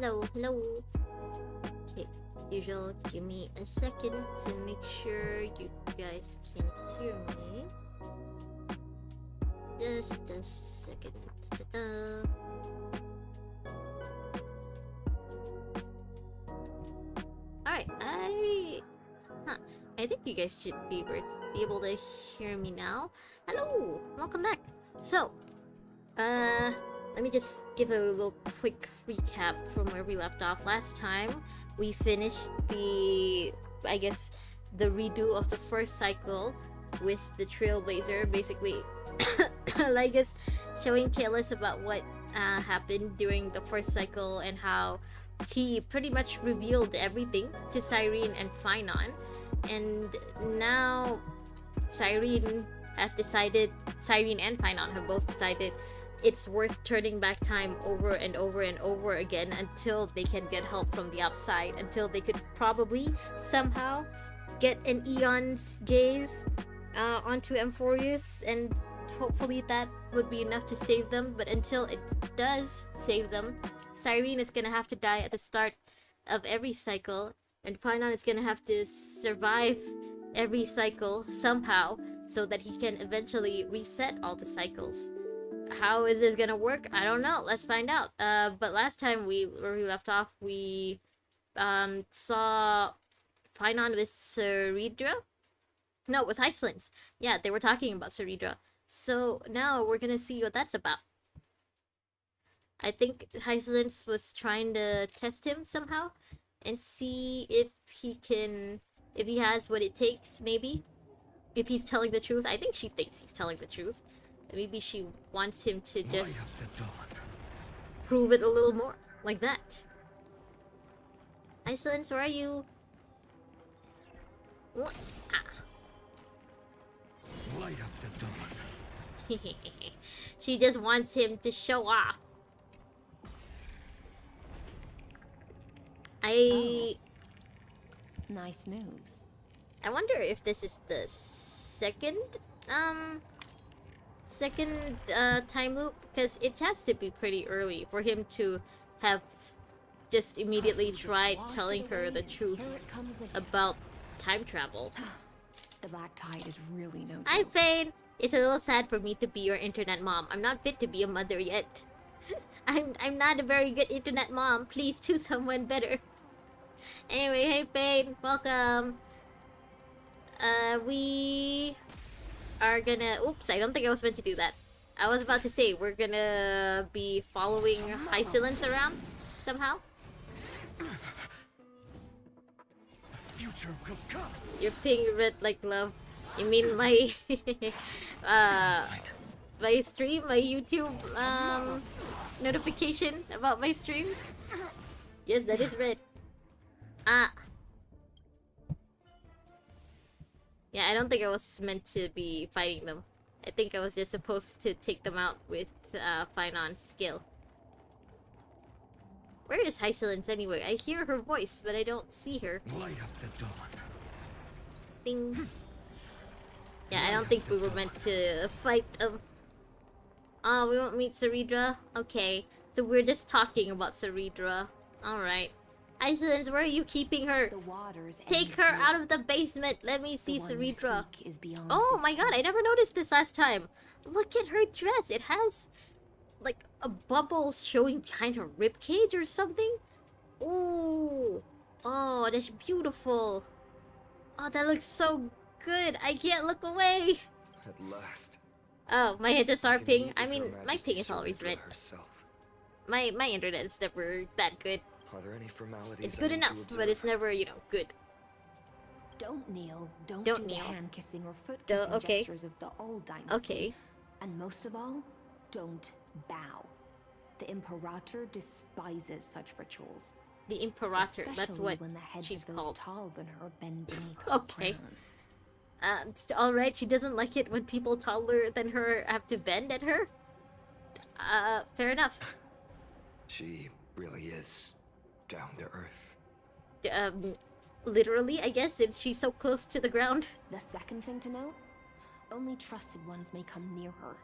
Hello, hello. Okay, usual. Give me a second to make sure you guys can hear me. Just a second. Ta-da. Alright, I think you guys should be able to hear me now. Hello! Welcome back! So, let me just give a little quick recap from where we left off. Last time, we finished I guess, the redo of the first cycle with the Trailblazer, basically, I guess, showing Kalis about what happened during the first cycle and how he pretty much revealed everything to Cyrene and Phynon. And now, Cyrene and Phynon have both decided it's worth turning back time over and over and over again until they can get help from the outside, until they could probably somehow get an Eon's gaze onto Amphoreus, and hopefully that would be enough to save them. But until it does save them, Cyrene is gonna have to die at the start of every cycle, and Phynon is gonna have to survive every cycle somehow so that he can eventually reset all the cycles. How is this gonna work? I don't know. Let's find out. But last time where we left off, we saw Phynon with Ceridra? No, with Icelands. Yeah, they were talking about Ceridra. So now we're gonna see what that's about. I think Icelands was trying to test him somehow and see if he has what it takes, maybe. If he's telling the truth. I think she thinks he's telling the truth. Maybe she wants him to just prove it a little more, like that. Icelands, where are you? What? Light up the dawn. She just wants him to show off. Nice moves. I wonder if this is the second time loop, because it has to be pretty early for him to have just immediately tried telling her the truth about time travel. The black tide is really no joke. Hi, Fane! It's a little sad for me to be your internet mom. I'm not fit to be a mother yet. I'm not a very good internet mom. Please choose someone better. Anyway, hey Fane, welcome. We are gonna... Oops, I don't think I was meant to do that. I was about to say, we're gonna be following Hycillence around, somehow. Future will come. You're pink red like love. You mean my... my stream, my YouTube, notification about my streams? Yes, that is red. Yeah, I don't think I was meant to be fighting them. I think I was just supposed to take them out with Phynon's skill. Where is Hycillence anyway? I hear her voice, but I don't see her. Light up the dawn. Ding. Yeah, I don't think we were meant to fight them. Oh, we won't meet Ceridra? Okay, so we're just talking about Ceridra. Alright. Hycillence, where are you keeping her? Take her out of the basement. Let me see Ceridra. Oh my god, I never noticed this last time. Look at her dress. It has like a bubble showing behind her ribcage or something. Oh, oh, that's beautiful. Oh, that looks so good. I can't look away. At last. Oh, my head just are ping. I mean, my ping is always red. My internet is never that good. Are there any formalities? It's good enough, but it's never, you know, good. Don't kneel. Don't do kneel. The hand kissing or foot kissing okay. gestures of the old dynasty. Okay. And most of all, don't bow. The Imperator despises such rituals. The Imperator, that's what when the heads she's of those called. taller than her bend beneath her Okay. crown. Alright, she doesn't like it when people taller than her have to bend at her. Fair enough. She really is down to earth. Literally, I guess, since she's so close to the ground. The second thing to note, only trusted ones may come near her.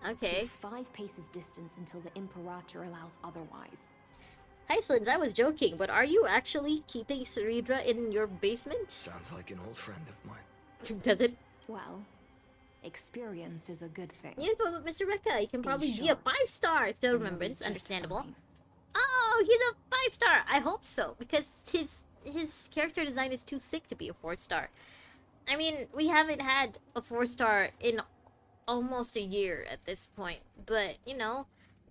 Okay. Keep 5 paces distance until the Imperator allows otherwise. Icelands, I was joking, but are you actually keeping Ceridra in your basement? Sounds like an old friend of mine. Does it? Well, experience is a good thing. New info about Mr. Rekka. He can Stay probably be a sharp. 5-star. Still And you'll be remembrance, just understandable. fine. Oh, he's a 5-star. I hope so, because his character design is too sick to be a 4-star. I mean, we haven't had a 4-star in almost a year at this point, but you know,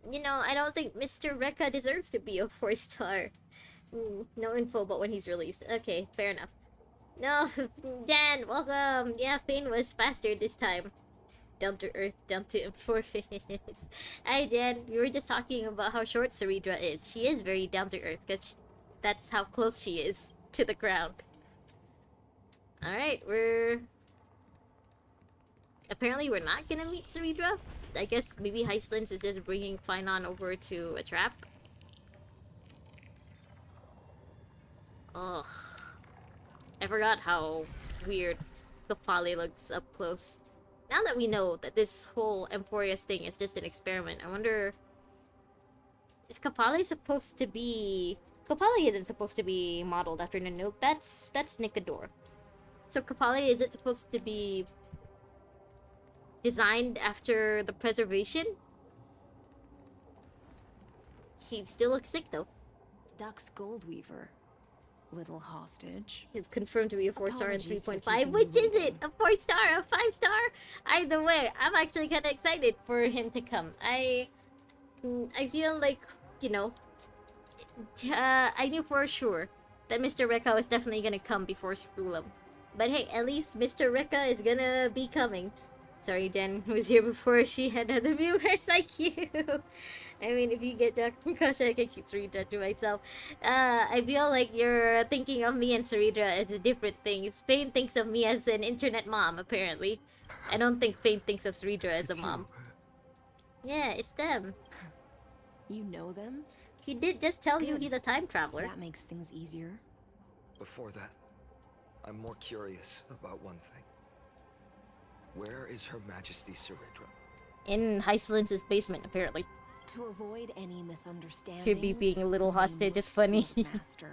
I don't think Mr. Rekka deserves to be a 4-star. No info about when he's released. Okay, fair enough. No, Dan, welcome. Yeah, Fane was faster this time. Down to earth, down to Amphoreus. Hi, Dan. We were just talking about how short Ceridra is. She is very down to earth because that's how close she is to the ground. Alright, apparently we're not gonna meet Ceridra. I guess maybe Heistlands is just bringing Finon over to a trap. Ugh. I forgot how weird Kafale looks up close. Now that we know that this whole Amphoreus thing is just an experiment, I wonder... Is Kafale supposed to be... Kafale isn't supposed to be modeled after Nanook. That's Nikador. So Kafale, is it supposed to be designed after the preservation? He still looks sick though. Dux Goldweaver. Little hostage. He's confirmed to be a 4-star and Apologies for 3.5. keeping Which you is it? waiting. A 4-star? A 5-star? Either way, I'm actually kind of excited for him to come. I feel like, you know, I knew for sure that Mr. Rekka was definitely gonna come before Scroolum. But hey, at least Mr. Rekka is gonna be coming. Sorry, Jen was here before she had other viewers like you. I mean, if you get that concussion, I can keep Ceridra to myself. I feel like you're thinking of me and Ceridra as a different thing. Fane thinks of me as an internet mom, apparently. I don't think Fane thinks of Ceridra as a It's mom. you. Yeah, it's them. You know them? He did just tell you Good. he's a time traveler. That makes things easier. Before that, I'm more curious about one thing. Where is Her Majesty Ceridra? In Heistlands' basement, apparently. To avoid any misunderstandings. Kirby being a little the hostage name is funny. Master.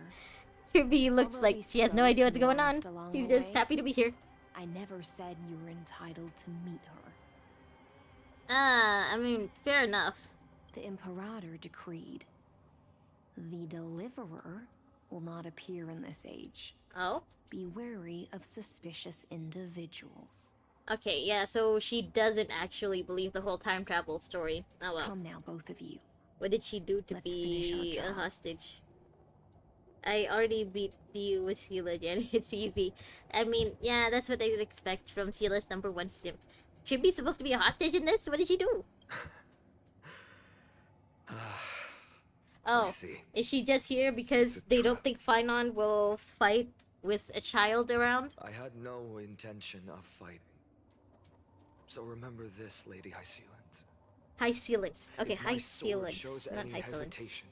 Kirby looks Although like we she has no spoke idea what's and going on. laughed along She's the just way, happy to be here. I never said you were entitled to meet her. I mean, fair enough. The Imperator decreed. The Deliverer will not appear in this age. Oh? Be wary of suspicious individuals. Okay, yeah, so she doesn't actually believe the whole time travel story. Oh well. Come now, both of you. What did she do to Let's finish be our a job. hostage? I already beat you with Sheila, Jen. It's easy. I mean, yeah, that's what I would expect from Sheila's #1 simp. Should be supposed to be a hostage in this? What did she do? I Oh, see. is she just here because It's a they don't trap. think Finon will fight with a child around? I had no intention of fighting. So remember this, Lady High Sealands. High Sealants. Okay, If my High sword Sealants, shows not any High Sealants. hesitation,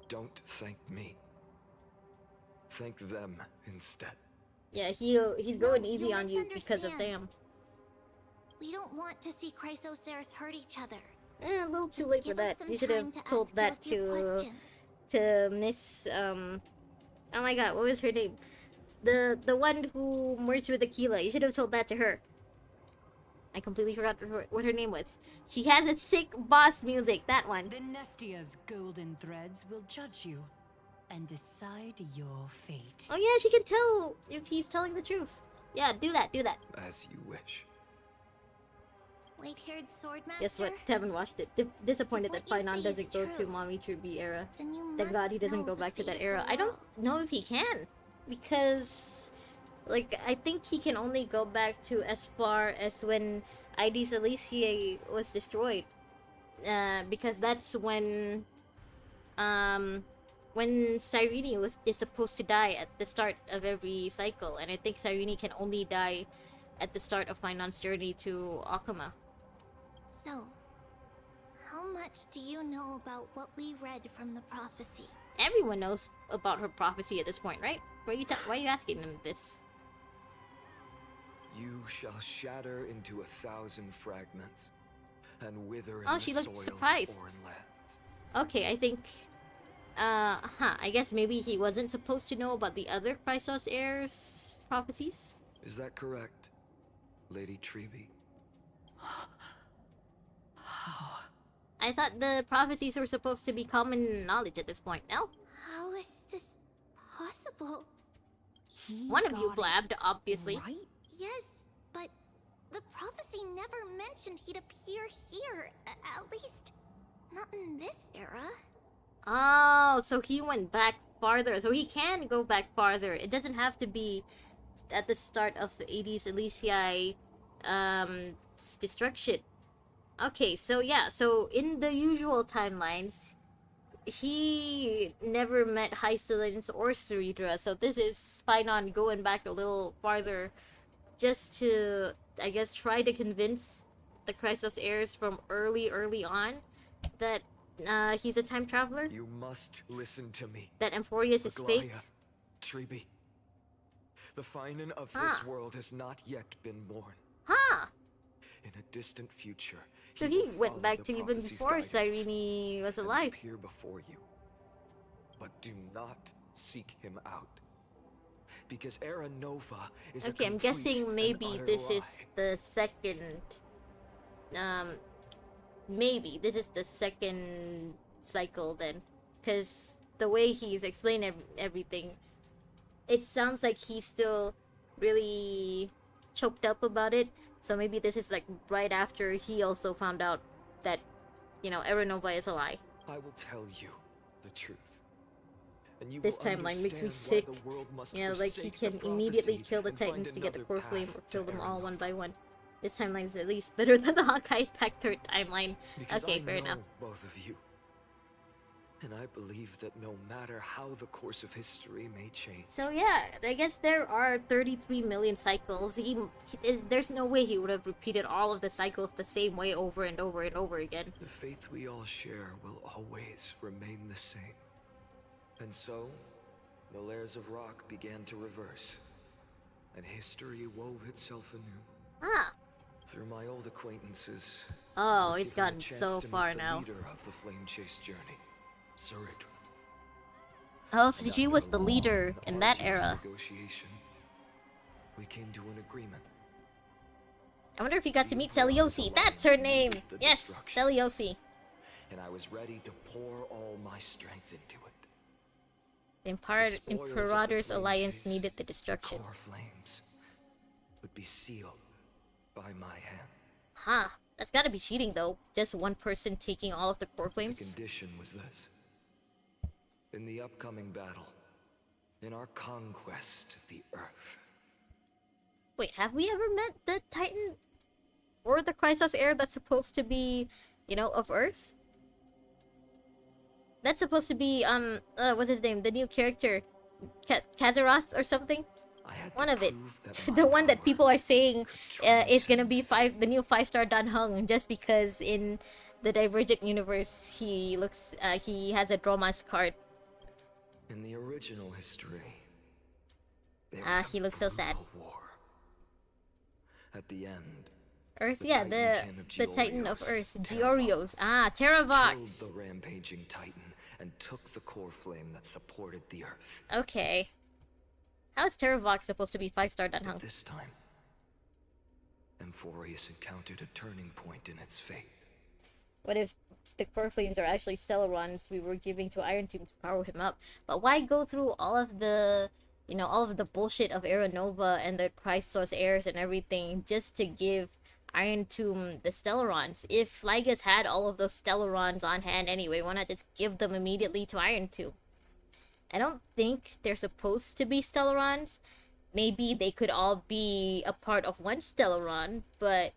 don't thank me. Thank them instead. Yeah, he's going easy you on you because of misunderstand. them. We don't want to see Chrysoceres hurt each other. A little too Just late for give us that. some You should time have to told ask that you a few questions. to Miss oh my god, what was her name? The one who merged with Aquila. You should have told that to her. I completely forgot what her name was. She has a sick boss music, that one. The Nestia's golden threads will judge you and decide your fate. Oh yeah, she can tell if he's telling the truth. Yeah, do that, do that. As you wish. White-haired swordmaster. Guess what? Haven't watched it. Disappointed that If what you Finon say doesn't is go to true, Mommy Truby era. Then you Thank must God he doesn't know go the back to fate that of era. the I don't world. know if he can. Because, like, I think he can only go back to as far as when Aedes Elysiae was destroyed. Because that's when Cyrene is supposed to die at the start of every cycle. And I think Cyrene can only die at the start of Finon's journey to Akama. So, how much do you know about what we read from the prophecy? Everyone knows about her prophecy at this point, right? Why are you asking them this? You shall shatter into 1,000 fragments and wither in Oh, the she soil looked of surprised. foreign lands. Okay, I think... I guess maybe he wasn't supposed to know about the other Chrysos heirs' prophecies? Is that correct, Lady Treby? How? I thought the prophecies were supposed to be common knowledge at this point, no? How is this possible? He One of you got it blabbed, obviously. right? Yes, but the prophecy never mentioned he'd appear here. At least, not in this era. Oh, so he went back farther. So he can go back farther. It doesn't have to be at the start of 80s Elysiae destruction. Okay, so yeah, so in the usual timelines, he never met Hycelins or Ceridra, so this is Spinon going back a little farther just to, I guess, try to convince the Chrysos heirs from early on that he's a time traveler, You must listen to me. that Amphoreus is fake. Aglaia, Treby. The Finan of Huh. this world has not yet been born. Huh! In a distant future, So he he will went follow back the to even prophecy's before guidance Cyrene was and alive. appear before you. But do not seek him out. Because Era Nova is a Okay, I'm complete guessing and maybe utter this lie. is the second... maybe this is the second cycle then. Because the way he's explained everything, it sounds like he's still really choked up about it. So maybe this is like right after he also found out that, you know, Aranova is a lie. I will tell you the truth. And you This will timeline makes me understand why sick. the world must Yeah, like he forsake the can immediately prophecy kill the and find Titans to get the another core flame path or kill to them all one Aranova. by one. This timeline is at least better than the Honkai Pact 3rd timeline. Because Okay, I fair know enough. both of you. And I believe that no matter how the course of history may change, So yeah, I guess there are 33 million cycles. There's no way he would have repeated all of the cycles the same way over and over and over again. the faith we all share will always remain the same. And so, the layers of rock began to reverse, and history wove itself anew. Ah. Through my old acquaintances, I Oh, was it's given a gotten chance so to meet far the now. leader of the flame chase journey, Ceridra. Oh, so And she after was a the long leader and in that arduous era. negotiation, we came to an agreement. I wonder if he got to The meet Emperor's Celiosi. That's her alliance name! needed the Yes, destruction. Celiosi. And I was ready to pour all my strength into it. The The spoils of the Imperator's flame alliance chase, needed the destruction. Core flames would be sealed by my hand. Huh. That's gotta be cheating though. Just one person taking all of the core The flames. condition was this. In the upcoming battle, in our conquest of the Earth, Wait, have we ever met the Titan or the Chrysos heir that's supposed to be, you know, of Earth? That's supposed to be, what's his name? The new character. Kazaroth or something? I had One to of it. prove that The my one that power people are saying could is gonna be transcend the new 5-star Dan Heng just because in the Divergent universe he looks, he has a Dromas card. In the original history, there Ah, was a he looks so sad. brutal war. At the end, Earth, The yeah, Titan the king of Titan of Georios, Earth, Terravox, Georios. Ah, killed Terravox. the rampaging Titan and took the core flame that supported the Earth. Okay. How is Terravox supposed to be 5-star Dan But Heng? this time, Amphoreus encountered a turning point in its fate. What if the core flames are actually Stellarons we were giving to Iron Tomb to power him up? But why go through all of the, you know, all of the bullshit of Aranova and the Chrysos heirs and everything just to give Iron Tomb the Stellarons? If Lygus had all of those Stellarons on hand anyway, why not just give them immediately to Iron Tomb? I don't think they're supposed to be Stellarons. Maybe they could all be a part of one Stellaron, but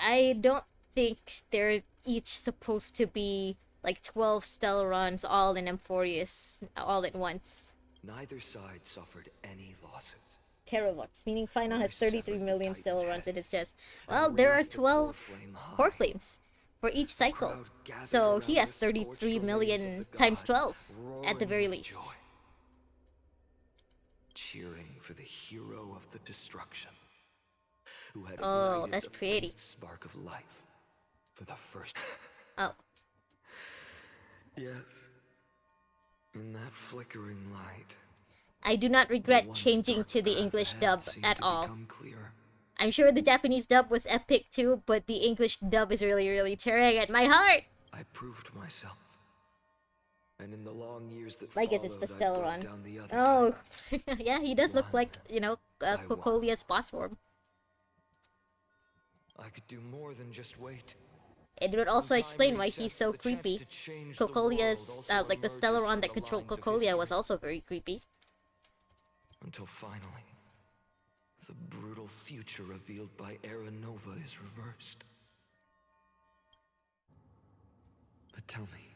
I don't think they're each supposed to be like 12 Stellarons all in Amphoreus all at once. Neither side suffered any losses. Terravox, meaning Finon has I severed 33 the million Titan's Stellarons head in his chest. and Well, there are raised the core 12 flame high. core flames for each cycle. Crowd gathered So he around has the scorched 33 remains million of the times god, 12 at the roaring very with least. joy, cheering for the hero of the destruction, who had Oh, ignited that's the pretty. faint spark of life for the first. Oh, Yes. In that flickering light, I do not the regret once changing dark to the path English ahead dub seemed at to all. become clear. I'm sure the Japanese dub was epic too, but the English dub is really, really tearing at my heart. I proved myself. And in the long years that I guess it's the followed, I brought Stellaron. down the other Oh, kind. yeah, he does look One like, you know, by one. Cocolia's boss form. I could do more than just wait. It would also When time explain why he's resets, so the chance creepy. to change the world Cocolia's, also like the emerges Stellaron from that the controlled lines of Cocolia was history. also very creepy. Until finally, the brutal future revealed by Era Nova is reversed. But tell me,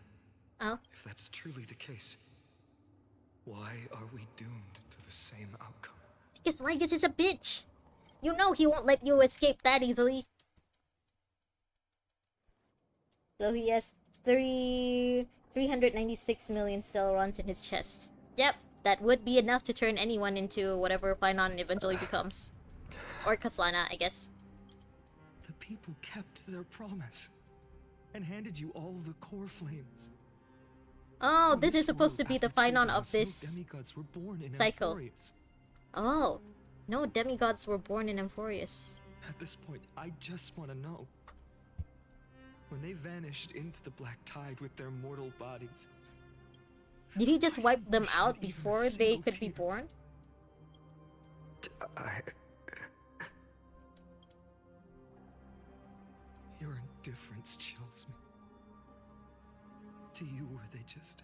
Oh, if that's truly the case, why are we doomed to the same outcome? because Lygus is a bitch. You know he won't let you escape that easily. So he has 396 million Stellarons in his chest. Yep, that would be enough to turn anyone into whatever Finon eventually becomes. Or Kaslana, I guess. The people kept their promise and handed you all the core flames. Oh, On this is supposed to world, be the after Finon Children of Smoke, this demigods were born in cycle. Amphoreus. Oh, no demigods were born in Amphoreus. At this point, I just want to know. When they vanished into the black tide with their mortal bodies, Did he just wipe them shed out even a before they single could be tear. born? Your indifference chills me. To you, were they just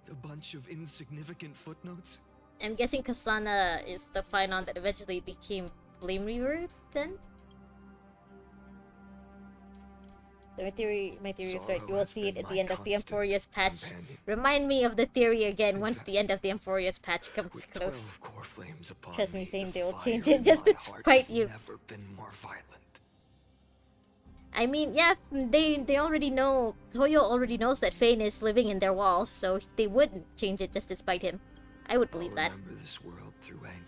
a bunch of insignificant footnotes? I'm guessing Kasana is the Finon that eventually became Flame Reaver, then? So my theory is right. You Sorrow will has see it been at the my end of the constant Amphoreus patch. companion. Remind me of the theory again once Exact- the end of the Amphoreus patch comes With close. 12 core flames upon Trust me, me, Fame, the they will fire change it in just my to heart spite has you. never been more violent. I mean, yeah, they already know. Toyo already knows that Fane is living in their walls, so they wouldn't change it just to spite him. I would believe I'll that. remember this world through anger.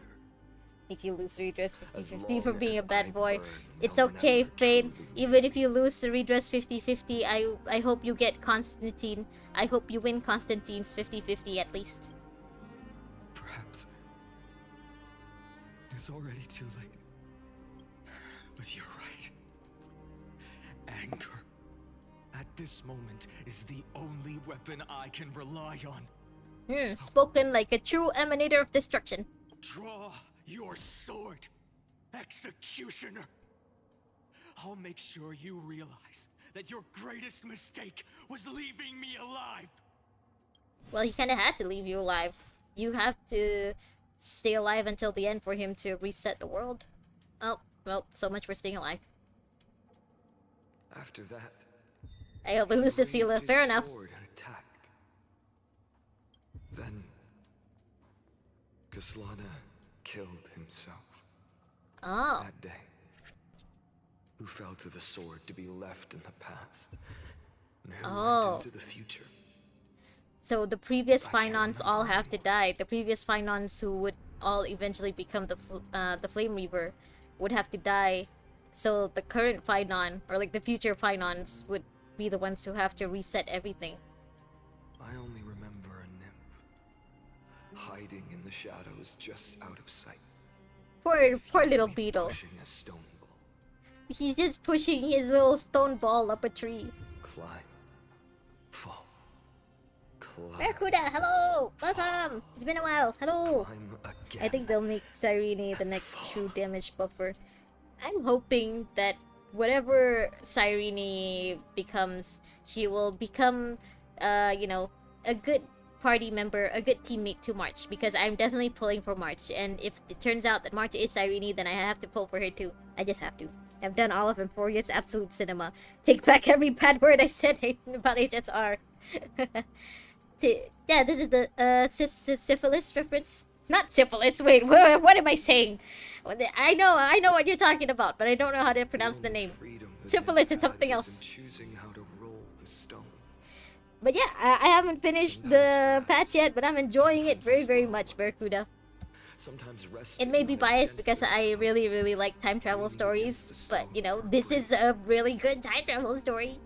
If you lose Redress As 50-50 for long being a as bad I boy. burn, It's they'll okay, never Fane. truly Even if you lose the Redress 50-50, I hope you get Constantine. I hope you win Constantine's 50-50 at least. Perhaps it's already too late. But you're right. Anger, at this moment, is the only weapon I can rely on. Spoken like a true emanator of destruction. Draw your sword, executioner. I'll make sure you realize that your greatest mistake was leaving me alive. Well, he kinda had to leave you alive. You have to stay alive until the end for him to reset the world. Oh, well, so much for staying alive. After that, I hope I lose to he Sela. raised Fair his enough. sword and attacked. Then Kaslana killed himself Oh. that day. Who fell to the sword to be left in the past, and who Oh. went into the future. So the previous I can't Finons all remember have to die. The previous Finons who would all eventually become the Flame Reaver would have to die. So the current Finon, or like the future Finons, would be the ones who have to reset everything. I only remember a nymph hiding in the shadows just out of sight. Poor little Only beetle. Pushing a stone ball. He's just pushing his little stone ball up a tree. Climb. Fall. Climb. Barracuda, hello! Welcome! It's been a while. Hello! Climb again. I think they'll make Cyrene the next true damage buffer. I'm hoping that whatever Cyrene becomes, she will become, you know, a good party member, a good teammate to March, because I'm definitely pulling for March, and if it turns out that March is Cyrene, then I have to pull for her too. I just have to. I've done all of Amphoreus Absolute Cinema. Take back every bad word I said about HSR. Yeah, this is the syphilis reference. Not syphilis. Wait, what am I saying? I know what you're talking about, but I don't know how to pronounce the name. Syphilis is something else. Choosing how to roll the stone. But yeah, I haven't finished the patch yet, but I'm enjoying it very, very much, Barracuda. Sometimes It may be biased because I really, really like time travel stories, but you know, this is a really good time travel story.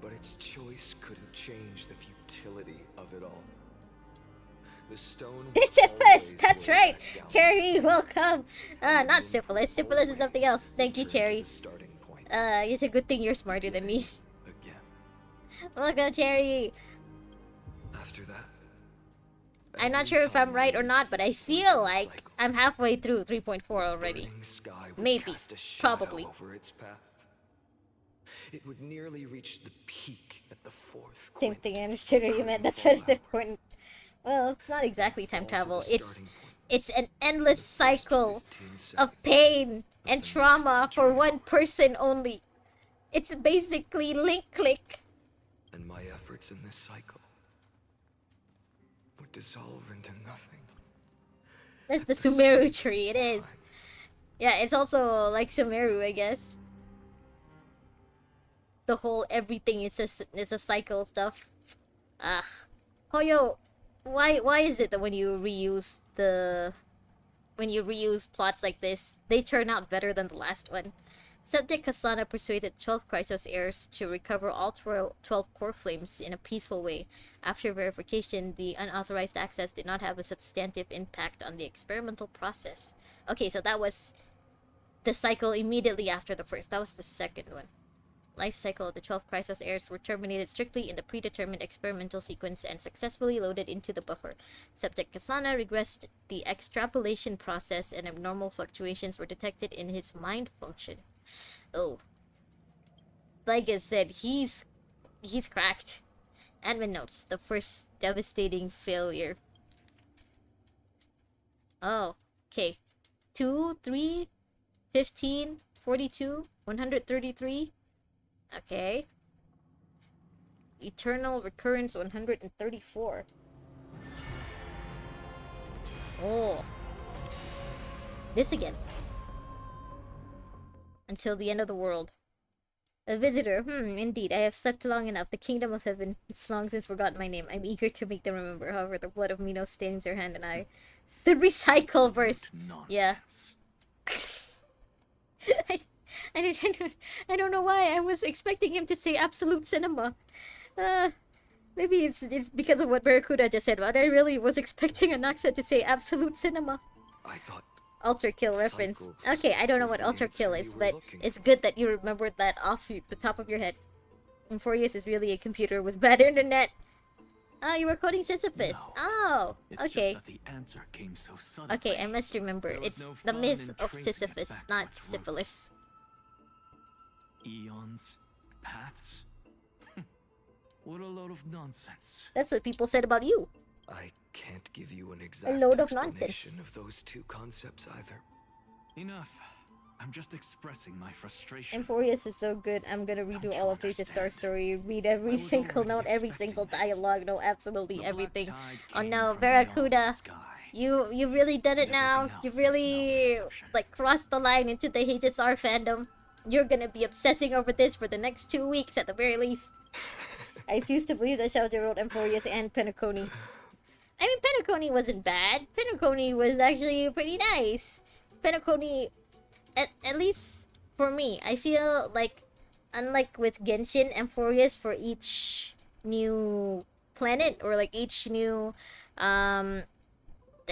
But its choice couldn't change the futility of it all. The stone Sisyphus! That's right! Cherry, welcome! Not syphilis. Syphilis is something else. Thank you, Cherry. It's a good thing you're smarter than me. Again. Welcome, Cherry! After that, I'm not sure if I'm right or not, but I feel like I'm halfway through 3.4 already. Maybe. Probably. Over its path. It would nearly reach the peak at the fourth Same quint, thing, I understood what you meant. That's fall what's important. Well, it's not exactly time travel. It's an endless cycle of pain and trauma for one person only. It's basically link click. And my efforts in this cycle would dissolve into nothing. That's the Sumeru tree, it is. Yeah, it's also like Sumeru, I guess. The whole everything is a cycle stuff. Ah. Hoyo, why is it that when you reuse plots like this, they turn out better than the last one? Subject Kasana persuaded 12 Chrysos heirs to recover all 12 core flames in a peaceful way. After verification, the unauthorized access did not have a substantive impact on the experimental process. Okay, so that was the cycle immediately after the first. That was the second one. Life cycle of the 12 Chrysos heirs were terminated strictly in the predetermined experimental sequence and successfully loaded into the buffer. Subject Kasana regressed the extrapolation process and abnormal fluctuations were detected in his mind function. Oh. Like I said, he's cracked. Admin notes, the first devastating failure. Oh, okay. 2, 3, 15, 42, 133. Okay. Eternal recurrence 134. Oh. This again. Until the end of the world. A visitor. Indeed. I have slept long enough. The kingdom of heaven. It's long since forgotten my name. I'm eager to make them remember. However, the blood of Minos stains your hand and I. The recycle verse. Yeah. I don't know why. I was expecting him to say absolute cinema. Maybe it's because of what Barracuda just said, but I really was expecting Anaxa to say absolute cinema. I thought Ultra Kill reference. Okay, I don't know what Ultra Kill is, but it's good that you remembered that off the top of your head. Amphoreus is really a computer with bad internet. Oh, you were quoting Sisyphus. No. Oh, It's okay. just that the answer came so suddenly. Okay, I must remember. There was It's no the fun myth in of tracing it Sisyphus, back to not its syphilis. Eons, paths. What a load of nonsense. That's what people said about you. I can't give you an exact load of explanation nonsense. of those two concepts either. Enough. I'm just expressing my frustration. Amphoreus is so good. I'm gonna redo Don't all you of Fate's Star understand? Story, read I every was single already note, every expecting single this. dialogue, know absolutely The black everything. tide Oh came no, from beyond the Barracuda. sky. You've really done it And now. everything You else is no really exception. like crossed the line into the HSR fandom. You're gonna be obsessing over this for the next 2 weeks at the very least. I refuse to believe that Shoujo wrote Amphoreus and Penacony. I mean, Penacony wasn't bad. Penacony was actually pretty nice. Penacony, at least for me, I feel like, unlike with Genshin, Amphoreus for each new planet or like each new, I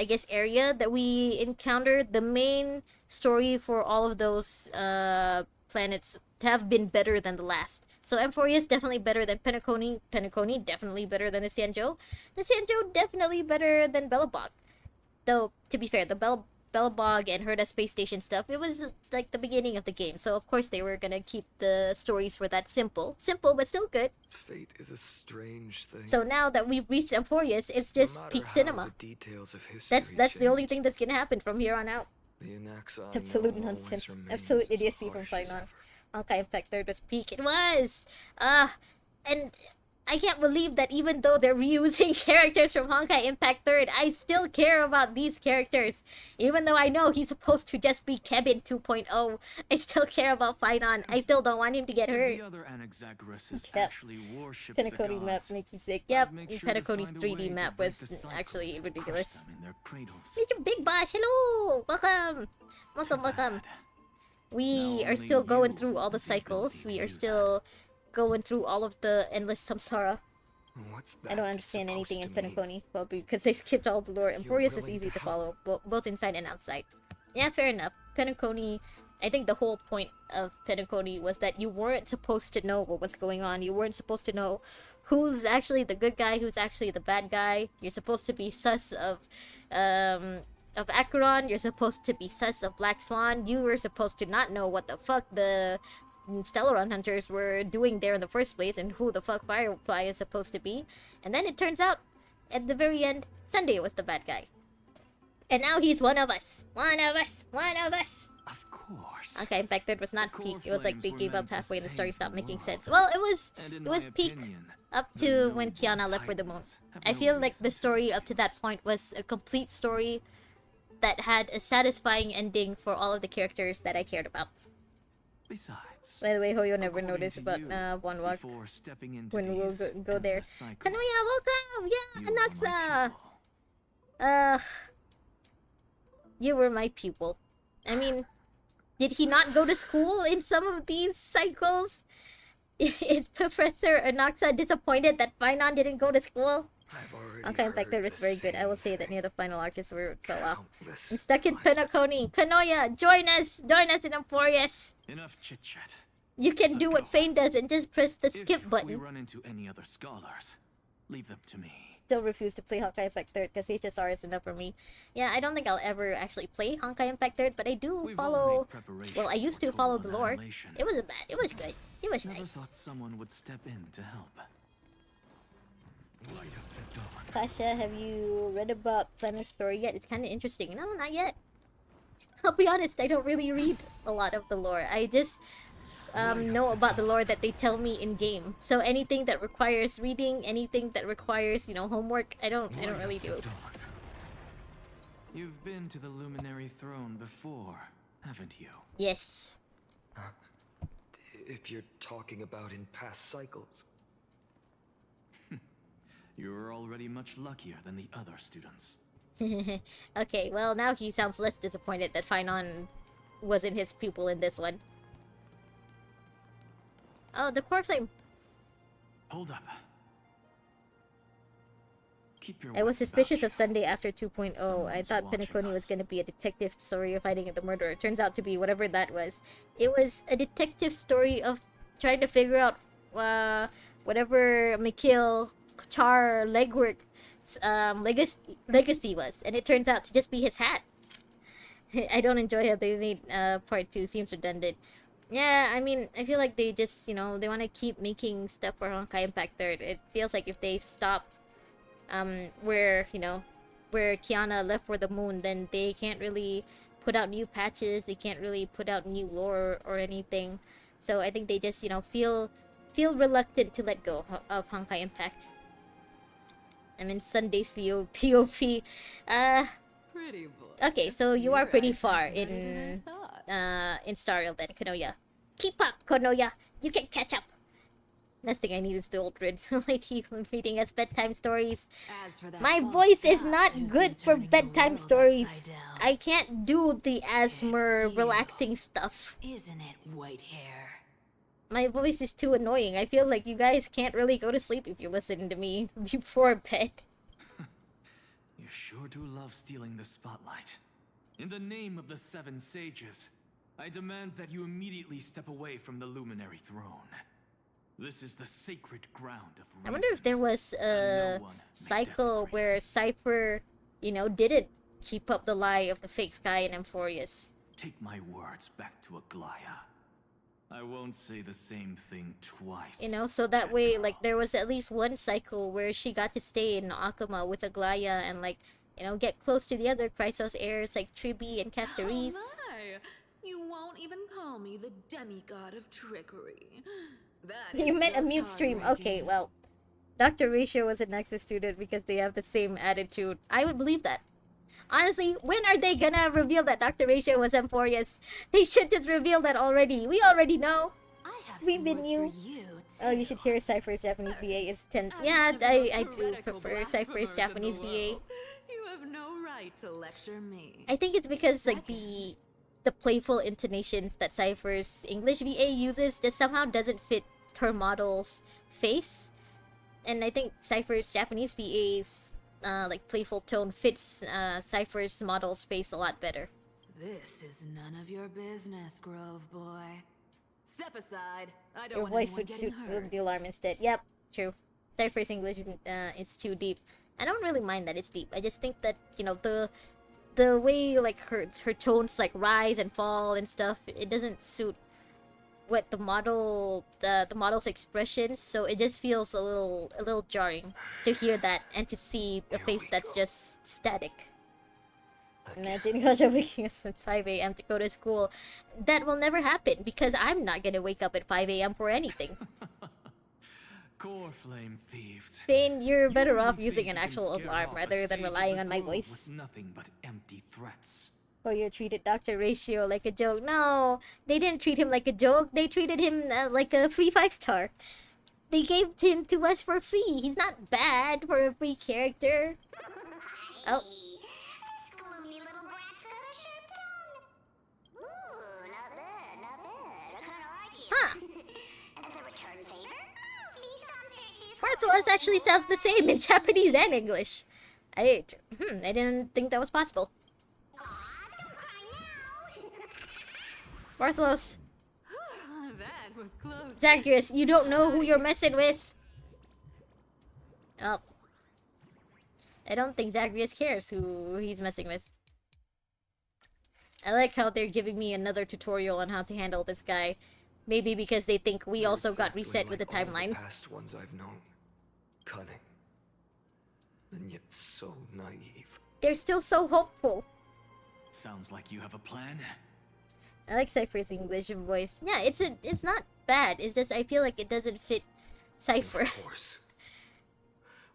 guess area that we encountered, the main story for all of those planets have been better than the last. So Amphoreus definitely better than Penacony. Penacony definitely better than the Xianzhou. The Xianzhou definitely better than Belobog. Though, to be fair, the Belobog and Herda Space Station stuff, it was like the beginning of the game. So of course they were gonna keep the stories for that simple. Simple, but still good. Fate is a strange thing. So now that we've reached Amphoreus, it's just no matter peak how cinema. the details of history That's the only change, thing that's gonna happen from here on out. the Anaxon Absolute always nonsense. remains Absolute as idiocy from harsh as Finon. ever. Honkai Impact 3rd was peak. It was! And I can't believe that even though they're reusing characters from Honkai Impact 3rd, I still care about these characters. Even though I know he's supposed to just be Kevin 2.0, I still care about Finon. I still don't want him to get If hurt. the other Anaxagoras Yep. actually worshipped the Penacony map gods, makes you sick. I'd Yep, make sure to Penacony's find a way 3D to map break was the cycles actually and crush ridiculous. them in their cradles. Mr. Big Boss, hello! Welcome! Welcome, welcome. Bad. We Now are only still going you through all the have the ability cycles. to We are do still going through all of the endless samsara. What's I that don't understand supposed anything in to mean? Penacony. Well, because they skipped all the lore. Amphoreus was willing easy to to help? follow, both inside and outside. Yeah, fair enough. Penacony, I think the whole point of Penacony was that you weren't supposed to know what was going on. You weren't supposed to know who's actually the good guy, who's actually the bad guy. You're supposed to be sus of Acheron. You're supposed to be sus of Black Swan. You were supposed to not know what the fuck the Stellaron hunters were doing there in the first place and who the fuck Firefly is supposed to be. And then it turns out, at the very end, Sunday was the bad guy. And now he's one of us. One of us. One of us. Of course. Okay, in fact, that was not The peak. core It was like they flames were gave up meant to halfway and the save story the stopped making world. sense. Well, And in it was my peak opinion, up the to when noble Kiana left for the moon. Titans have I no feel like reason the to story up to that refuse. point was a complete story that had a satisfying ending for all of the characters that I cared about. Besides, By the way, Hoyo never according noticed to about you, one walk before stepping into when we'll these go there. endless cycles, Kanoya, welcome! Yeah, you were my Anaxa! pupil. You were my pupil. I mean, did he not go to school in some of these cycles? Is Professor Anaxa disappointed that Finon didn't go to school? I've already Okay, in fact, that heard was the very good. I will same say that near the final arc is where it fell off. countless I'm stuck in times. Penacony. Kanoya, join us! Join us in Amphoreus! Enough chit chat. You can Let's do what go. Fane does and just press the skip If we button. run into any other scholars, leave them to me. Still refuse to play Honkai Impact 3rd because HSR is enough for me. Yeah, I don't think I'll ever actually play Honkai Impact 3rd, but I do We've all follow... made preparations Well, I used for to follow total the lore. annihilation. It wasn't bad. It was good. It was Never nice. thought someone would step in to help. Light up the dawn. Kasha, have you read about Planner's story yet? It's kind of interesting. No, not yet. I'll be honest, I don't really read a lot of the lore. I just know about the lore that they tell me in game. So anything that requires reading, anything that requires, you know, homework, I don't really do. You've been to the Luminary Throne before, haven't you? Yes. If you're talking about in past cycles. You're already much luckier than the other students. Okay, well now he sounds less disappointed that Finon wasn't his pupil in this one. Oh, the core flame. Hold up. Keep your I was wits about suspicious you. of Sunday after 2.0. I Someone's thought watching Penacony was us. going to be a detective story of finding the murderer. Turns out to be whatever that was. It was a detective story of trying to figure out whatever Mikhail Char legwork's legacy was. And it turns out to just be his hat. I don't enjoy how they made part 2. Seems redundant. Yeah, I mean, I feel like they just, you know, they want to keep making stuff for Honkai Impact 3rd. It feels like if they stop where Kiana left for the moon, then they can't really put out new patches, they can't really put out new lore or anything. So I think they just, you know, feel reluctant to let go of Honkai Impact. I'm in Sunday's POP. Pretty boy. Okay, so you are Your pretty eyesight far better than I thought. in Starriel then, Kanoya. Keep up, Konoya! You can catch up! Last thing I need is the old lady reading us bedtime stories. As for that My false voice is god not who's good been for turning the bedtime world stories. upside down, I can't do the asthma It's relaxing evil. stuff. Isn't it, white hair? My voice is too annoying. I feel like you guys can't really go to sleep if you listen to me before bed. You sure do love stealing the spotlight. In the name of the 7 sages, I demand that you immediately step away from the Luminary Throne. This is the sacred ground of reason. I wonder if there was a and no one may cycle desecrate where it. Cypher, you know, didn't keep up the lie of the fake sky in Amphoreus. Take my words back to Aglaya. I won't say the same thing twice. You know, so that way, Gekko. like, there was at least one cycle where she got to stay in Akama with Aglaya and, like, you know, get close to the other Chrysos heirs like Tribi and Castoris. Oh my! You won't even call me the demigod of trickery. That You is meant a just mute stream. Okay, heartbreaking. well, Dr. Ratio was a Nexus student because they have the same attitude. I would believe that. Honestly, when are they gonna reveal that Dr. Ratio was Amphoreus? They should just reveal that already. We already know. I have We've some been words new. for you, Oh, you too. should hear Cypher's Japanese VA is 10. As Yeah, one of the most I do heretical prefer Cypher's blasphemers in Japanese the VA. world. You have no right to lecture me. I think it's because like the playful intonations that Cypher's English VA uses just somehow doesn't fit her model's face. and I think Cypher's Japanese VA's like playful tone fits Cypher's model's face a lot better. This is none of your business, Grove Boy. Step aside. I don't Your want voice anyone would getting suit hurt. the alarm instead. Yep, true. Cypher's English, it's too deep. I don't really mind that it's deep. I just think that, you know, the way like her tones like rise and fall and stuff, it doesn't suit what the model's expressions, so it just feels a little jarring to hear that and to see a Here face we that's go. just static. Again. Imagine Kasha waking us at 5 a.m. to go to school. That will never happen because I'm not gonna wake up at 5 a.m. for anything. Core flame thieves. Fane, you're You better really off think using you an can actual scare alarm off a rather than sage of relying the on my grove voice. with nothing but empty threats. Oh, you treated Dr. Ratio like a joke. No, they didn't treat him like a joke. They treated him like a free 5-star. They gave him to us for free. He's not bad for a free character. Oh. This gloomy little brat's got a sharp tongue. Ooh, not bad, not bad. I kinda like you. Huh. As a return favor? Oh, please don't search these Bartholus actually sounds the same in Japanese and English. I didn't think that was possible. Aw, don't cry now. Bartholus, That was close. Zagreus, you don't know who you're messing with. Oh. I don't think Zagreus cares who he's messing with. I like how they're giving me another tutorial on how to handle this guy. Maybe because they think we They're also got exactly reset with the like all timeline. past ones I've known. Cunning. And yet so naive. They're still so hopeful. Sounds like you have a plan. I like Cypher's English voice. Yeah, it's not bad. It's just I feel like it doesn't fit Cypher. Of course.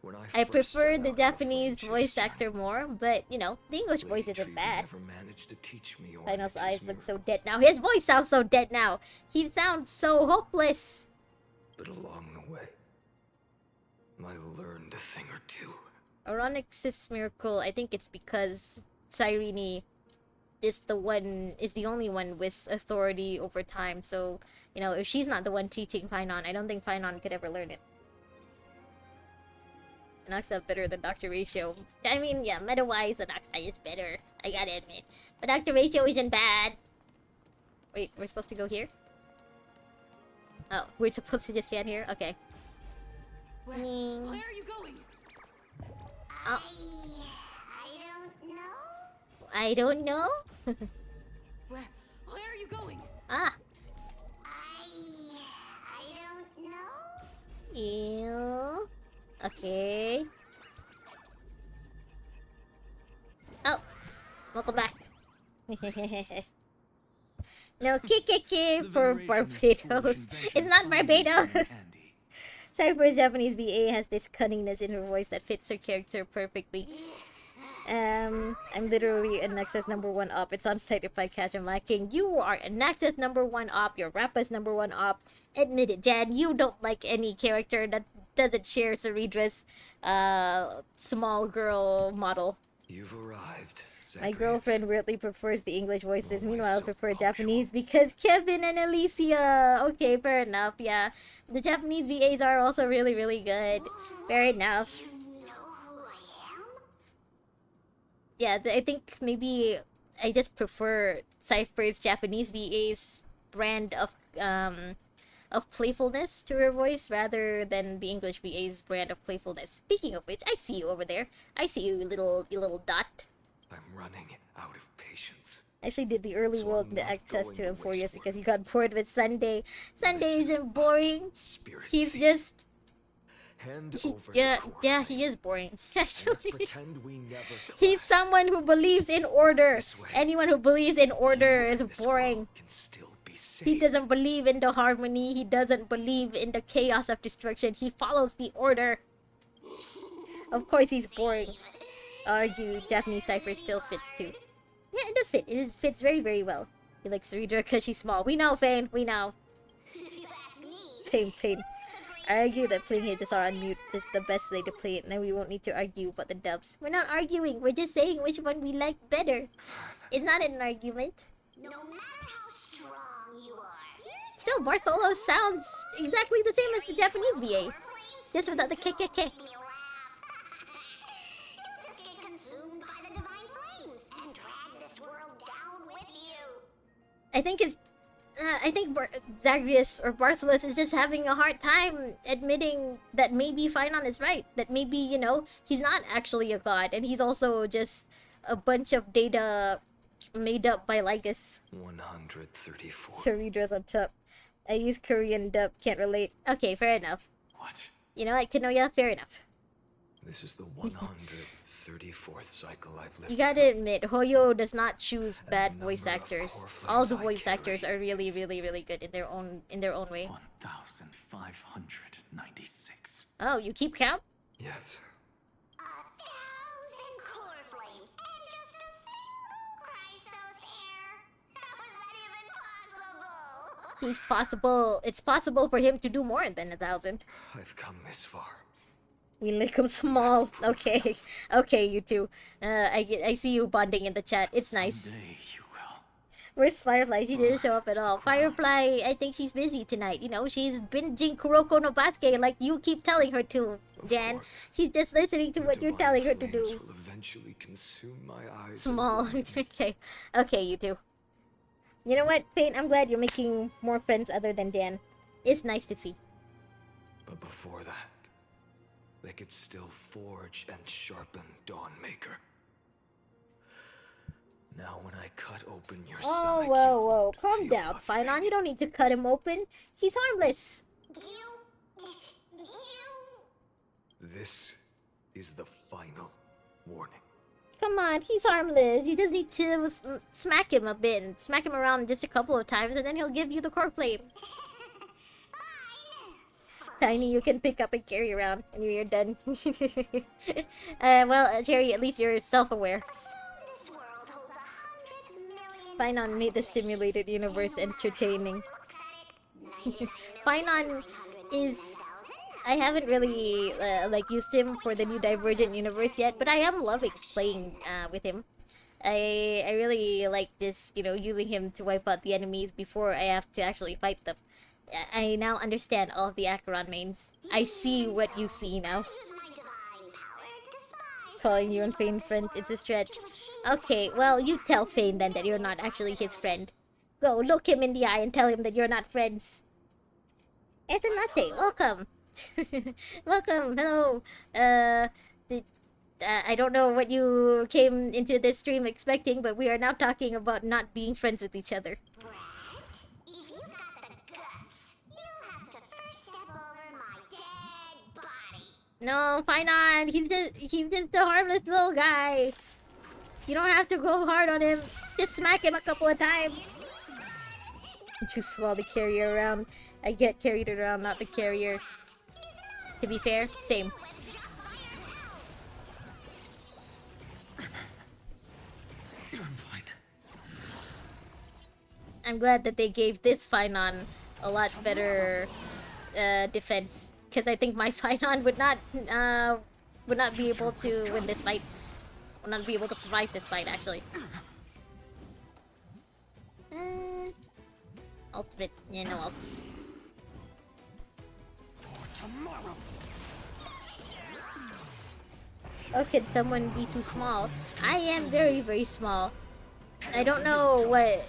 When I first prefer set the out on a Japanese flame voice chase journey, actor more, but you know, the English Lady voice isn't Treaty bad. never managed to teach me Lionel's Onyx's eyes look so miracle. dead now. His voice sounds so dead now. He sounds so hopeless. But along the way, I learned a thing or two. Onyx's miracle, I think it's because Cyrene is the only one with authority over time. So, you know, if she's not the one teaching Finon, I don't think Finon could ever learn it. Anaxa better than Dr. Ratio. I mean, yeah, meta-wise, Anaxa is better. I gotta admit. But Dr. Ratio isn't bad. Wait, we're supposed to go here? Oh, we're supposed to just stand here? Okay. Where I mean... are you going? Oh. I don't know. I don't know? Where are you going? Ah. I don't know. Ew. Okay. Oh. Welcome back. No, kick for Barbados. It's not Barbados. Cypher's Japanese VA has this cunningness in her voice that fits her character perfectly. I'm literally a Nexus #1 op. It's on site if I catch him lacking. You are a Nexus #1 op. You're Rappa's #1 op. Admit it, Jan. You don't like any character that doesn't share Ceridra's small girl model. You've arrived, My Zagreus. girlfriend weirdly prefers the English voices. Always Meanwhile, I so prefer punctual. Japanese because Kevin and Alicia. Okay, fair enough. Yeah, the Japanese VAs are also really, really good. Fair enough. You know who I am? Yeah, I think maybe I just prefer Cypher's Japanese VA's brand of playfulness to her voice rather than the English VA's brand of playfulness. Speaking of which, I see you over there. I see you, you little dot. I'm running out of patience. I actually did the early So world I'm not access to going to Amphoreus waste because you words. got bored with Sunday. Sunday Listen, isn't boring. Spirit He's thief. just Hand he, over yeah, the core yeah, flame, he is boring. and let's Actually, pretend we never he's clashed. someone who believes in order. This way, Anyone who believes in order you is and this boring. world can still be saved. He doesn't believe in the harmony. He doesn't believe in the chaos of destruction. He follows the order. Of course, he's boring. Argue Japanese cipher still fits too. Yeah, it does fit. It fits very, very well. He likes Ceridra because she's small. We know, Fane. We know. You ask me. Same Fane. I argue that playing HSR on mute is the best way to play it, and then we won't need to argue about the dubs. We're not arguing. We're just saying which one we like better. It's not an argument. No matter how strong you are, here's Still, Bartholo sounds exactly the same as the Japanese VA. Flame Just without the KKK. Make me laugh. Just get consumed by the divine flames and drag this world down with you. I think Zagreus or Bartholus is just having a hard time admitting that maybe Finon is right. That maybe, you know, he's not actually a god, and he's also just a bunch of data made up by Lycus. 134. Ceredra's on top. I use Korean dub, can't relate. Okay, fair enough. What? You know what, Kanoya, fair enough. This is the 134th cycle I've lived You gotta through. admit, Hoyo does not choose bad And the voice number of actors. core All flames the I voice actors carry are really, really, really good in their own way. 1,596. Oh, you keep count? Yes. 1,000 core flames and just a single Chrysos hair. How is that even possible? It's possible for him to do more than 1,000. I've come this far. We lick him small. Okay. Okay, you two. I see you bonding in the chat. It's nice. Someday you will. Where's Firefly? She didn't show up at all. Firefly, I think she's busy tonight. You know, she's binging Kuroko no Basuke like you keep telling her to, Of Jan. course. She's just listening to Your what you're divine telling her to flames do. will eventually consume my eyes and Small. blind me. Okay. Okay, you two. You know what, Pain? I'm glad you're making more friends other than Jan. It's nice to see. But before that, they could still forge and sharpen Dawnmaker. Now when I cut open your Oh, stomach, whoa, you whoa. won't Calm feel down, a Finon. thing. You don't need to cut him open. He's harmless. You... This is the final warning. Come on, he's harmless. You just need to smack him a bit and smack him around just a couple of times, and then he'll give you the core flame. Tiny, you can pick up and carry around, and you're done. Well, Cherry, at least you're self-aware. This world holds 100 million... Finon made the simulated universe entertaining. Finon is... I haven't really like used him for the new Divergent universe yet, but I am loving playing with him. I really like just, you know, using him to wipe out the enemies before I have to actually fight them. I now understand all of the Acheron mains. I see what you see now. Use my divine power to despise Calling you and Fane friend, it's a stretch. Okay, well, you tell Fane then that you're not actually his friend. Go, look him in the eye and tell him that you're not friends. Ethanate, welcome. Welcome, hello. I don't know what you came into this stream expecting, but we are now talking about not being friends with each other. Brett, if you got the guts, you'll have to first step over my dead body. No, Finon, he's just a harmless little guy. You don't have to go hard on him. Just smack him a couple of times. Too small to carry around. I get carried around, not the carrier. To be fair, same. I'm fine. I'm glad that they gave this Finon a lot better defense, because I think my Finon would not be able to win this fight. Would not be able to survive this fight, actually. Ultimate, yeah, no ult. Oh, could someone be too small? I am very, very small. I don't know what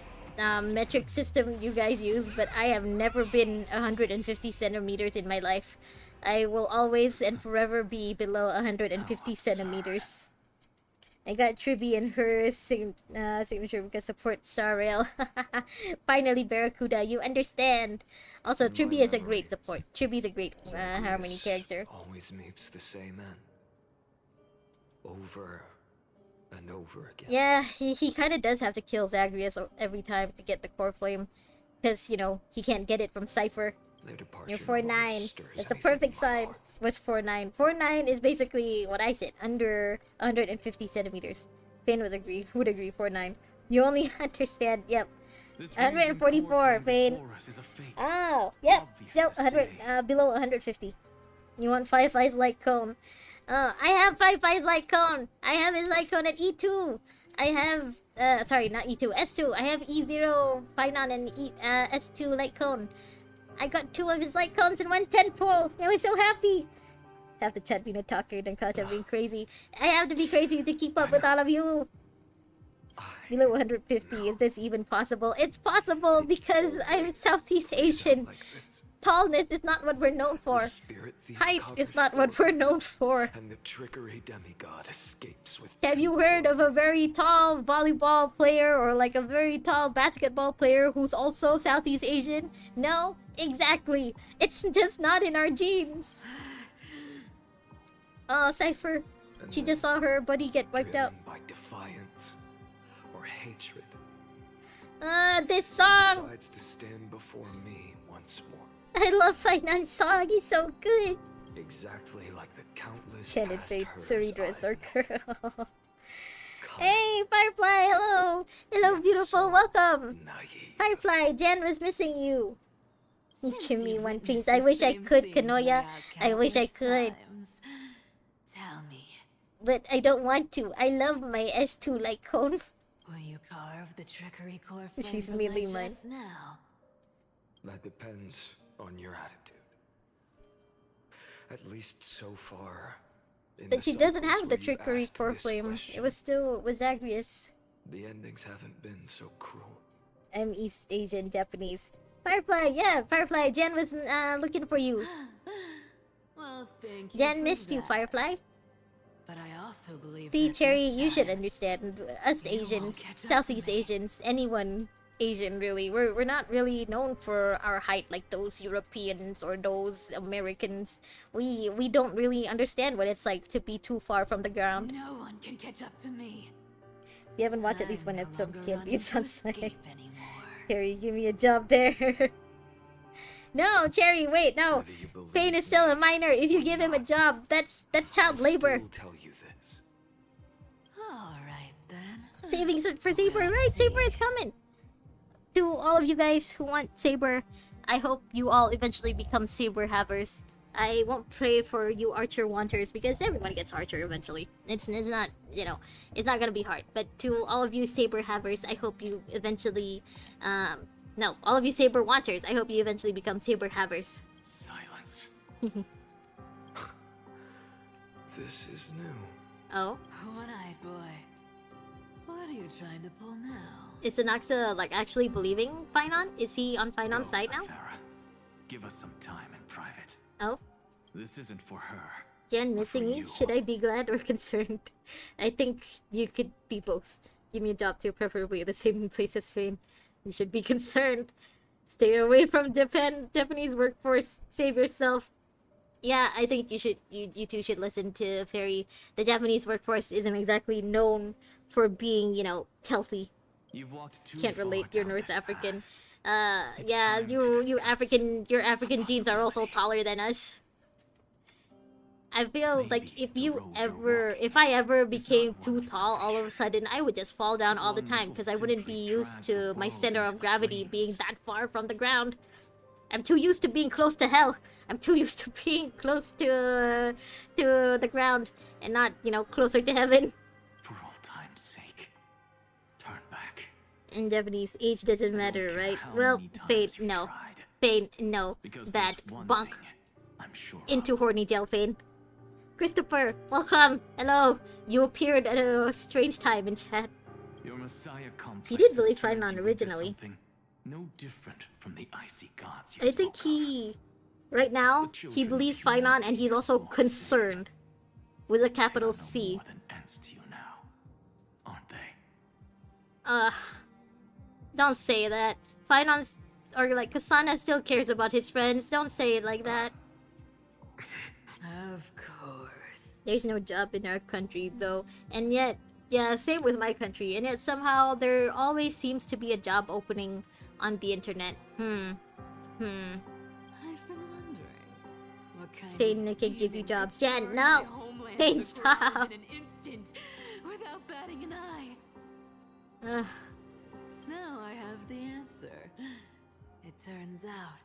metric system you guys use, but I have never been 150 centimeters in my life. I will always and forever be below 150 centimeters. I got Triby and her signature because support Star Rail. Finally, Barracuda, you understand. Also, In my Triby is a great memories, support. Triby's a great harmony Zagreus character. always meets the same end. Over and over again. Yeah, he kind of does have to kill Zagreus every time to get the core flame. Because, you know, he can't get it from Cypher. Their departure You're no 4'9". longer stirs That's the anything in perfect my sign. heart. What's 4'9"? 4'9" is basically what I said, under 150 centimeters. Finn would agree, 4'9". You only understand, yep. This 144, reason core Fane. flame before us is a fake. Oh, yep. Obvious Still as 100, day. below 150. You want 5 eyes like Cone? I have 5 eyes like Cone. I have his light cone at E2. I have, sorry, not E2, S2. I have E0 Finon and S2 light cone. I got 2 of his light cones and 1 10 pole. I was so happy. Have the chat being a talker, then Kasha being crazy. I have to be crazy to keep up with all of you. Below 150, is this even possible? It's possible because I'm Southeast Asian. Like this. Tallness is not what we're known The for. spirit thief Height is conquers not what slowly, we're known for. and the trickery demigod escapes with Have you tempo. heard of a very tall volleyball player or like a very tall basketball player who's also Southeast Asian? No? Exactly. It's just not in our genes. Oh, Cypher. And She then, just saw her buddy get wiped out. driven by defiance or hatred, This he song! decides to stand before me once more. I love Finance song, he's so good! Exactly like the countless Shannon past Fate, hers Ceredras, I've or girl. Come Hey, Firefly, hello! Hello, Yet beautiful, so welcome! naive. Firefly, Jan was missing you. You Since give me you've one, witnessed please. I the wish I same could, thing play Kanoya. out I wish I countless could. times, tell me, But I don't want to. I love my S2 like cone. will you carve the trickery core flame She's from melee my mine. chest now? That depends on your attitude. At least so far. In But the she doesn't cycles have the where you've trickery asked core this flame. It question, was still with Zagreus. the endings haven't been so cruel. I'm East Asian Japanese. Firefly, yeah, Firefly. Jan was looking for you. Well, thank you. Jan for missed you, that. Firefly. But I also believe See, that Cherry, this you should time, understand. Us you won't Asians, catch up to Southeast me. Asians, anyone Asian really, we're not really known for our height like those Europeans or those Americans. We don't really understand what it's like to be too far from the ground. no one can catch up to me. We haven't watched at least I'm one no episode of longer Champions running on to Sunday. escape anymore. Cherry, give me a job there. No, Cherry, wait, no. Whether you believe Fane is still me a minor. If you or give him a not, job, that's I'll child labor. still tell you this. All right then. Savings for Saber, We'll right? Saber is see. coming. To all of you guys who want Saber, I hope you all eventually become Saber havers. I won't pray for you Archer wanters because everyone gets Archer eventually. It's not, you know, it's not gonna be hard. But to all of you Saber havers, I hope you eventually, no, all of you Saber wanters, I hope you eventually become Saber havers. Silence. This is new. Oh, One-eyed boy. What are you trying to pull now? is Anaxa like actually believing Finon? Is he on Finon's Go, side now? Cythera. Give us some time in private. Oh. This isn't for her. Jen What missing for me? you? Should I be glad or concerned? I think you could be both. Give me a job too, preferably at the same place as Fane. You should be concerned. Stay away from Japanese workforce. Save yourself. Yeah, I think you should. You two should listen to Fairy. The Japanese workforce isn't exactly known for being, you know, healthy. You've walked too Can't far relate. You're down North this African. path. It's Yeah, time to you discuss your African genes are also possibility. taller than us. I feel like Maybe if the you road you're ever, walking if I ever is became not one too of tall all of a sudden, I would just fall down all the one that time will because I wouldn't be simply used drag the to my world center into of the gravity being flames. that far from the ground. I'm too used to being close to hell. I'm too used to being close to the ground and not, you know, closer to heaven. For old time's sake, turn back. In Japanese, age doesn't I don't matter, care right? how Well, many times Fate, you've no. tried, Fate, no. because That there's one bonk thing I'm sure into of. horny gel, Fane. Christopher, welcome. Hello. You appeared at a strange time in chat. Your Messiah complex He did has believe turned Finon you into originally. something no different from the icy gods you I think spoke of. he, right now, The he children believes of Finon and humanity he's is also more to concerned with a They capital are no C. more than ants to you now, aren't they? Don't say that. Finon's, or like Kasana still cares about his friends. Don't say it like that. Of course. There's no job in our country though, and yet, yeah, same with my country. And yet somehow there always seems to be a job opening on the internet. I've been wondering what kind Fane of can give you demon jobs. could Jen, burn no. my homeland Fane, to the ground stop. in an instant without batting an eye. Ugh. Now I have the answer. It turns out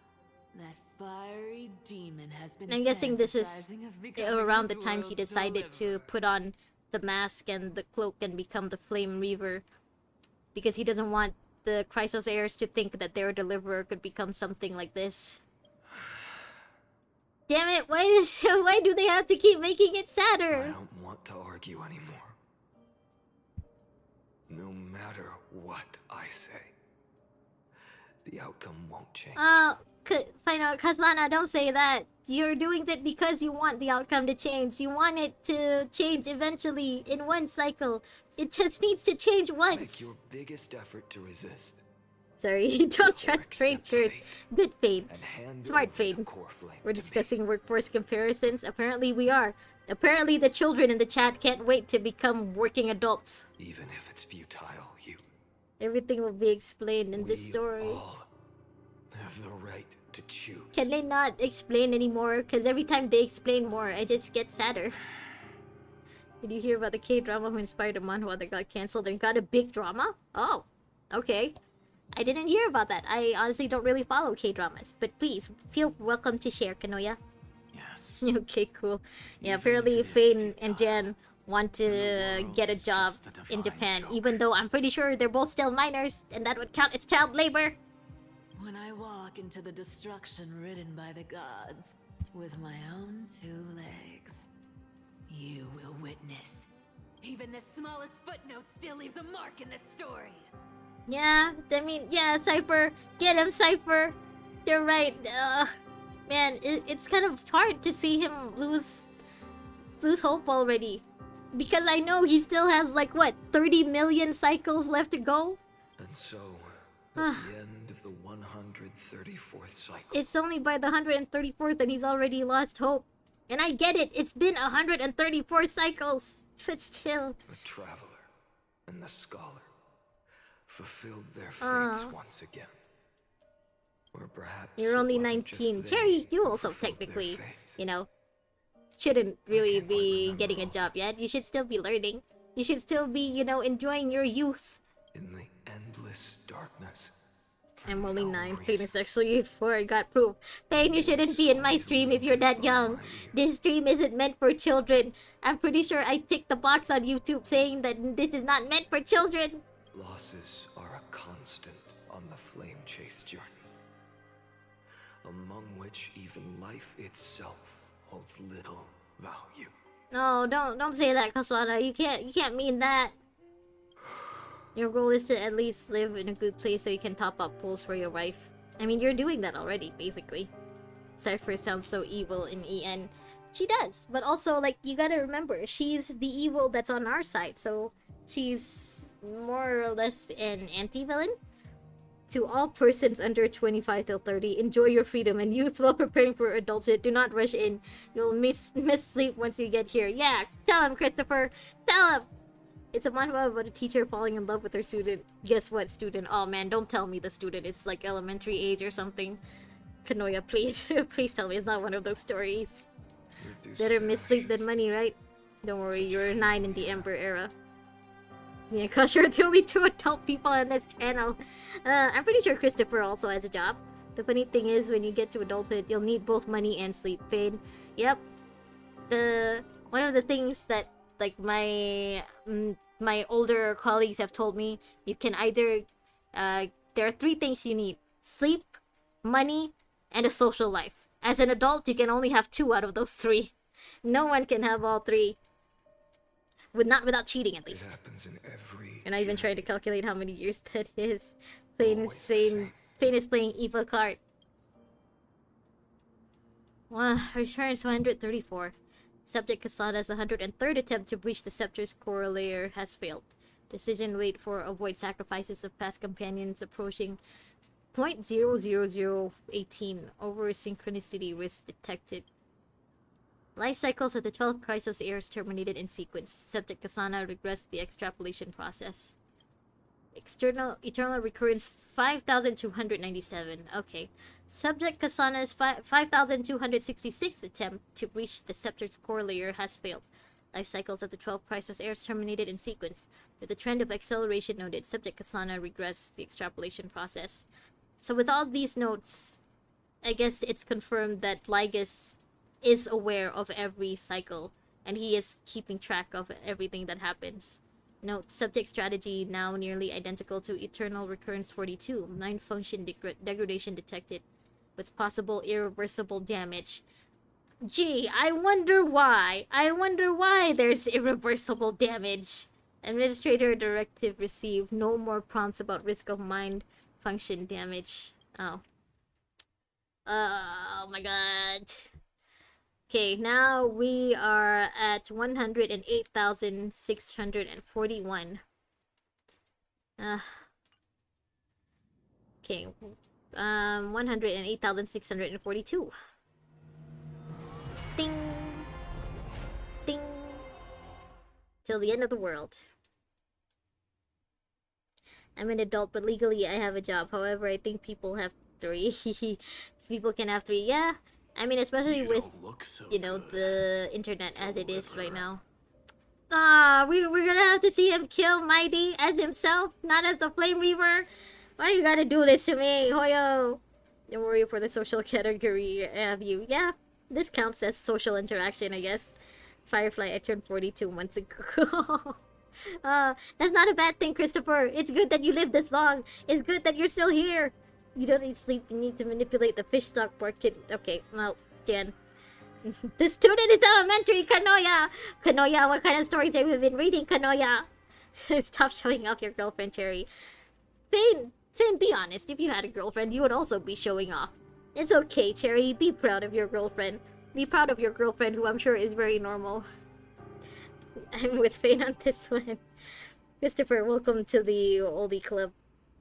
that fiery demon has been I'm guessing this is fantasizing of becoming around the this time he world's decided to deliverer. put on the mask and the cloak and become the Flame Reaver. Because he doesn't want the Chrysos heirs to think that their deliverer could become something like this. Damn it! Why do they have to keep making it I sadder? don't want to argue anymore. No matter what I say, the outcome won't change. Final Kazana, don't say that. You're doing that because you want the outcome to change. You want it to change eventually in one cycle. It just needs to change Make once. your biggest effort to resist. Sorry, don't Or trust accept Fade shirt. fate Good Fade. and hand Smart over Fade. the core flame We're to me. discussing workforce comparisons. Apparently we are. Apparently the children in the chat can't wait to become working adults. Even if it's futile, you. Everything will be explained in We this story. all have the right to choose. Can they not explain anymore? Because every time they explain more, I just get sadder. Did you hear about the K-drama who inspired the manhwa that got cancelled and got a big drama? Oh, okay. I didn't hear about that. I honestly don't really follow K-dramas. But please, feel welcome to share, Kanoya. Yes. Okay, cool. Yeah, Even apparently if it is Fane and futile, Jan want and the to world get a is job just a in divine Japan. joke. Even though I'm pretty sure they're both still minors, and that would count as child labor. When I walk into the destruction ridden by the gods with my own 2 legs, you will witness. Even the smallest footnote still leaves a mark in this story. Yeah, I mean, yeah, Cypher. Get him, Cypher. You're right. Man, it's kind of hard to see him lose hope already. Because I know he still has, like, what, 30 million cycles left to go? And so, at the end of the 134th cycle, It's only by the 134th and he's already lost hope. And I get it, it's been 134 cycles. But still. the traveler and the scholar fulfilled their fates once again. Or perhaps You're it only wasn't just 19. they Terry, you who also fulfilled their technically, fates. you know, shouldn't really can't quite be remember getting a all. job yet. You should still be learning. You should still be, you know, enjoying your youth. In the endless darkness. for I'm only no 9. reason. Fane is actually 4. I got proof. Fane, you shouldn't be in my stream if you're that young. This stream isn't meant for children. I'm pretty sure I ticked the box on YouTube saying that this is not meant for children. Losses are a constant on the flame chase journey, among which even life itself holds little value. No, don't say that, Kaswana. You can't mean that. Your goal is to at least live in a good place so you can top up pools for your wife. I mean, you're doing that already, basically. Cypher sounds so evil in EN. She does, but also, like, you gotta remember, she's the evil that's on our side, so she's more or less an anti-villain. To all persons under 25 till 30, enjoy your freedom and youth while preparing for adulthood. Do not rush in. You'll miss sleep once you get here. Yeah, tell him, Christopher. Tell him. It's a manhwa about a teacher falling in love with her student. Guess what, student? Oh man, don't tell me the student is like elementary age or something. Kanoya, please. Please tell me it's not one of those stories. Reduce Better their miss sleep than ashes. money, right? Don't worry, you're 9 in the Ember era. Yeah, cause you're the only 2 adult people on this channel. I'm pretty sure Christopher also has a job. The funny thing is, when you get to adulthood, you'll need both money and sleep paid. Yep. One of the things that, like, my older colleagues have told me, you can either... there are 3 things you need. Sleep, money, and a social life. As an adult, you can only have 2 out of those 3. No one can have all 3. Without cheating, at It least. happens in every And I even tried to journey. calculate how many years that is. Fane Always is the same. Fane is playing Eva Cart. Returns 134. Subject Kasada's 103rd attempt to breach the scepter's core layer has failed. Decision wait for avoid sacrifices of past companions approaching 0.00018 over synchronicity risk detected. Life cycles of the 12 Chrysos heirs terminated in sequence. Subject Kasana regressed the extrapolation process. Eternal recurrence 5297. Okay. Subject Kasana's 5266 attempt to breach the scepter's core layer has failed. Life cycles of the 12 Chrysos heirs terminated in sequence. With the trend of acceleration noted, Subject Kasana regressed the extrapolation process. So with all these notes, I guess it's confirmed that Lygus is aware of every cycle, and he is keeping track of everything that happens. Note, subject strategy now nearly identical to Eternal Recurrence 42. 9 function degradation detected, with possible irreversible damage. Gee, I wonder why. I wonder why there's irreversible damage. Administrator directive received. No more prompts about risk of mind function damage. Oh. Oh my god. Okay, now we are at 108,641. Okay. 108,642. Ding! Ding! Till the end of the world. I'm an adult, but legally I have a job. However, I think people have 3. People can have 3, yeah. I mean, especially with, you know, the internet as it is right now. Ah, we're gonna have to see him kill Mighty as himself, not as the Flame Reaver. Why you gotta do this to me, Hoyo? Don't worry for the social category of you. Yeah, this counts as social interaction, I guess. Firefly, I turned 42 months ago. That's not a bad thing, Christopher. It's good that you lived this long. It's good that you're still here. You don't need sleep, you need to manipulate the fish stock market. Okay, well, Jan. The student is elementary, Kanoya! Kanoya, what kind of stories have you been reading, Kanoya? Stop showing off your girlfriend, Cherry. Finn, be honest. If you had a girlfriend, you would also be showing off. It's okay, Cherry. Be proud of your girlfriend. Be proud of your girlfriend, who I'm sure is very normal. I'm with Finn on this one. Christopher, welcome to the oldie club.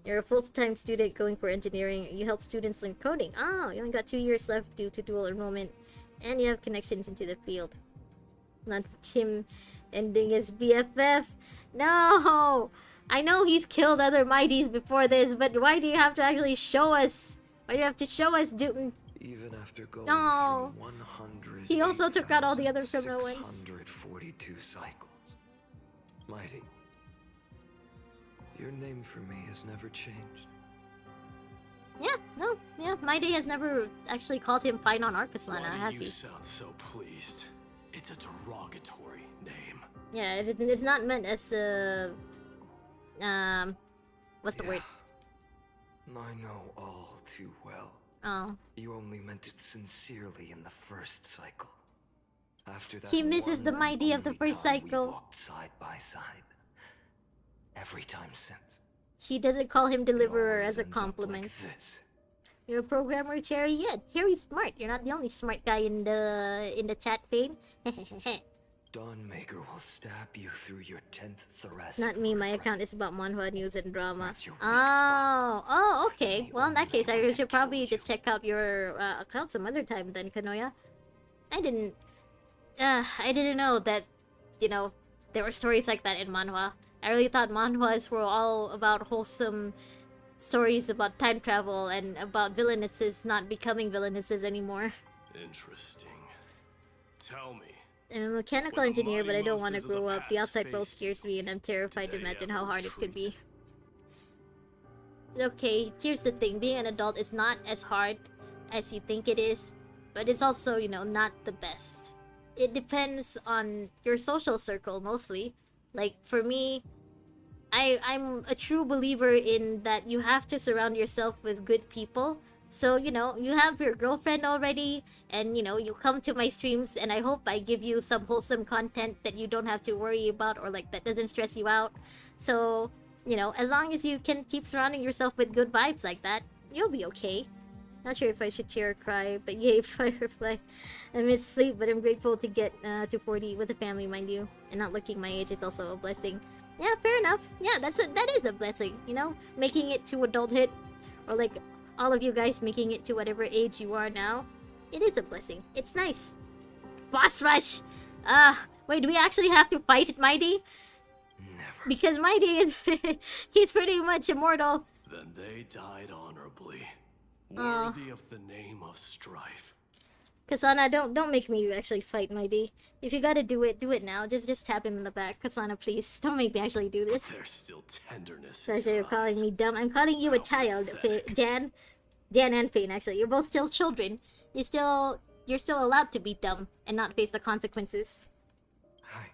You're a full-time student going for engineering. You help students learn coding. Oh, you only got 2 years left due to dual enrollment. And you have connections into the field. Not him ending his BFF. No! I know he's killed other Mighties before this, but why do you have to actually show us? Why do you have to show us, Newton? Even after going No. through 100, He also took out all the other criminal ones. 642 cycles. Mighty, your name for me has never changed. Yeah, no, yeah. Mighty has never actually called him fine on Arcaslana, has he? You sound so pleased. It's a derogatory name. Yeah, it's not meant as what's the word? I know all too well. Oh. You only meant it sincerely in the first cycle. After that, He misses the Mighty of the first cycle. We walked side by side. Every time since. He doesn't call him Deliverer It always as a ends up compliment. like this. You're a programmer, Cherry. Yeah, Cherry's smart. You're not the only smart guy in the chat, Fane. Dawnmaker will stab you through your 10th thoracic. Not me. My vertebrae. account is about manhwa news and drama. That's your weak spot. Oh, okay. And the Well, in that only case, I one that should probably killed just you. check out your account some other time then, Kanoya. I didn't know that, you know, there were stories like that in manhwa. I really thought manhwas were all about wholesome stories about time travel and about villainesses not becoming villainesses anymore. Interesting. Tell me. I'm a mechanical When the engineer, but I mighty don't want to monsters of the grow up. The past outside world faced scares me, and I'm terrified to Did they imagine how ever hard it could be. retreat? Okay, here's the thing. Being an adult is not as hard as you think it is, but it's also, you know, not the best. It depends on your social circle, mostly. Like, for me, I'm a true believer in that you have to surround yourself with good people. So, you know, you have your girlfriend already, and, you know, you come to my streams, and I hope I give you some wholesome content that you don't have to worry about, or, like, that doesn't stress you out. So, you know, as long as you can keep surrounding yourself with good vibes like that, you'll be okay. Not sure if I should cheer or cry, but yay, Firefly. I miss sleep, but I'm grateful to get to 40 with a family, mind you. And not looking my age is also a blessing. Yeah, fair enough. Yeah, that is a blessing, you know? Making it to adulthood, or like all of you guys making it to whatever age you are now, it is a blessing. It's nice. Boss rush! Wait, do we actually have to fight Mighty? Never. Because Mighty is... he's pretty much immortal. Then they died honorably. Aw. Worthy of the name of strife. Kasana, don't make me actually fight Mighty. If you gotta do it now. Just tap him in the back. Kasana, please. Don't make me actually do this. There's still tenderness in Sorry, your you're calling eyes. me dumb. I'm calling you a How child, pathetic. Jan. Jan and Fane, actually. You're both still children. You're still allowed to be dumb and not face the consequences. I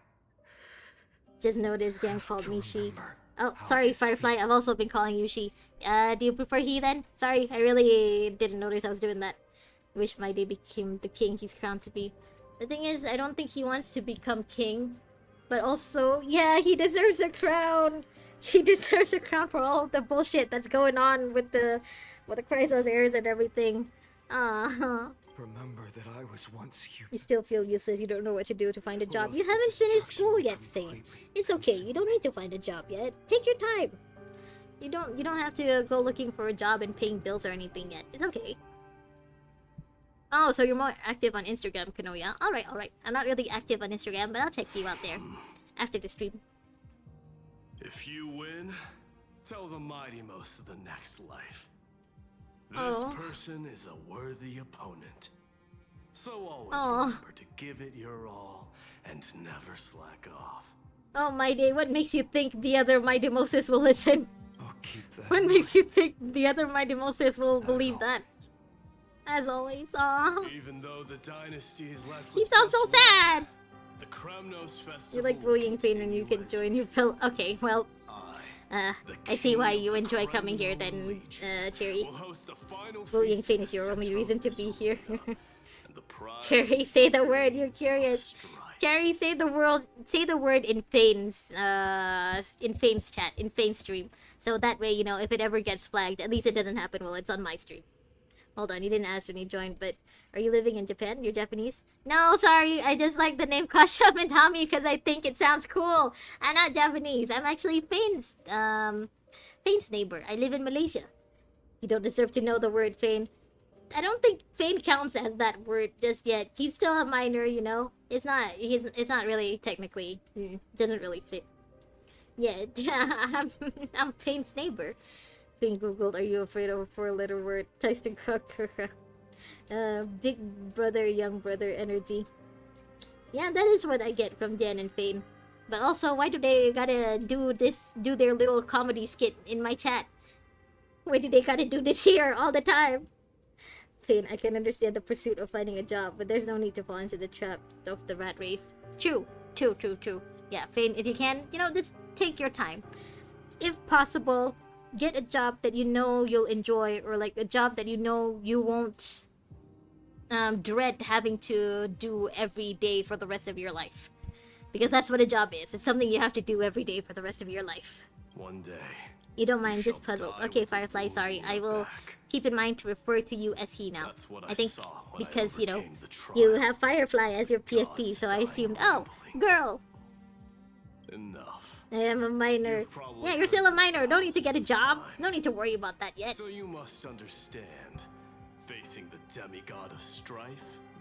Just noticed Jan have called to me she. remember Oh, how sorry, this Firefly. I've also been calling you she. Do you prefer he then? Sorry, I really didn't notice I was doing that. wish my day became the king he's crowned to be. The thing is, I don't think he wants to become king. But also, yeah, he deserves a crown. He deserves a crown for all the bullshit that's going on with the Chrysos heirs and everything. Remember that I was once human. You still feel useless. You don't know what to do to find a Or job. else You the haven't finished destruction school would yet, Fane. completely It's okay. consume You don't need to find a job yet. Take your time. You don't have to go looking for a job and paying bills or anything yet. It's okay. Oh, so you're more active on Instagram, Kanoya. Alright. I'm not really active on Instagram, but I'll check you out there after the stream. If you win, tell the Mighty Most of the next life. This Oh. person is a worthy opponent. So always Oh. remember to give it your all and never slack off. Oh, my day. What makes you think the other Mighty Moses will listen? I'll keep that. What in makes mind. you think the other Mighty Moses will believe always. that? As always. Aww. Even though the dynasty is left He with sounds so just one, sad! the Kremnos festival You like bullying Fane when you can join your fellow. Okay, well, I see why you enjoy coming here then, Cherry. will host the final Bullying feast Fane in is your the only center reason of to be here. Suburbia, and the prize Cherry, is say the the word, you're curious. strife. Cherry, say the word in Fane's, chat, in Fane's stream. So that way, you know, if it ever gets flagged, at least it doesn't happen while it's on my stream. Hold on, you didn't ask when you joined, but are you living in Japan? You're Japanese? No, sorry, I just like the name Kasha Minami because I think it sounds cool. I'm not Japanese. I'm actually Fane's neighbor. I live in Malaysia. You don't deserve to know the word Fane. I don't think Fane counts as that word just yet. He's still a minor, you know. It's not really technically doesn't really fit. Yeah, I'm Fane's neighbor. Fane googled, are you afraid of a four-letter word? Tyson Cook. Big brother, young brother energy. Yeah, that is what I get from Jen and Fane. But also, why do they gotta do their little comedy skit in my chat? Why do they gotta do this here all the time? Fane, I can understand the pursuit of finding a job, but there's no need to fall into the trap of the rat race. True. Yeah, Fane, if you can, you know, just take your time. If possible, get a job that you know you'll enjoy, or like a job that you know you won't dread having to do every day for the rest of your life. Because that's what a job is. It's something you have to do every day for the rest of your life. One day. You don't mind, you just shall puzzled. die Okay, with a Firefly, wound sorry. in I your will back. keep in mind to refer to you as he now. That's what I think saw when because, I you know, overcame the you trial. have Firefly as your PFP, Gods so I dying assumed, oh, ramblings. girl. Enough. I am a minor. You've probably Yeah, you're still a heard this minor. No need to get a thousands of job. times. No need to worry about that yet. So you must understand, facing the demigod of strife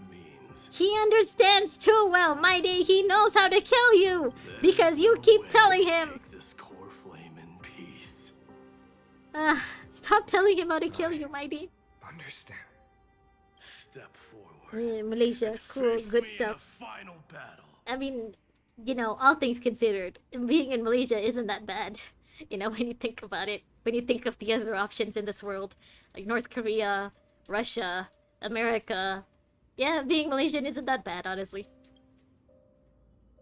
means He understands too well, my day. He knows how to kill you because there's you no keep way telling to him. take this core flame in peace. Stop telling him how to kill you, mighty. Understand. Step forward. Malaysia, and cool, face good me in stuff. a final battle. I mean, you know, all things considered, being in Malaysia isn't that bad. You know, when you think about it, when you think of the other options in this world, like North Korea, Russia, America. Yeah, being Malaysian isn't that bad, honestly.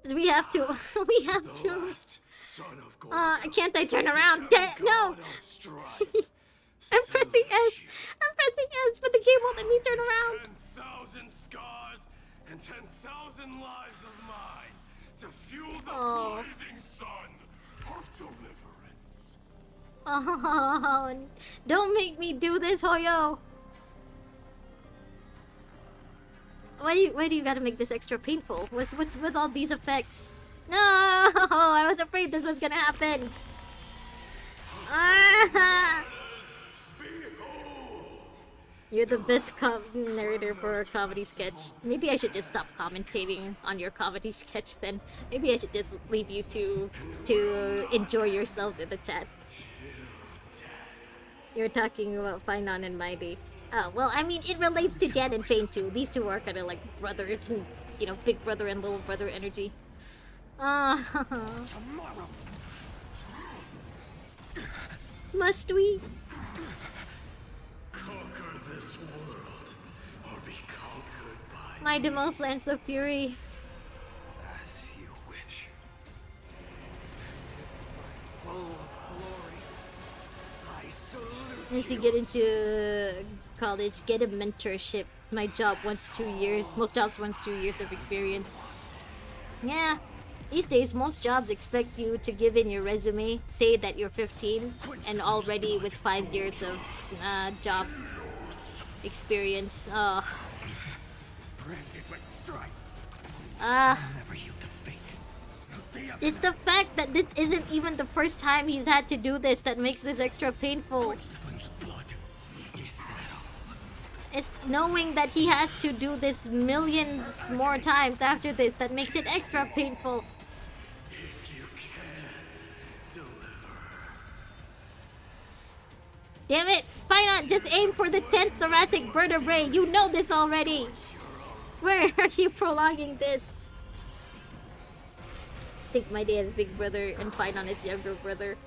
We have to, we have The to. last son of Gorgo, Can't I turn the around? demigod No! of strife, I'm pressing S! sends you I'm pressing S, but the game won't let me turn around! 10,000 scars and 10,000 lives of mine to fuel the Oh. blazing sun of deliverance. Oh, don't make me do this, Hoyo! Why do you gotta make this extra painful? What's with all these effects? No! I was afraid this was gonna happen! Ah! You're the best narrator for a comedy sketch. Maybe I should just stop commentating on your comedy sketch then. Maybe I should just leave you to enjoy yourselves in the chat. You're talking about Finon and Mighty. Oh, well, I mean, it relates to Jan and Fane too. These two are kind of like brothers and, you know, big brother and little brother energy. Must we? Conquer this world or be conquered by My Demos Lance of Fury. As you wish. Full of glory. I salute Once you get into college, get a mentorship. My job wants 2 years. Most jobs wants 2 years of experience. Yeah. These days, most jobs expect you to give in your resume, say that you're 15, and already with 5 years of job experience. It's the fact that this isn't even the first time he's had to do this that makes this extra painful. It's knowing that he has to do this millions more times after this that makes it extra painful. Damn it! Why not just aim for the 10th thoracic vertebrae? You know this already! Where are you prolonging this? I think my dad is big brother and Finon is younger brother.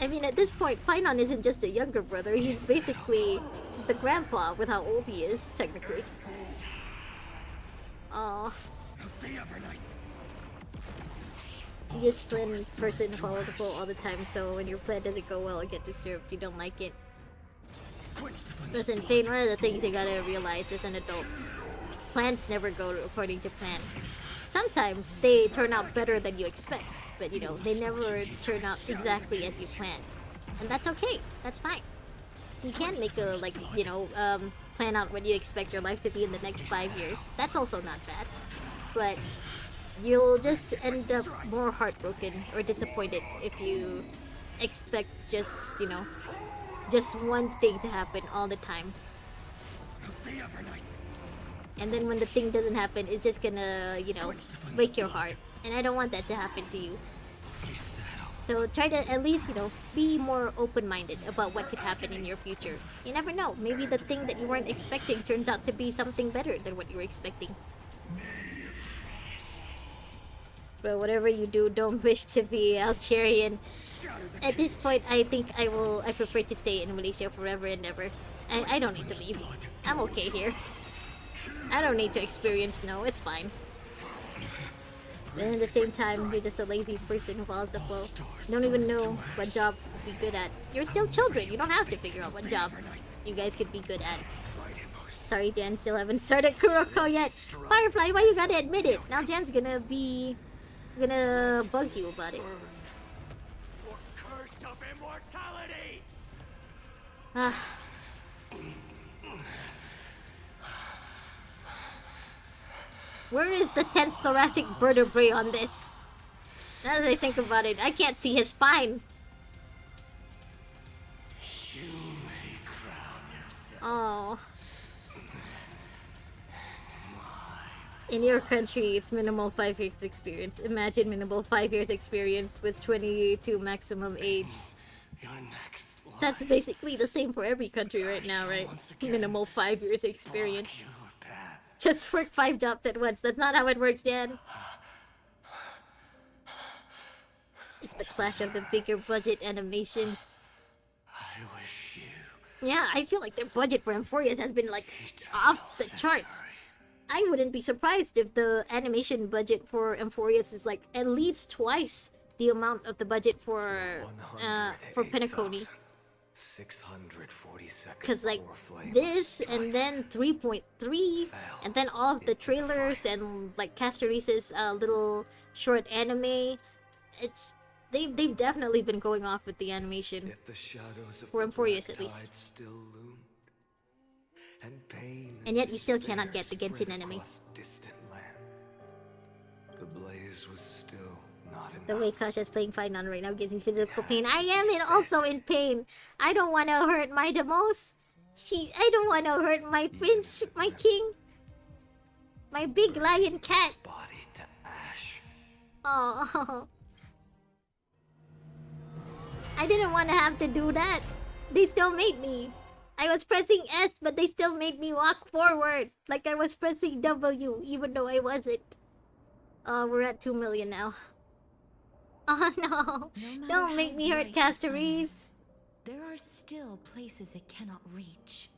I mean, at this point, Finon isn't just a younger brother, he's basically the grandpa with how old he is, technically. Oh. Disciplined person follow the flow all the time, so when your plan doesn't go well or get disturbed, you don't like it. Listen, Fane, one of the things you gotta realize as an adult, plans never go according to plan. Sometimes they turn out better than you expect, but you know, they never turn out exactly as you planned. And that's okay, that's fine. You can make a, like, you know, plan out what you expect your life to be in the next 5 years. That's also not bad. But you'll just end up more heartbroken or disappointed if you expect just, you know, just one thing to happen all the time. And then when the thing doesn't happen, it's just gonna, you know, break your heart. And I don't want that to happen to you. So try to at least, you know, be more open-minded about what could happen in your future. You never know. Maybe the thing that you weren't expecting turns out to be something better than what you were expecting. But whatever you do, don't wish to be Algerian. At this point, I think I prefer to stay in Malaysia forever and ever. I don't need to leave. I'm okay here. I don't need to experience snow, it's fine. But at the same time, you're just a lazy person who follows the flow. You don't even know what job you'd be good at. You're still children, you don't have to figure out what job you guys could be good at. Sorry, Jan, still haven't started Kuroko yet. Firefly, why you gotta admit it? Now Jan's gonna bug you about it. Curse of immortality! Where is the 10th thoracic vertebrae on this? Now that I think about it, I can't see his spine. You may crown yourself. Oh. In your country, it's minimal 5 years experience. Imagine minimal 5 years experience with 22 maximum age. Your next life. That's basically the same for every country right now, right? Minimal 5 years experience. Just work 5 jobs at once. That's not how it works, Dan. It's the clash of the bigger budget animations. I wish you. Yeah, I feel like their budget for Amphoreus has been like off the charts. I wouldn't be surprised if the animation budget for Amphoreus is like at least twice the amount of the budget for Penacony. 642nd. Because like this and then 3.3 and then all of the trailers and like Castorese's little short anime, they've definitely been going off with the animation for Amphoreus at least. And yet we still cannot get the Genshin anime. The blaze was still not enough. The way Kasha's playing Finon right now gives me physical pain. I am also in pain. I don't want to hurt my Demos. I don't want to hurt my prince, my king. My big lion cat. Body to ash. Oh. I didn't want to have to do that. They still made me. I was pressing S, but they still made me walk forward. Like I was pressing W, even though I wasn't. We're at 2 million now. Oh no! Don't make me hurt Castorese! There are still places it cannot reach.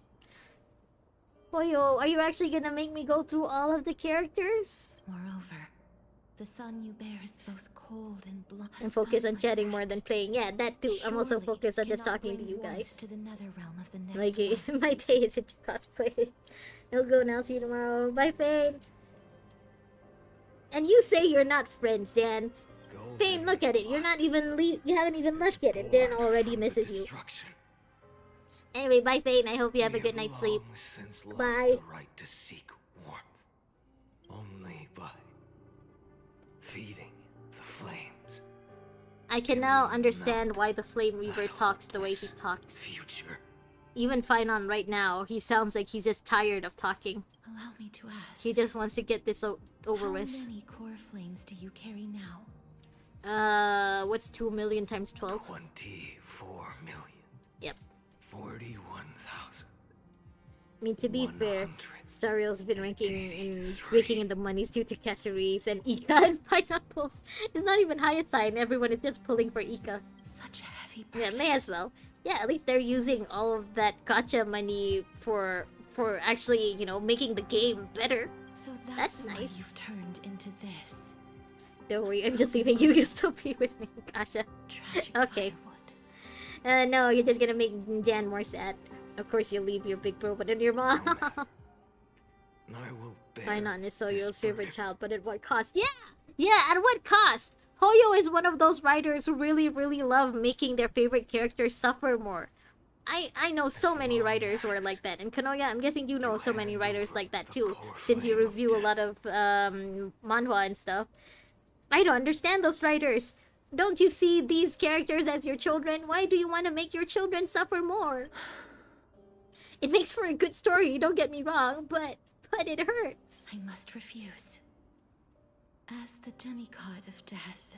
Boyo, are you actually gonna make me go through all of the characters? Moreover, The sun you bear is both cold and blind. I'm focused on chatting more than playing. Yeah, that too. I'm also focused on just talking to you guys. To the nether realm of the next My day, life. my day is into cosplay. I'll go now. See you tomorrow. Bye, Fane. And you say you're not friends, Dan. Fane, look at it. You're not even you haven't even left yet, and Dan already misses you. Anyway, bye, Fane. I hope you have a good night's sleep. Bye. The right to seek warmth only by feeding the flames. I can now understand why the Flame Reaver talks the way he talks. Future. Even Finon right now, he sounds like he's just tired of talking. Allow me to ask. He just wants to get this over with. How many core flames do you carry now? What's 2 million times 12? 24 million. Yep. 41,000. I mean, to be fair, 100. Stario's been raking in the monies due to Casseries and Ika and Pineapples. It's not even highest sign, everyone is just pulling for Ika. Such a heavy Yeah, burden. may as well. Yeah, at least they're using all of that gacha money for actually, you know, making the game better. So That's why nice. you've turned into this. Don't worry, I'm just leaving you. You still be with me, Gasha. Tragic Okay. firewood. No, you're just gonna make Jan more sad. Of course, you'll leave your big bro, but then your mom. I will bear Finon is this Soyo's favorite burden. child, but at what cost? Yeah, at what cost? Hoyo is one of those writers who really, really love making their favorite characters suffer more. I know so many writers who are like that, and Kanoya, I'm guessing you know so many writers like that too, since you review a lot of manhwa and stuff. I don't understand those writers. Don't you see these characters as your children? Why do you want to make your children suffer more? It makes for a good story, don't get me wrong, but it hurts. I must refuse. As the demigod of death,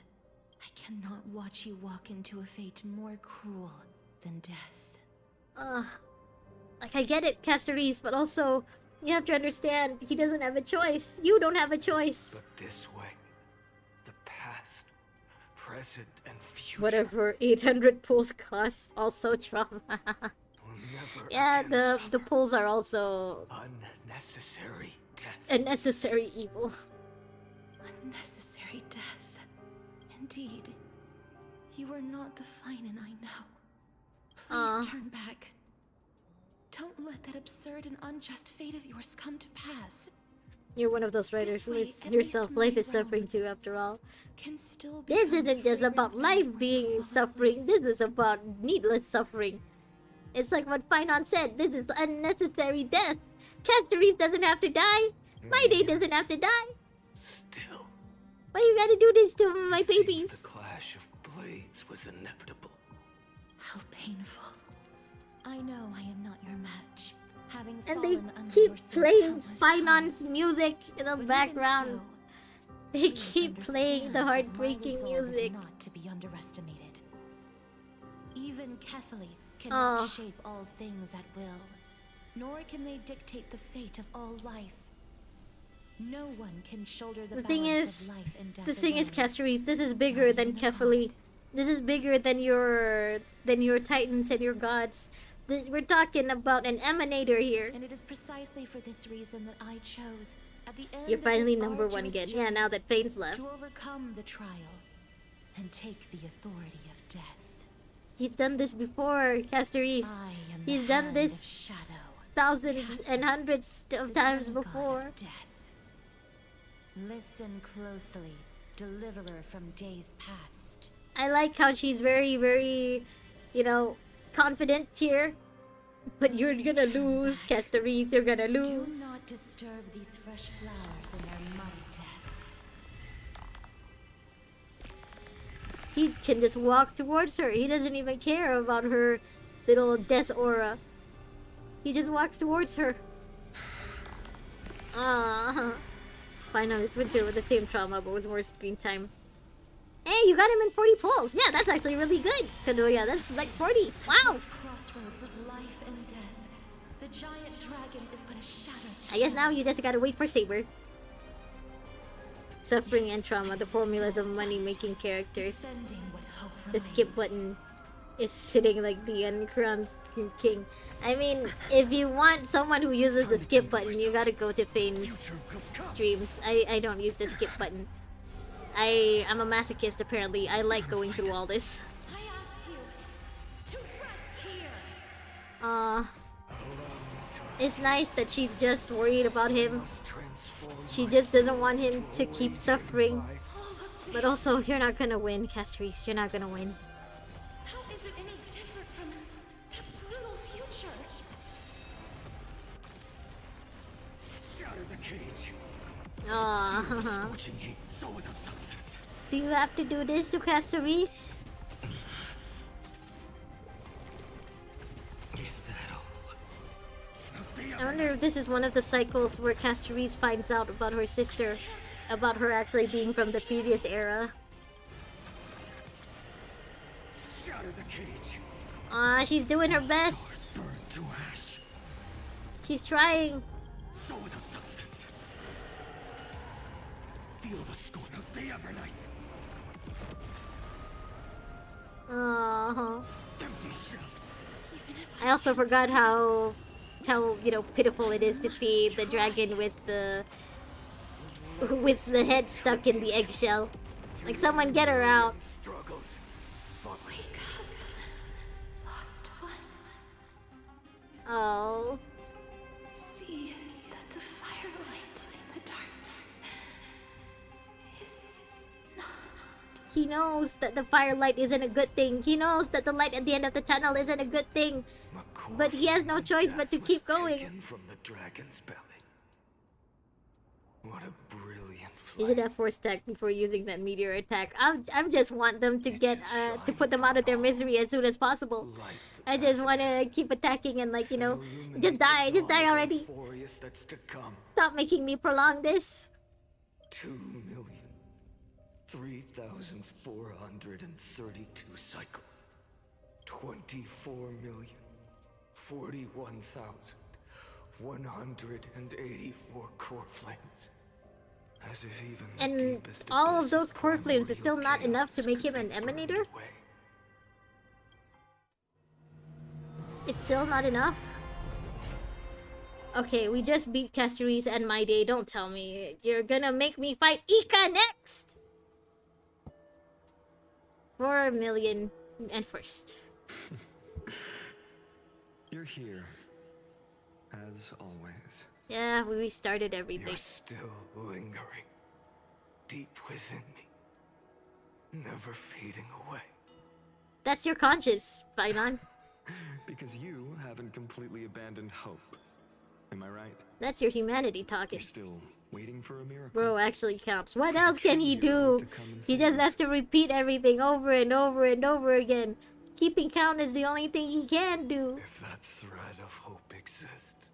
I cannot watch you walk into a fate more cruel than death. Like, I get it, Castoris, but also, you have to understand, he doesn't have a choice. You don't have a choice. But this way, the past, present, and future Whatever 800 pulls cost, also trauma. will never Yeah, again the pulls are also unnecessary death. a necessary evil. Unnecessary death. Indeed. You are not the Finan I know. Please turn back. Don't let that absurd and unjust fate of yours come to pass. You're one of those writers This who way, is at yourself. least Life my is suffering realm too, after all. Can still This become isn't just fragrant about life air when being you fall suffering. asleep. This is about needless suffering. It's like what Finon said. This is unnecessary death. Castoris doesn't have to die. My day doesn't have to die. Still, Why you gotta do this to my it seems babies? the clash of blades was inevitable. How painful. I know I am not your match. Having And they fallen under keep your sword playing countless Finon's times. music in the But even background. so, They please keep playing the understand that my heartbreaking resolve is music. not to be underestimated. Even Kefali cannot Oh. shape all things at will, nor can they dictate the fate of all life. No one can shoulder the The thing balance is, of life and death the thing is, alone. Castoris, this is bigger than Kefali. This is bigger than your titans and your gods. We're talking about an emanator here. And it is precisely for this reason that I chose, at the end You're of finally this number one arduous again. Yeah, journey, now that Fane's left. to overcome the trial and take the authority of death. He's done this before, Castoris. I am He's the done hand this of shadow, thousands and Castus, hundreds of the times demigod before. of death. Listen closely, deliverer from days past. I like how she's very, very, you know, confident here. But you're gonna lose, Castoris. You're gonna Do lose. not disturb these fresh flowers in their muddy depths. He can just walk towards her. He doesn't even care about her little death aura. He just walks towards her. Fine on this winter with the same trauma, but with more screen time. Hey, you got him in 40 pulls. Yeah, that's actually really good. Kadoya, that's like 40. Wow. This crossroads of life and death, the giant dragon is but a shadow. I guess now you just gotta wait for Saber. Suffering and trauma, the formulas of money-making characters. Defending what hope The skip remains. button is sitting like the uncrowned king. I mean, if you want someone who uses the skip button, you gotta go to Fane's streams. I don't use the skip button. I'm a masochist apparently. I like going through all this. I ask you to rest here. It's nice that she's just worried about him. She just doesn't want him to keep suffering. But also, you're not gonna win, Castries. You're not gonna win. How is it any different from their brutal future? Shatter the cage. Aww. Scorching heat, so without substance. Do you have to do this to Castries? Is that all? I wonder if this is one of the cycles where Castries finds out about her sister, about her actually being from the previous era. Shatter the cage. She's doing her best. Burn to ash. She's trying. So without substance. Feel the scorn of the Evernight. Empty shell. I also forgot how pitiful it is to see the dragon with the head stuck in the eggshell. Like, someone get her out. Struggles. Wake up, lost one. Oh. See that the firelight in the darkness is not. He knows that the firelight isn't a good thing. He knows that the light at the end of the tunnel isn't a good thing. But he has no choice but to keep going. Taken from the dragon's belly. What a brilliant You flight. should have force attack before using that meteor attack. I just want them to get to put them out of their misery as soon as possible. I just want to keep attacking and, like, just die already. Amphoreus that's to come. Stop making me prolong this. 2,003,432 cycles. 24,041,184 core flames. As if even the And deepest all of abyss those of core flames is still primordial not enough to chaos make could him an be burned emanator? away. It's still not enough? Okay, we just beat Castries and My Day. Don't tell me. You're gonna make me fight Ika next! 4 million and first. You're here, as always. Yeah, we restarted everything. You're still lingering, deep within me, never fading away. That's your conscience, Finon. Because you haven't completely abandoned hope. Am I right? That's your humanity talking. You're still waiting for a miracle. Bro actually counts. What else can he do? He just has to repeat everything over and over and over again. Keeping count is the only thing he can do. If that thread of hope exists,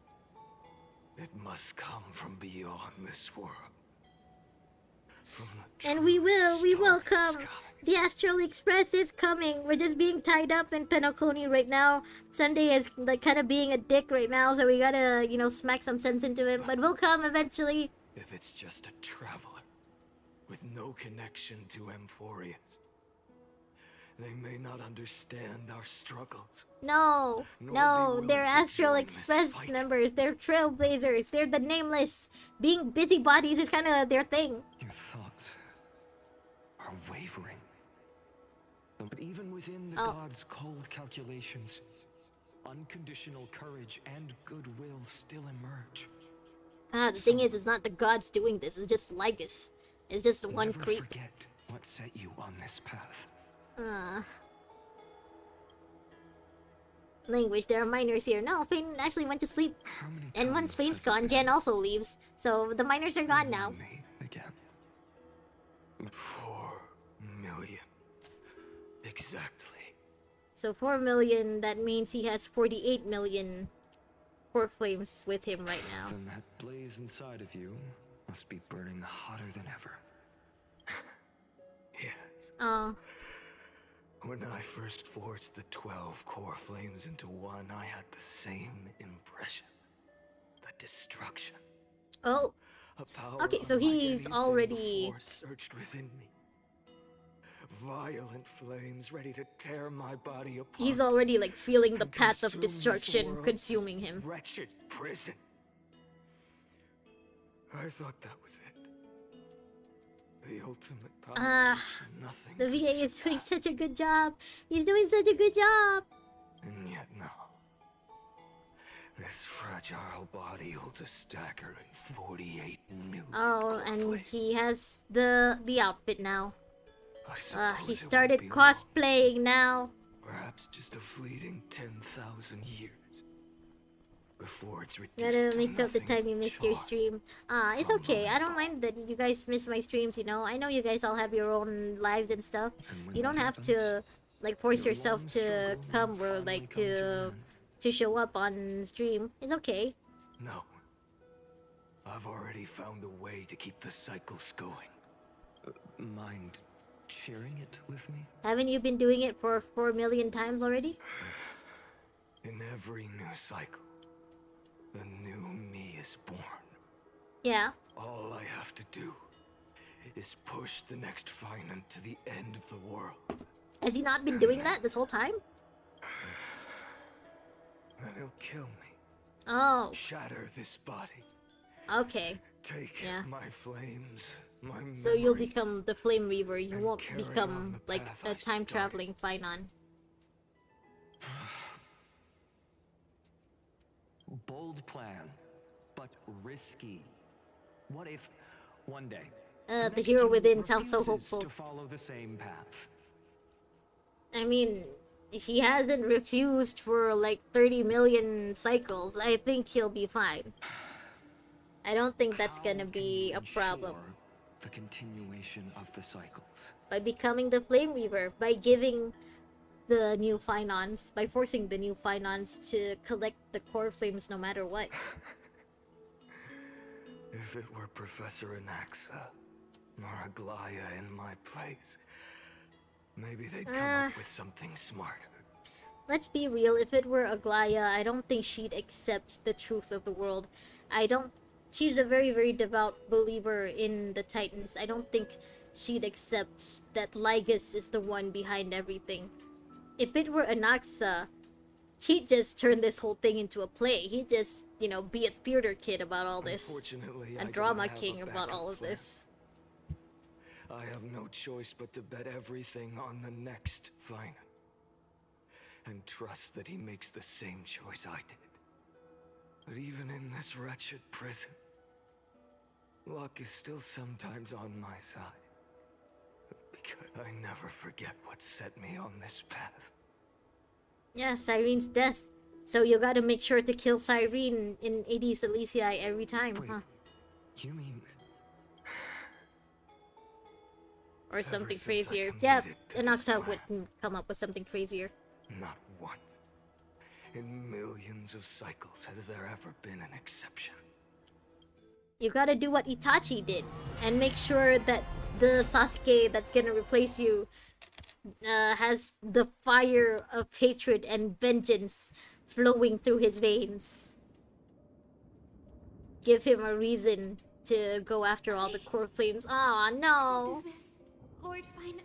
it must come from beyond this world. From the And we will starry come. sky. The Astral Express is coming. We're just being tied up in Penacony right now. Sunday is like kind of being a dick right now, so we gotta, smack some sense into him. But we'll come eventually. If it's just a traveler with no connection to Amphoreus, they may not understand our struggles. No, Nor no, be they're willing to Astral join this Express fight. members. They're trailblazers. They're the nameless. Being busybodies is kind of their thing. Your thoughts are wavering. But even within the gods' cold calculations, unconditional courage and goodwill still emerge. The thing is, it's not the gods doing this. It's just Lygus. It's just the one Never creep. forget what set you on this path. Language. There are miners here. No, Fane actually went to sleep. How many And once times Fane's has it gone, been Jen also leaves. So the miners are gone you now. and me again? 4 million. Exactly. So 4 million, that means he has 48 million core flames with him right now. Then that blaze inside of you must be burning hotter than ever. Yes. Oh, When I first forged the 12 core flames into one, I had the same impression. The destruction. oh, A power Okay, so unlike he's anything already- before surged within me. Violent flames ready to tear my body apart. he's already like feeling the and path of consume this destruction world, consuming this him. Wretched prison. I thought that was it. The ultimate power Ah, which nothing the could VA is doing surpass. such a good job. He's doing such a good job. And yet now, this fragile body holds a staggering 48 million Oh, core and flames. he has the outfit now. I He suppose it won't started be cosplaying now. long. Perhaps just a fleeting 10,000 years before it's reduced Gotta to make up the nothing time you but missed your charred, stream. It's okay. I don't mind that you guys miss my streams, you know. I know you guys all have your own lives and stuff. And when You don't that have happens, to like force your yourself long to struggle come will or finally like come to an end. to show up on stream. It's okay. No. I've already found a way to keep the cycles going. Mind sharing it with me? Haven't you been doing it for 4 million times already? In every new cycle, a new me is born. Yeah. All I have to do is push the next Finant to the end of the world. Has he not been doing that this whole time? Then he'll kill me, Oh, shatter this body, okay. take Yeah. my flames, my So you'll memories, become the Flame Reaver. You and won't carry on become the like path a I time traveling Finon. Bold plan, but risky. What if one day The next hero you within sounds so refuses hopeful. to follow the same path? I mean, if he hasn't refused for like 30 million cycles, I think he'll be fine. I don't think that's How gonna can be you a problem. ensure the continuation of the cycles? By becoming the Flame Reaver, by giving the new Finons, by forcing the new Finons to collect the core flames no matter what. If it were Professor Anaxa or Aglaya in my place, maybe they'd come up with something smarter. Let's be real, if it were Aglaya, I don't think she'd accept the truth of the world. She's a very, very devout believer in the Titans. I don't think she'd accept that Lygus is the one behind everything. If it were Anaxa, he'd just turn this whole thing into a play. He'd just, you know, be a theater kid about all this. Unfortunately, A I don't drama have king a about all backup of plan. this. I have no choice but to bet everything on the next Finant. And trust that he makes the same choice I did. But even in this wretched prison, luck is still sometimes on my side. Because I never forget what set me on this path. Yeah, Cyrene's death. So you gotta make sure to kill Cyrene in Aedes Elysiae every time, Wait, huh? you mean Or something since I crazier. Yeah, committed to this Anaxa plan. would come up with something crazier. not once in millions of cycles has there ever been an exception? You gotta do what Itachi did and make sure that the Sasuke that's gonna replace you has the fire of hatred and vengeance flowing through his veins. Give him a reason to go after all the core flames. Aw, no! Do this, Lord Finan,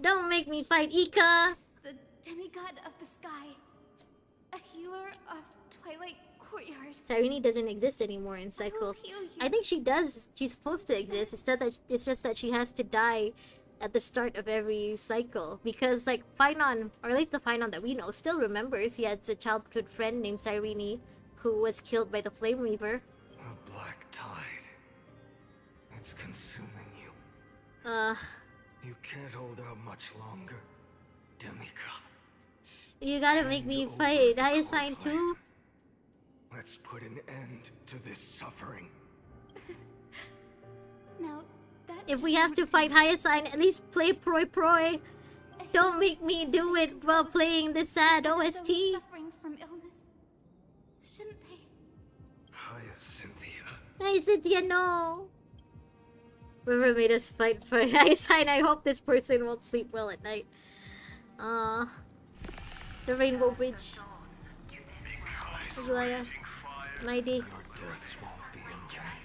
Don't make me fight Ika! the demigod of the sky, a healer of Twilight Courtyard. Cyrene doesn't exist anymore in cycles. heal you. I think she does. She's supposed to exist. It's just that she has to die at the start of every cycle. Because, like, Finon, or at least the Finon that we know, still remembers he had a childhood friend named Cyrene who was killed by the Flame Reaver. A black tide. It's consuming you. You can't hold out much longer, demigod. You gotta make me Hand fight over the Hyacinth core flame. too? Let's put an end to this suffering. Now, that If we just have to would fight do- Hyacinth, at least play Proi Proi. Don't make me do it while playing the sad Those OST. suffering from illness, shouldn't they? Hyacinthia. Hyacinthia, no! Whoever made us fight for Hyacinth, I hope this person won't sleep well at night. The Rainbow Bridge. Aglaya. Mighty. Your deaths won't be in vain.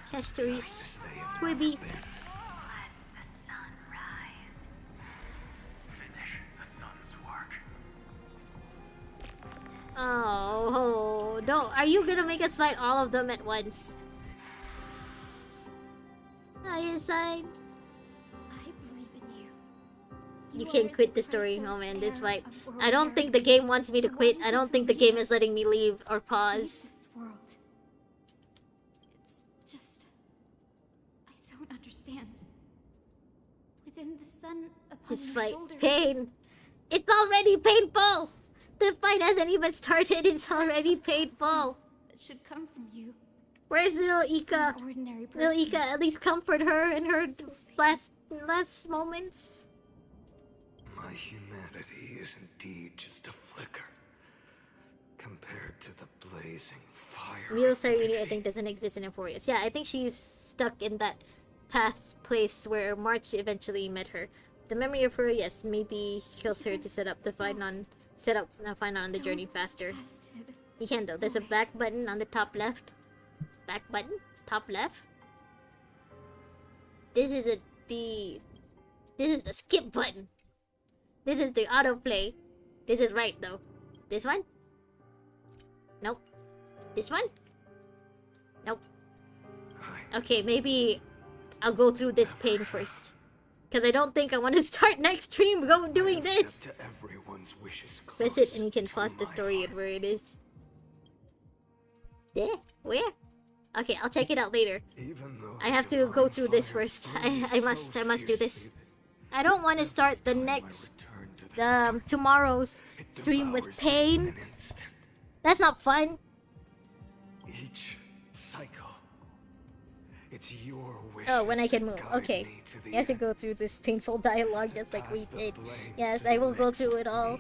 Castoris. As they have Twibby. never been. Finish the sun's work. Oh, don't. Are you gonna make us fight all of them at once? I assign. I believe in you. You are can't quit the story. Chrysos Oh man, this heir fight. of I don't Warrior, think the game wants me to the quit. one I don't with think the whom game he is has letting me leave or made pause. this world. It's just I don't understand. Within the sun upon This your fight. shoulders. Pain. It's already painful. The fight hasn't even started. It's already painful. That should come from you. Where's little An Ika? ordinary Little person. Ika, at least comfort her in her So last moments. My humanity is indeed just a flicker compared to the blazing fire. Real of Sarini, I divinity. think, doesn't exist in Amphoreus. Yeah, I think she's stuck in that path place where March eventually met her. The memory of her, yes, maybe kills her to set up the Finon on the journey faster. Blasted. You can though. There's a back button on the top left. Back button? Top left? This is the skip button. This is the autoplay. This is right though. This one? Nope. This one? Nope. Okay, maybe I'll go through this pain first. Because I don't think I want to start next stream doing this. To everyone's wishes Press it and you can close pause to the my story heart. and where it is. There? Where? Okay, I'll check it out later. Even though I have to divine go through this fire first. burns I so must do this. fiercely I don't want to start the that next time I return to the start, tomorrow's it stream with devours me in pain. an instant. That's not fun. Each cycle, it's your wish. Oh, when I can move. Okay. You You have to go through this painful dialogue just like we did. Yes, I will go through it all.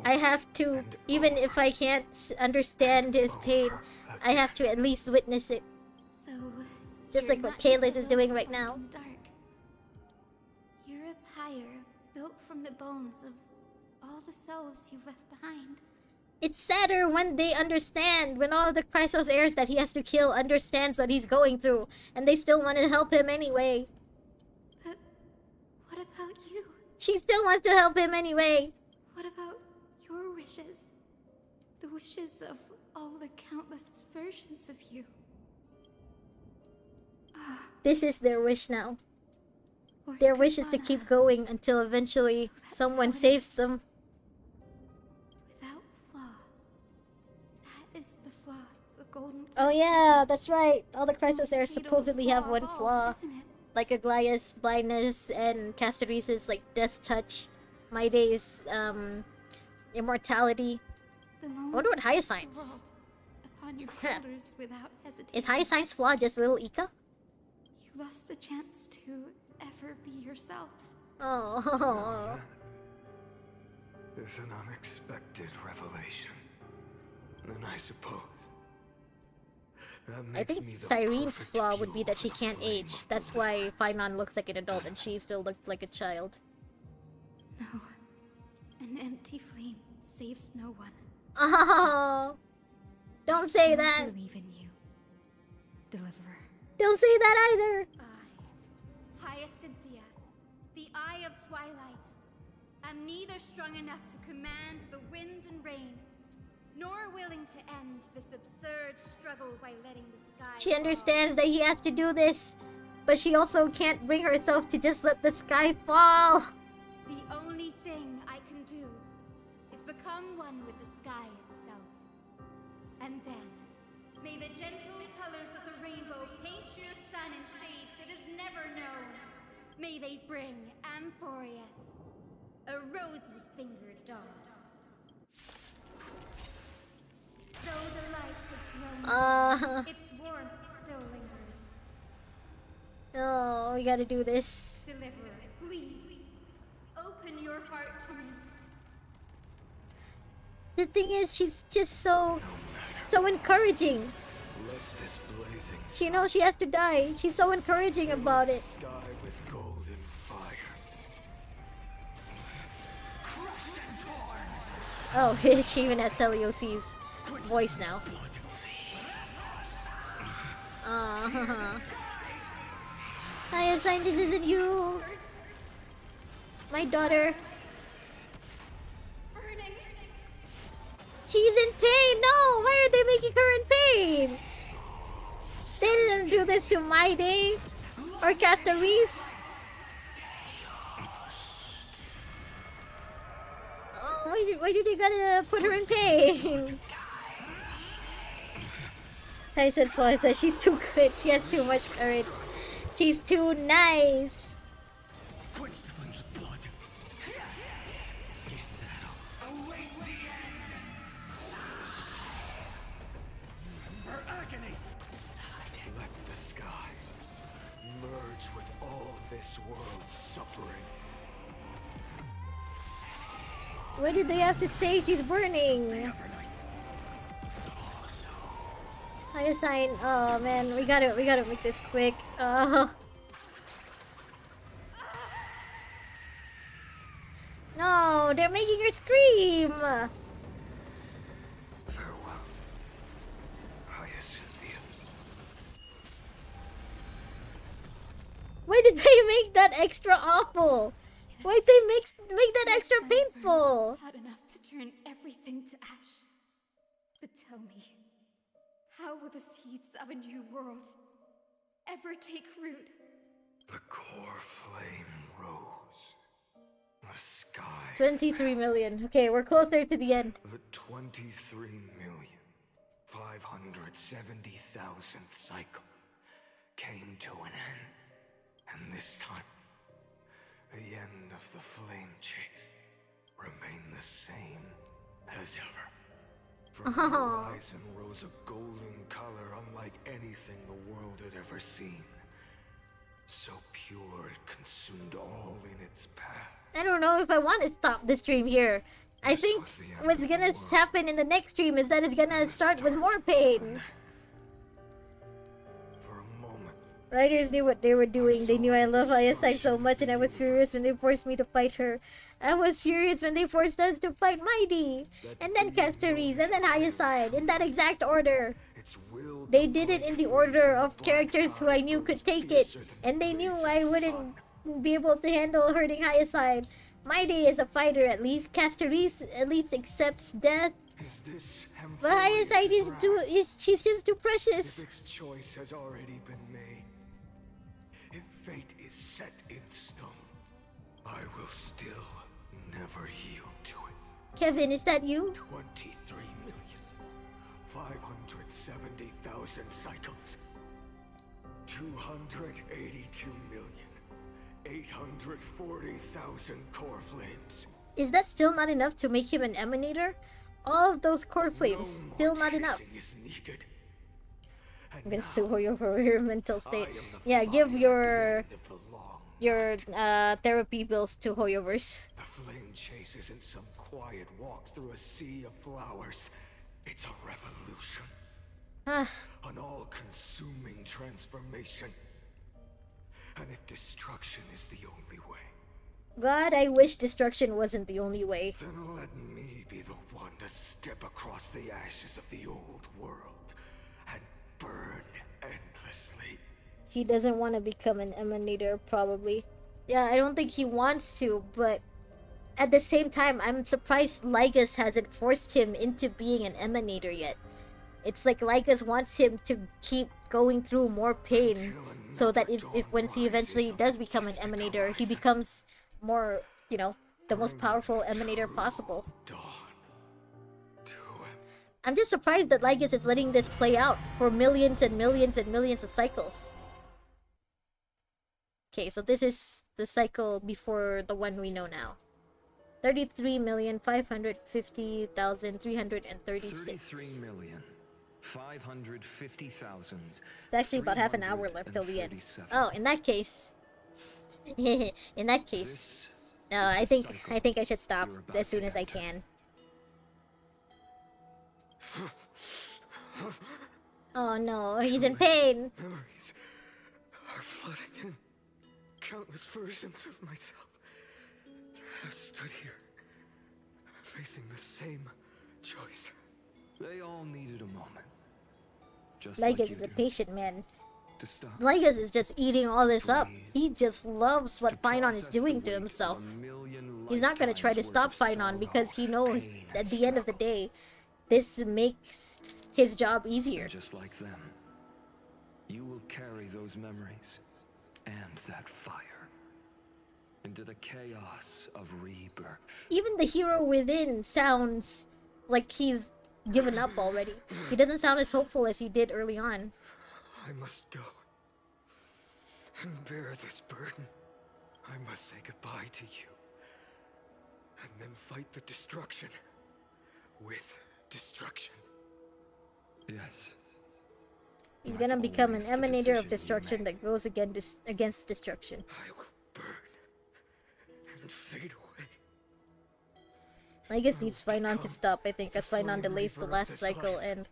I have to, even if I can't understand his pain, I have to at least witness it. So Just you're like what not just a Kalis is doing lone right soul now. in the dark. You're a pyre built from the bones of all the selves you've left behind. It's sadder when they understand, when all the Chrysos heirs that he has to kill understands what he's going through, and they still want to help him anyway. But what about you? She still wants to help him anyway. What about your wishes? The wishes of all the countless versions of you. This is their wish now. Lord Their wish is to Kasana, keep going until eventually So that's someone how it saves is. them. without flaw. That is the flaw, the golden. Oh yeah, that's right. All the Chrysos most heirs fatal supposedly have of one all, flaw. isn't it? Like Aglaya's blindness and Castaris's like death touch. Maide's immortality. The I moment wonder what you took the Hyacinth's. world upon your Huh. shoulders without hesitation. Is Hyacinth's flaw just little Ika? You lost the chance to ever be yourself. Oh. That is an unexpected revelation. Then I suppose that I makes think me the Cyrene's perfect flaw would be fuel that she for the can't flame age. of That's delivery. why Finon looks like an adult and she still looked like a child. No. An empty flame saves no one. Oh. Don't say that. Believe in you, Deliverer. Don't say that either. I, Hyacinthia, the Eye of Twilight, am neither strong enough to command the wind and rain, nor willing to end this absurd struggle by letting the sky She fall. understands that he has to do this, but she also can't bring herself to just let the sky fall. The only thing I can do is become one with the sky itself. And then, may the gentle colors of the rainbow paint your sun in shades it has never known. May they bring Amphoreus, a rosy-fingered dog. Though the light has grown, its warmth still lingers. Oh, we gotta do this. Deliverer, please, open your heart to me. The thing is, she's just so encouraging. Let this blazing She knows she has to die. She's so encouraging about it. sky with golden fire. Oh, she even has Celios's voice now. Hi, Assign, this isn't you. My daughter. Burning. She's in pain. No, why are they making her in pain? They didn't do this this to My Day or Castaris? Oh, why do they gotta put her in pain? I said Flo says she's too good. She has too much courage. She's too nice. Quench the flames with blood. Is that all? Await the end. Her agony. Let the sky merge with all this world's suffering. What did they have to say? She's burning. I assign. Oh man, we gotta make this quick. No, they're making her scream. Farewell, Hyacinthia. Why did they make that extra awful? Why did they make that extra painful? Hot enough to turn everything to ash. But tell me, how will the seeds of a new world ever take root? The core flame rose. The sky. 23 million. Okay, we're closer to the end. The 23,570,000th cycle came to an end. And this time, the end of the flame chase remained the same as ever. From the horizon rose a golden color unlike anything the world had ever seen. So pure it consumed all in its path. I don't know if I want to stop the stream here. I think what's gonna happen in the next stream is that it's gonna start with more pain. For a moment, Writers knew what they were doing. They knew I love Ayasai so much, and I was furious when they forced me to fight her. I was furious when they forced us to fight Mighty, and then Castaris, and then Ayasai, in that exact order. They did it in the order of characters who I knew could take it, and they knew I wouldn't be able to handle hurting Hyacine. Mighty is a fighter at least. Castaris at least accepts death. But Hyacine she's just too precious. if its choice has already been made, if fate is set in stone, I will still never yield to it. Kevin, is that you? 23,570,000 cycles. 282,840,000 core flames. Is that still not enough to make him an emanator? All of those core flames, still not enough. Is needed. I'm gonna sue you for your mental state. Yeah, give your therapy bills to Hoyoverse. The flame chase isn't some quiet walk through a sea of flowers. It's a revolution. An all-consuming transformation. And if destruction is the only way, God, I wish destruction wasn't the only way. then let me be the one to step across the ashes of the old world and burn endlessly. He doesn't want to become an emanator, probably. Yeah, I don't think he wants to, but at the same time, I'm surprised Lygus hasn't forced him into being an emanator yet. It's like Lygus wants him to keep going through more pain, so that if once he eventually does become an emanator, he becomes more, you know, the most powerful emanator possible. I'm just surprised that Lygus is letting this play out for millions and millions and millions of cycles. Okay, so this is the cycle before the one we know now. 33,550,336. 33,550,000. It's actually about half an hour left till the end. Oh, in that case. In that case. No, I think I should stop as soon as I can. Oh no, he's in pain. Memories are flooding in. Countless versions of myself have stood here, facing the same choice. They all needed a moment. Just Lygus is a patient man. To stop. Lygus is just eating all this up. He just loves what Finon is doing to himself. He's not gonna try to stop Finon because he knows at the end of the day, this makes his job easier. Just like them. you will carry those memories and that fire into the chaos of rebirth. Even the hero within sounds like he's given up already. He doesn't sound as hopeful as he did early on. I must go and bear this burden. I must say goodbye to you, and then fight the destruction with destruction. Yes. He's That's gonna become an always the emanator of decision you destruction make. that goes against destruction. I will burn and fade away. I guess needs Finon to become stop, I think, as the Finon flame delays the reaper of last this cycle life. and...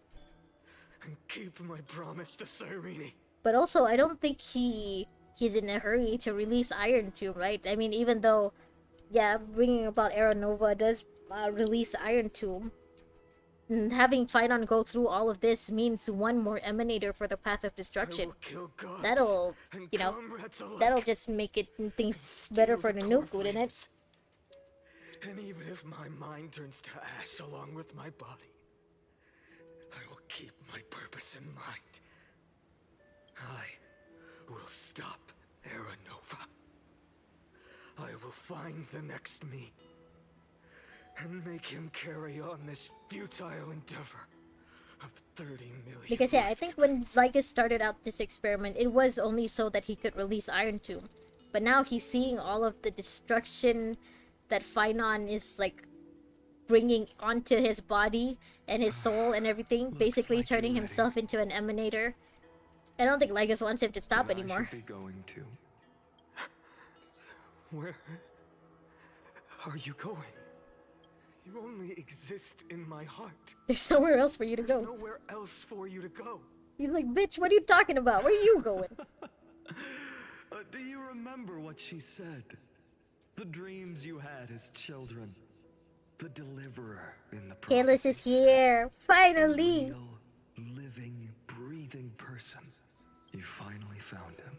And keep my promise to Cyrene. But also, I don't think he's in a hurry to release Iron Tomb, right? I mean, even though, yeah, bringing about Era Nova does release Iron Tomb, and having Finon go through all of this means one more Emanator for the Path of I Destruction. will kill gods That'll, and you know, comrades alike, that'll just make it things steal better for the the core nuke, wouldn't it? flames. And even if my mind turns to ash along with my body, I will keep my purpose in mind. I will stop Era Nova. I will find the next me and make him carry on this futile endeavor of 30 million. Because yeah, I think when Zygus started out this experiment, it was only so that he could release Iron Tomb. But now he's seeing all of the destruction that Finon is like bringing onto his body and his soul and everything, basically like you're turning ready. himself into an Emanator. I don't think Lygus wants him to stop Then anymore. I should be going to. Where are you going? You only exist in my heart. There's nowhere else for you to There's go. nowhere else for you to go. He's like, bitch, what are you talking about? Where are you going? Do you remember what she said? The dreams you had as children. The deliverer in the Kalis is prophecies. here, A finally. real, living, breathing person. You finally found him.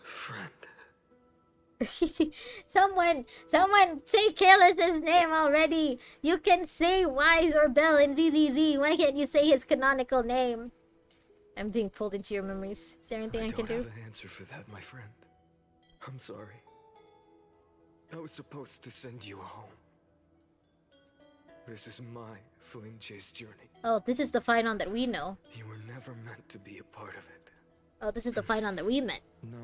Friend. someone say Kalis' name already. You can say Wise or Bell in ZZZ. Why can't you say his canonical name? I'm being pulled into your memories. Is there anything I can don't do? have an answer for that, my friend. I'm sorry. I was supposed to send you home. This is my flame chase journey. Oh, this is the Finon that we know. You were never meant to be a part of it. Oh, this is the Finon that we met. No.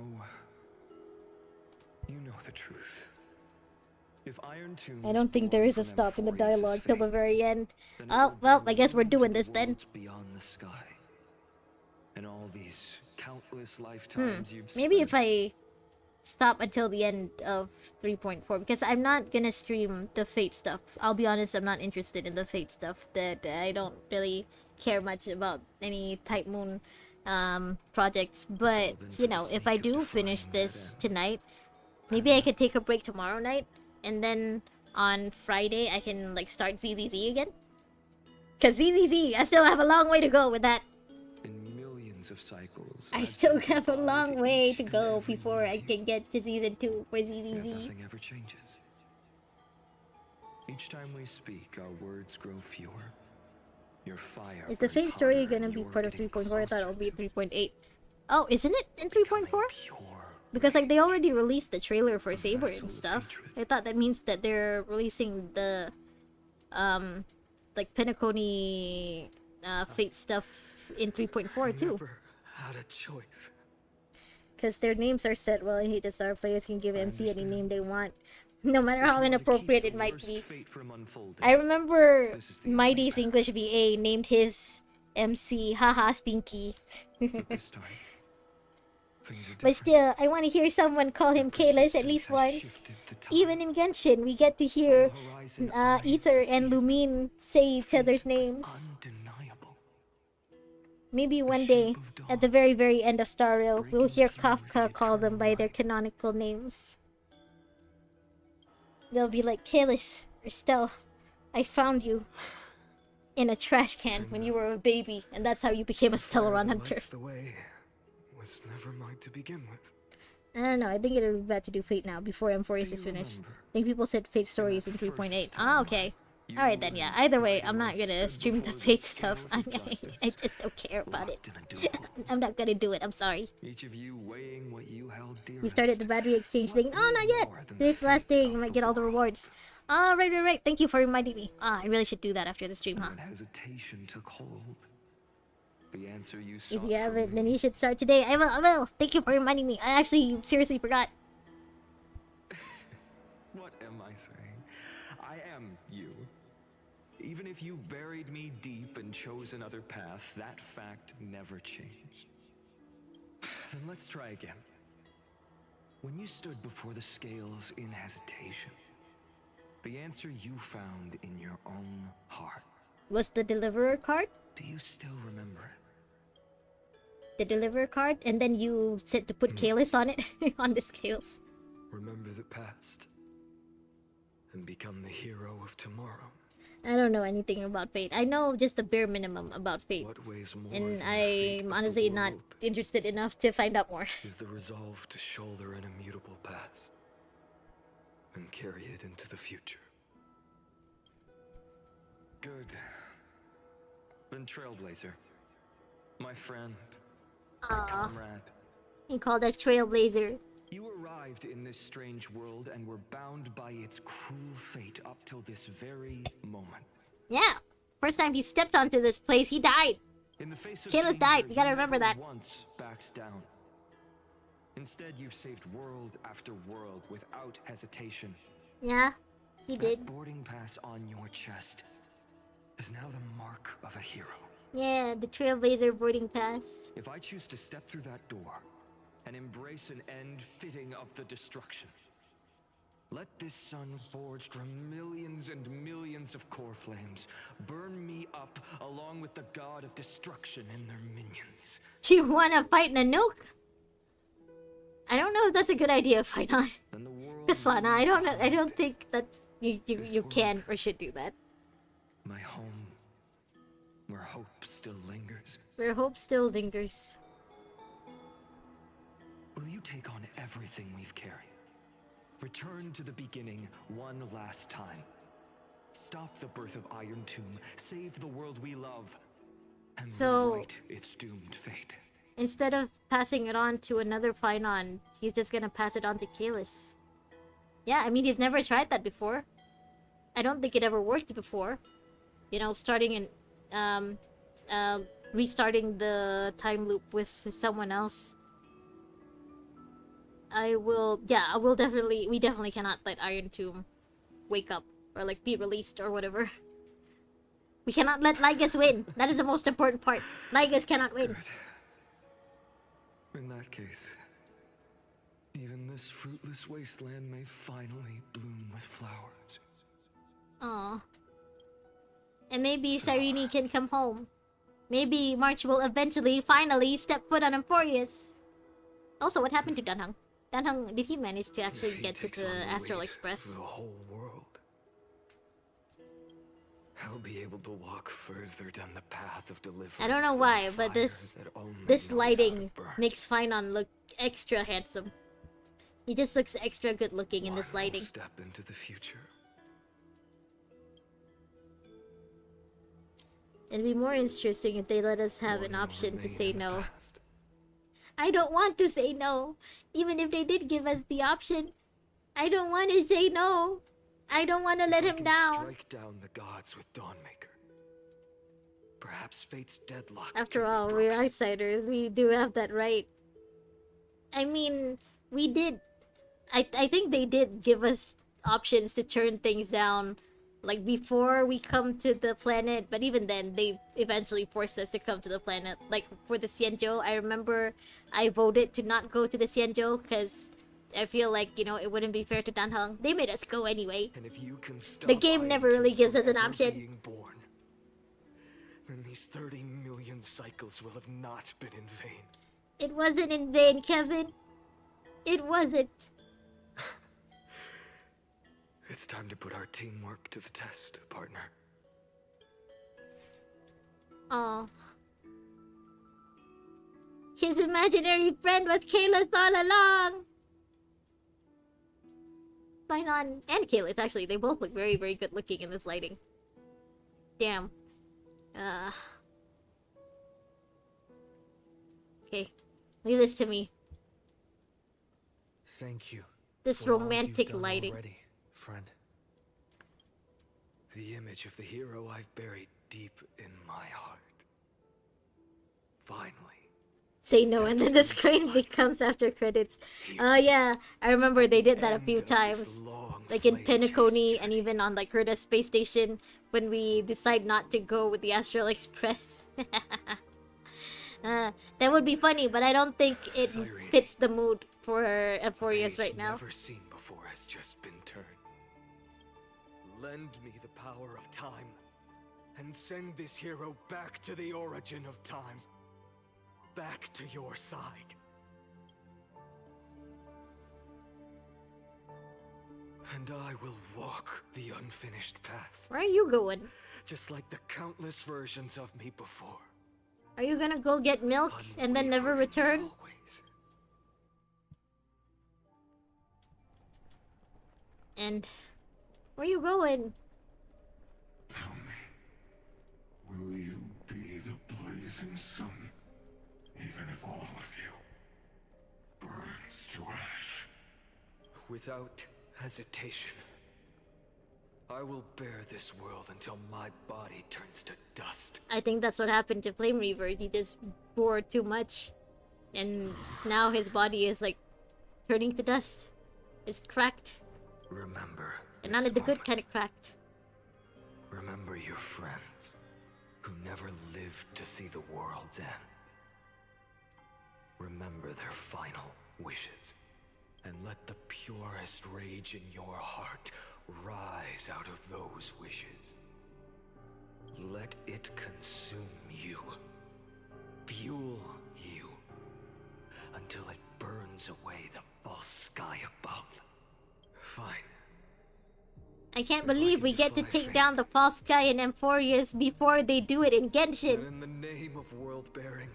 You know the truth. If Iron Tomb I don't think there is a from stop in the Amphoreus' dialogue till the fate, very end. then it Oh, will well, bring I guess we're ruin to doing the this then. worlds beyond the sky. And all these countless lifetimes you've Maybe spent. if I stop until the end of 3.4, because I'm not gonna stream the Fate stuff. I'll be honest, I'm not interested in the Fate stuff. That I don't really care much about any Type Moon projects. But, you know, if I do finish this tonight, maybe I could take a break tomorrow night, and then on Friday I can like start ZZZ again. Cause ZZZ, I still have a long way to go with that. In millions of cycles, I I've still said have a goodbye long way each to and go every before one of I you, can get to season 2 for yet ZZZ. nothing ever changes. Each time we speak, our words grow fewer. Your fire Is the burns Fate story hotter, gonna and be you're part of getting 3.4? I thought it would be closer 3.8. Oh, isn't it in 3.4? pure Because like they rage. already released the trailer for A Saber vessel and of stuff. hatred. I thought that means that they're releasing the like Penacony Fate stuff in 3.4 too. Never had a choice. Because their names are set well, I hate this. Our players can give I MC any understand. name they want, no matter If how you want to inappropriate keep it the might worst be. fate from unfolding, I remember This is the only Mighty's path. English VA named his MC Haha Stinky. but this time, things are But different. still, I want to hear someone call him Your Kalis at persistence least has once. shifted the tide. Even in Genshin, we get to hear On the horizon, I Ether see and it. Lumine say each Fate other's names. Undeniable. Maybe one shape day, of dawn at the very, very end of Star Rail, we'll breaking hear through Kafka the call them by eternal their light. canonical names. They'll be like, Kalis, or Stell, I found you in a trash can when you were a baby, and that's how you became a Fire Stellaron that hunter. lights the way was never mine to begin with. I don't know, I think it would be bad to do Fate now, before Amphoreus Do is you finished. remember I think people said Fate story is in that first 3.8. Ah, timeline? okay. Alright then, yeah. Either way, I'm not gonna stream the fate stuff. I just don't care about it. I'm not gonna do it, I'm sorry. Each of you weighing what you held dearest. We started the battery exchange thing. Oh, not yet! Today's the last day, you might get all the rewards. Oh, right. Thank you for reminding me. Ah, I really should do that after the stream, huh? When hesitation took hold, the answer you If sought you from haven't, me- then you should start today. I will. Thank you for reminding me. I actually seriously forgot. What am I saying? I am you. Even if you buried me deep and chose another path, that fact never changed. Then let's try again. When you stood before the scales in hesitation, the answer you found in your own heart. Was the deliverer card? Do you still remember it? The deliverer card? And then you said to put Kalis on it? On the scales. Remember the past and become the hero of tomorrow. I don't know anything about Fate. I know just the bare minimum about Fate. What weighs more And than the fate I'm of the honestly not world interested enough to find out more. is the resolve to shoulder an immutable past and carry it into the future. Good. Then Trailblazer, my friend, my Aww. comrade. He called us Trailblazer. You arrived in this strange world and were bound by its cruel fate up till this very moment. Yeah. First time he stepped onto this place, he died. In the face of Kalis danger, died. We gotta you remember never that. once backs down. Instead, you've saved world after world without hesitation. Yeah, he did. That boarding pass on your chest is now the mark of a hero. Yeah, the Trailblazer boarding pass. If I choose to step through that door and embrace an end fitting of the destruction, let this sun forged from millions and millions of core flames burn me up along with the god of destruction and their minions. Do you want to fight Nanook? I don't know if that's a good idea, Finon. And the world Kaslana, I don't know. I behind don't think that's you This can world. or should do that. my home, where hope still lingers. Where hope still lingers. Will you take on everything we've carried? Return to the beginning one last time. Stop the birth of Iron Tomb, save the world we love, and So- rewrite its doomed fate. Instead of passing it on to another Finon, he's just gonna pass it on to Kalis. Yeah, I mean, he's never tried that before. I don't think it ever worked before. You know, starting and restarting the time loop with someone else. We definitely cannot let Iron Tomb wake up or like be released or whatever. We cannot let Lygus win. That is the most important part. Lygus cannot win. Good. In that case, even this fruitless wasteland may finally bloom with flowers. Aw. And maybe Cyrene can come home. Maybe March will eventually, finally, step foot on Amphoreus. Also, what happened to Danheng? Danheng, did he manage to actually If he get to takes the on Astral weight Express? for the whole world, I'll be able to walk further down the path of deliverance. I don't know than why, the but fire this that only this knows how to lighting burn. makes Finon look extra handsome. He just looks extra good looking in One this more lighting. step into the future. It'd be more interesting if they let us have One an will option to remain say in the no. past. I don't want to say no. Even if they did give us the option, I don't want to say no. I don't want to let If I him can down. Strike down the gods with Dawnmaker. Perhaps fate's deadlock. After can be all, we're broken. outsiders. We do have that right. I mean, we did. I think they did give us options to turn things down, like before we come to the planet. But even then, they eventually forced us to come to the planet. Like for the Xianzhou, I remember I voted to not go to the Xianzhou because I feel like, you know, it wouldn't be fair to Danheng. They made us go anyway. And if you can stop The game Iron never really Tomb gives from us an ever option. being born, then these 30 million cycles will have not been in vain. It wasn't in vain, Kevin. It wasn't. It's time to put our teamwork to the test, partner. Oh. His imaginary friend was Kalis all along. Finon and Kalis, actually, they both look very, very good looking in this lighting. Damn. Okay. Leave this to me. Thank you. This for all romantic you've done lighting. already, friend. The image of the hero I've buried deep in my heart. Finally. Say no, and then the steps into screen light. becomes after credits. Here, Yeah, I remember they did that a end few of this times. long Like in flame chase Penacony and journey. even on like Herda Space Station when we decide not to go with the Astral Express. That would be funny, but I don't think it Cyrene, fits the mood for a Amphoreus page right now. never seen before has just been turned. Lend me the power of time, and send this hero back to the origin of time. Back to your side. And I will walk the unfinished path, Where are you going? just like the countless versions of me before. Are you gonna go get milk and then never Unwavering as return? always. And where are you going? Tell me, will you be the blazing sun, even if all of you burns to ash? Without hesitation, I will bear this world until my body turns to dust. I think that's what happened to Flame Reaver. He just bore too much. And now his body is like turning to dust. It's cracked. Remember And this not the good moment. kind of cracked. Remember your friends who never lived to see the world's end. Remember their final wishes, and let the purest rage in your heart rise out of those wishes. Let it consume you, fuel you, until it burns away the false sky above. Fine. I can't If I believe can we get to defy take fate. down the false guy in Amphoreus before they do it in But Genshin. in the name of world-bearing,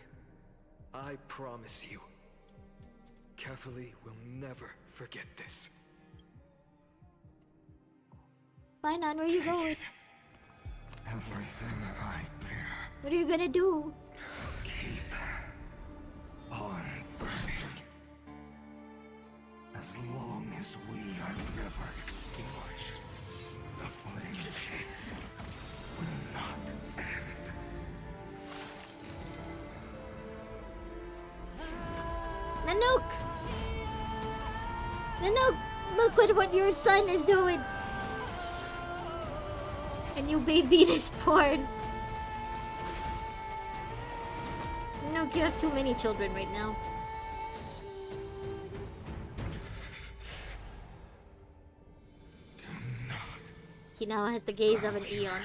I promise you, Kefali will never forget this. Fine, on where are you going? Everything I bear, What are you gonna do? keep on burning. As long as we are never extinguished, the flame chase will not end. Nanook! Nanook! Look at what your son is doing! And you baby is born. Nanook, you have too many children right now. He now has the gaze of an Eon.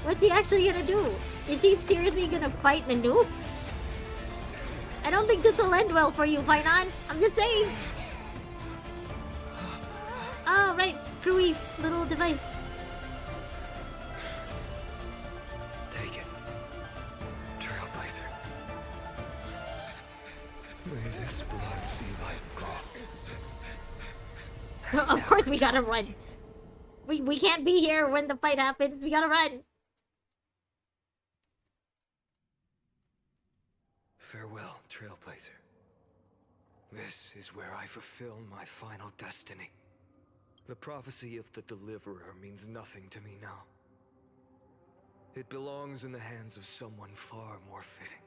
What's he actually gonna do? Is he seriously gonna fight Nanook? I don't think this will end well for you, Painan. I'm just saying. Ah, right, Screwy's little device. Take it, Trailblazer. May this blood be like gold. Of course we gotta run. We can't be here when the fight happens. We gotta run. Farewell, Trailblazer. This is where I fulfill my final destiny. The prophecy of the Deliverer means nothing to me now. It belongs in the hands of someone far more fitting.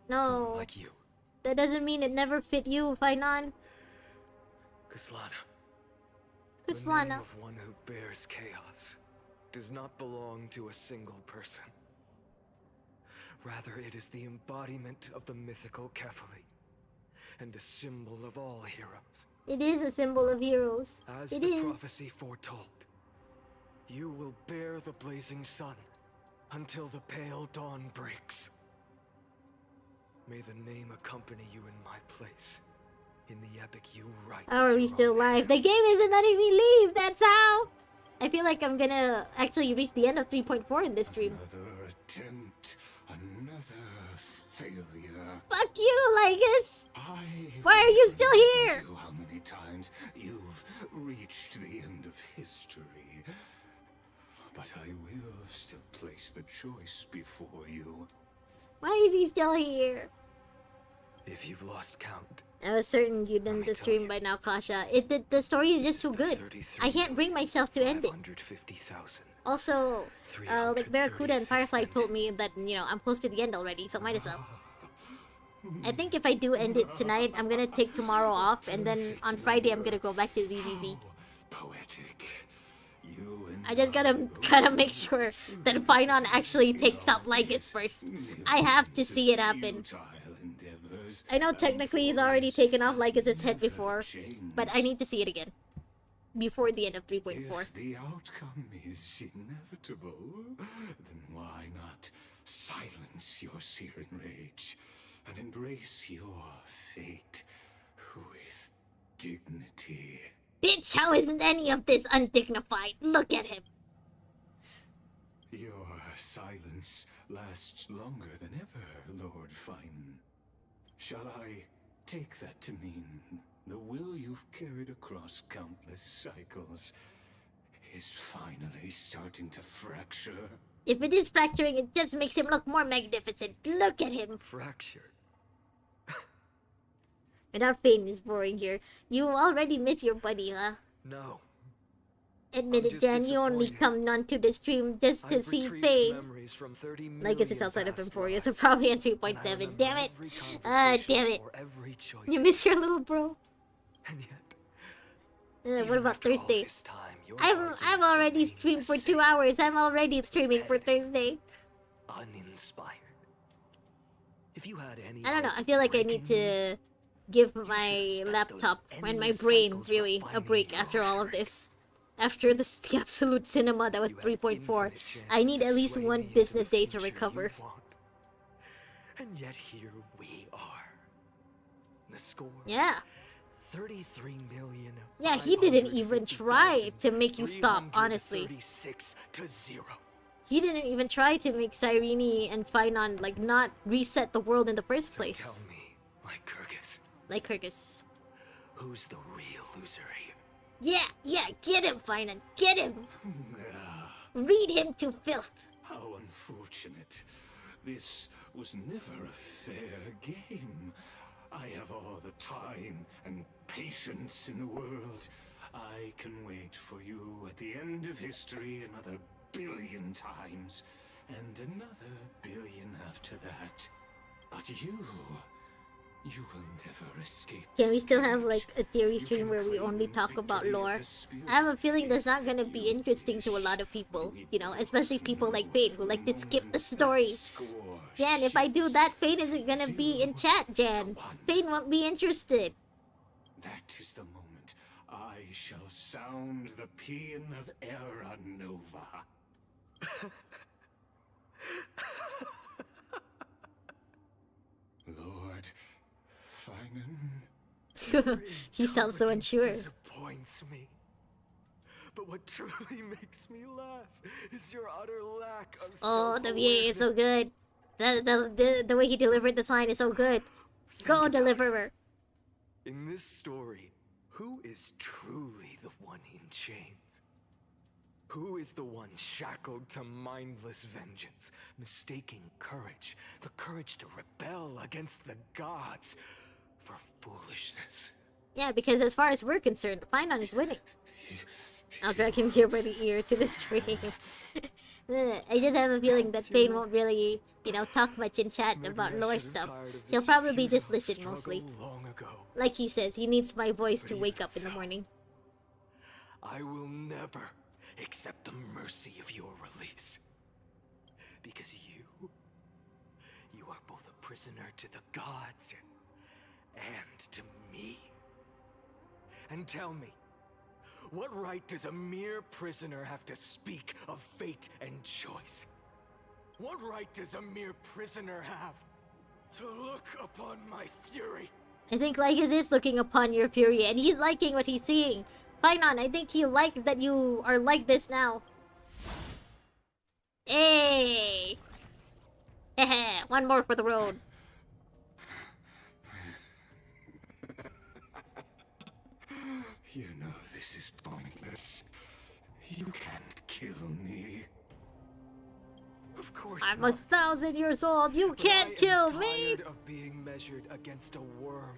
Someone No, like you, that doesn't mean it never fit you, Painan. Kaslana. The name Kaslana. of one who bears chaos does not belong to a single person. Rather, it is the embodiment of the mythical Kefali, and a symbol of all heroes. It is a symbol of heroes. As It the is. prophecy foretold, you will bear the blazing sun until the pale dawn breaks. May the name accompany you in my place, in the epic you write. How with are we your still own live? The hands. game isn't letting me leave, that's how! I feel like I'm gonna actually reach the end of 3.4 in this stream. Another attempt, another failure. Fuck you, Lygus! I Why are you still told here? you how many times You've reached the end of history. But I will still place the choice before you. Why is he still here? If you've lost count, I was certain you'd Let end me the tell stream you. by now, Kasha. The story is just too good. I can't bring myself to end it. 550,000. Also, like Barracuda and Firefly told me that, you know, I'm close to the end already, so might as well. I think if I do end it tonight, I'm gonna take tomorrow off, and then on Friday I'm gonna go back to ZZZ. Poetic. You and I just gotta make sure that Finon actually takes out Lycus first. I have to see it happen. I know technically he's already taken off Lycus's head before, but I need to see it again. Before the end of 3.4. If the outcome is inevitable, then why not silence your searing rage and embrace your fate with dignity? Bitch, how isn't any of this undignified? Look at him. Your silence lasts longer than ever, Lord Fine. Shall I take that to mean the will you've carried across countless cycles is finally starting to fracture? If it is fracturing, it just makes him look more magnificent. Look at him. Fractured. Without Fane is boring here. You already miss your buddy, huh? No. Admit I'm it, just Jan. You only disappointed. come onto the stream just to I've see retrieved Fane. memories from 30 Lycus is million outside of past Amphoreus, so lives. probably on And I 3.7. remember Damn it. every Ah, conversation damn it. for every choice You I miss your little bro. And yet, What even about after all Thursday? this time, your I've arguments already remain streamed the for 2 same. hours. I'm already streaming for Thursday. Uninspired. If you had any I don't know. hope I of feel like I breaking need to give my spent those laptop and my endless brain cycles really a refining break your after all of rhetoric. this. After this, the absolute cinema that was You had 3.4, infinite I chances need to at least sway one me into business the day to future you recover. want. And yet here we are. The score. Yeah. 33 million. Yeah, he didn't even try to make you stop, honestly. 336 to 0. He didn't even try to make Cyrene and Finon, like, not reset the world in the first So place. tell me, like Kyrgyz, Like Kyrgyz. who's the real loser here? Yeah, get him, Finon, get him! Read him to filth! How unfortunate. This was never a fair game. I have all the time and patience in the world. I can wait for you at the end of history another billion times, and another billion after that. But you will never escape. Can we this still have, cage. like, a theory You stream can where we claim only talk about victory of lore? the spirit I have a feeling that's if not gonna be you interesting to a lot of people, wish. you know, especially We people like know Fane who like to skip the moments that story. score Jan, if I do ships. that, Fane isn't gonna be in chat, Jan. Fane won't be interested. That is the moment I shall sound the paean of Era Nova. Lord Finan. He sounds so unsure. Disappoints me. But what truly makes me laugh is your utter lack of Oh, the VA is so self-awareness. good. The way he delivered this line is so good. Go, Think about Deliverer. In this story, who is truly the one in chains? Who is the one shackled to mindless vengeance, mistaking courage, the courage to rebel against the gods, for foolishness? Yeah, because as far as we're concerned, Finon is winning. I'll drag him here by the ear to the stream. I just have a feeling that Fane won't really, you know, talk much in chat Maybe about I lore should have stuff. tired of He'll this probably just futile listen struggle mostly. long ago. Like he says, he needs my voice to But wake even up in the so, morning. I will never accept the mercy of your release. Because you are both a prisoner to the gods and to me. And tell me, what right does a mere prisoner have to speak of fate and choice? What right does a mere prisoner have to look upon my fury? I think Lycus is looking upon your fury, and he's liking what he's seeing. Finon, I think he likes that you are like this now. Hey! Hehe, one more for the road. You This is pointless. You can't kill me. Of course I'm not. 1,000 years old. You But can't I kill am me. tired of being measured against a worm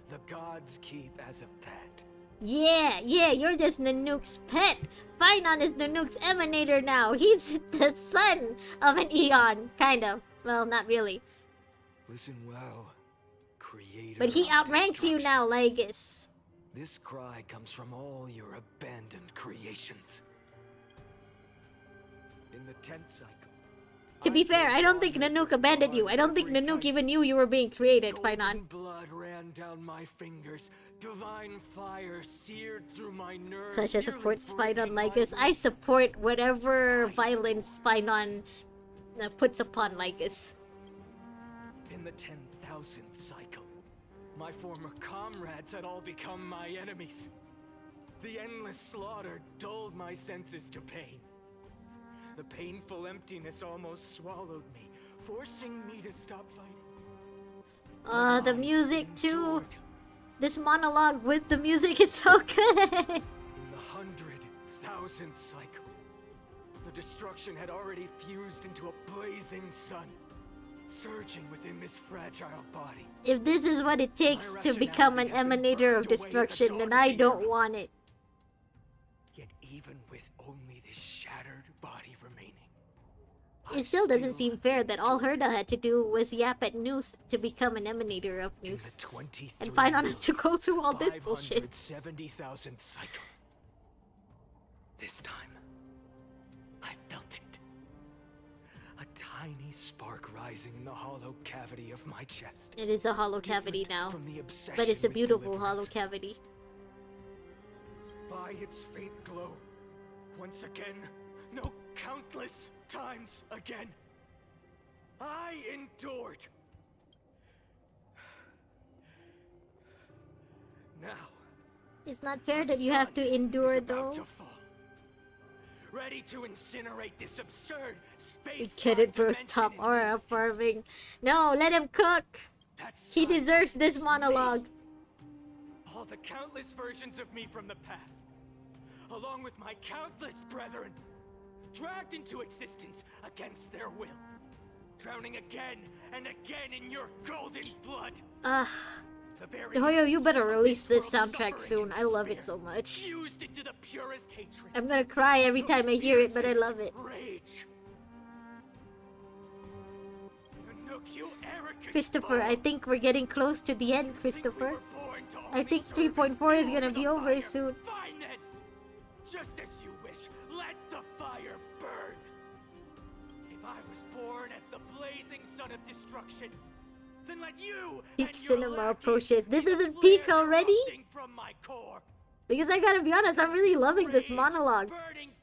the gods keep as a pet. Yeah, you're just Nanook's pet. Phynon is Nanook's emanator now. He's the son of an Eon, kind of. Well, not really. Listen well, creator. But he of outranks you destruction. now, Lygus. This cry comes from all your abandoned creations. In the 10th cycle. To be fair, I don't think Nanook abandoned you. I don't think Nanook even knew you were being created, Golden Phynon. blood ran down my fingers. Divine fire seared through my nerves. Sasha nearly supports breaking Phynon my Lygus. I will. support whatever violence Phynon puts upon Lygus. In the 10,000th cycle, my former comrades had all become my enemies. The endless slaughter dulled my senses to pain. The painful emptiness almost swallowed me, forcing me to stop fighting. The music too. This monologue with the music is so good. In the 100,000th cycle, the destruction had already fused into a blazing sun, surging within this fragile body. If this is what it takes to become an emanator of destruction, then I don't want it. Yet even with only this shattered body remaining, It still doesn't seem fair that all Herda had to do was yap at Noose to become an emanator of in the Noose. 23 And Phynon has to go through all this bullshit. 570,000th cycle. This time, I felt it. A tiny spark rising in the hollow cavity of my chest. It is a hollow cavity Different now. from the obsession But it's a with beautiful hollow deliverance. cavity. By its faint glow, once again, no countless times again, I endured. Now, It's not fair that you have to endure is about though. to fall. Ready to incinerate this absurd We space. get it, bro. Stop aura farming. No, let him cook. He deserves this monologue. All the countless versions of me from the past, along with my countless brethren, dragged into existence against their will, drowning again and again in your golden blood. The very Hoyo, you better essence of release this world's soundtrack suffering soon. and I love it despair, so much. fused into the purest hatred. I'm gonna cry every time I hear it, but I love it. Rage. Nook, you arrogant Christopher, I fool. think we're getting close to the end, Christopher. I think 3.4 is gonna be over soon. Fine then. Just as you wish, let the fire burn. If I was born as the blazing son of destruction, then let you Peak and your cinema lackeys approaches. This be the isn't peak flares already? erupting from my core. Because I gotta be honest, I'm really loving this monologue.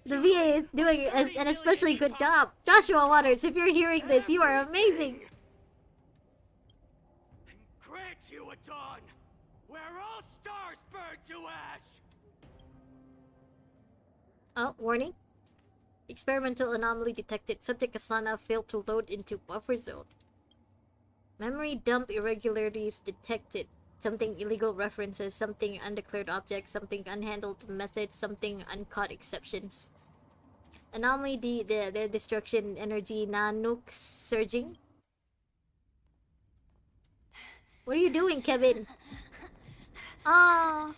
The VA is doing an especially good job. Joshua Waters, if you're hearing this, you are amazing. And grant you a dawn where all stars burn to ash. Oh, warning. Experimental anomaly detected. Subject Asana failed to load into buffer zone. Memory dump irregularities detected. Something illegal references, something undeclared objects, something unhandled methods, something uncaught exceptions. Anomaly the destruction energy Nanook surging. What are you doing, Kevin? Ah.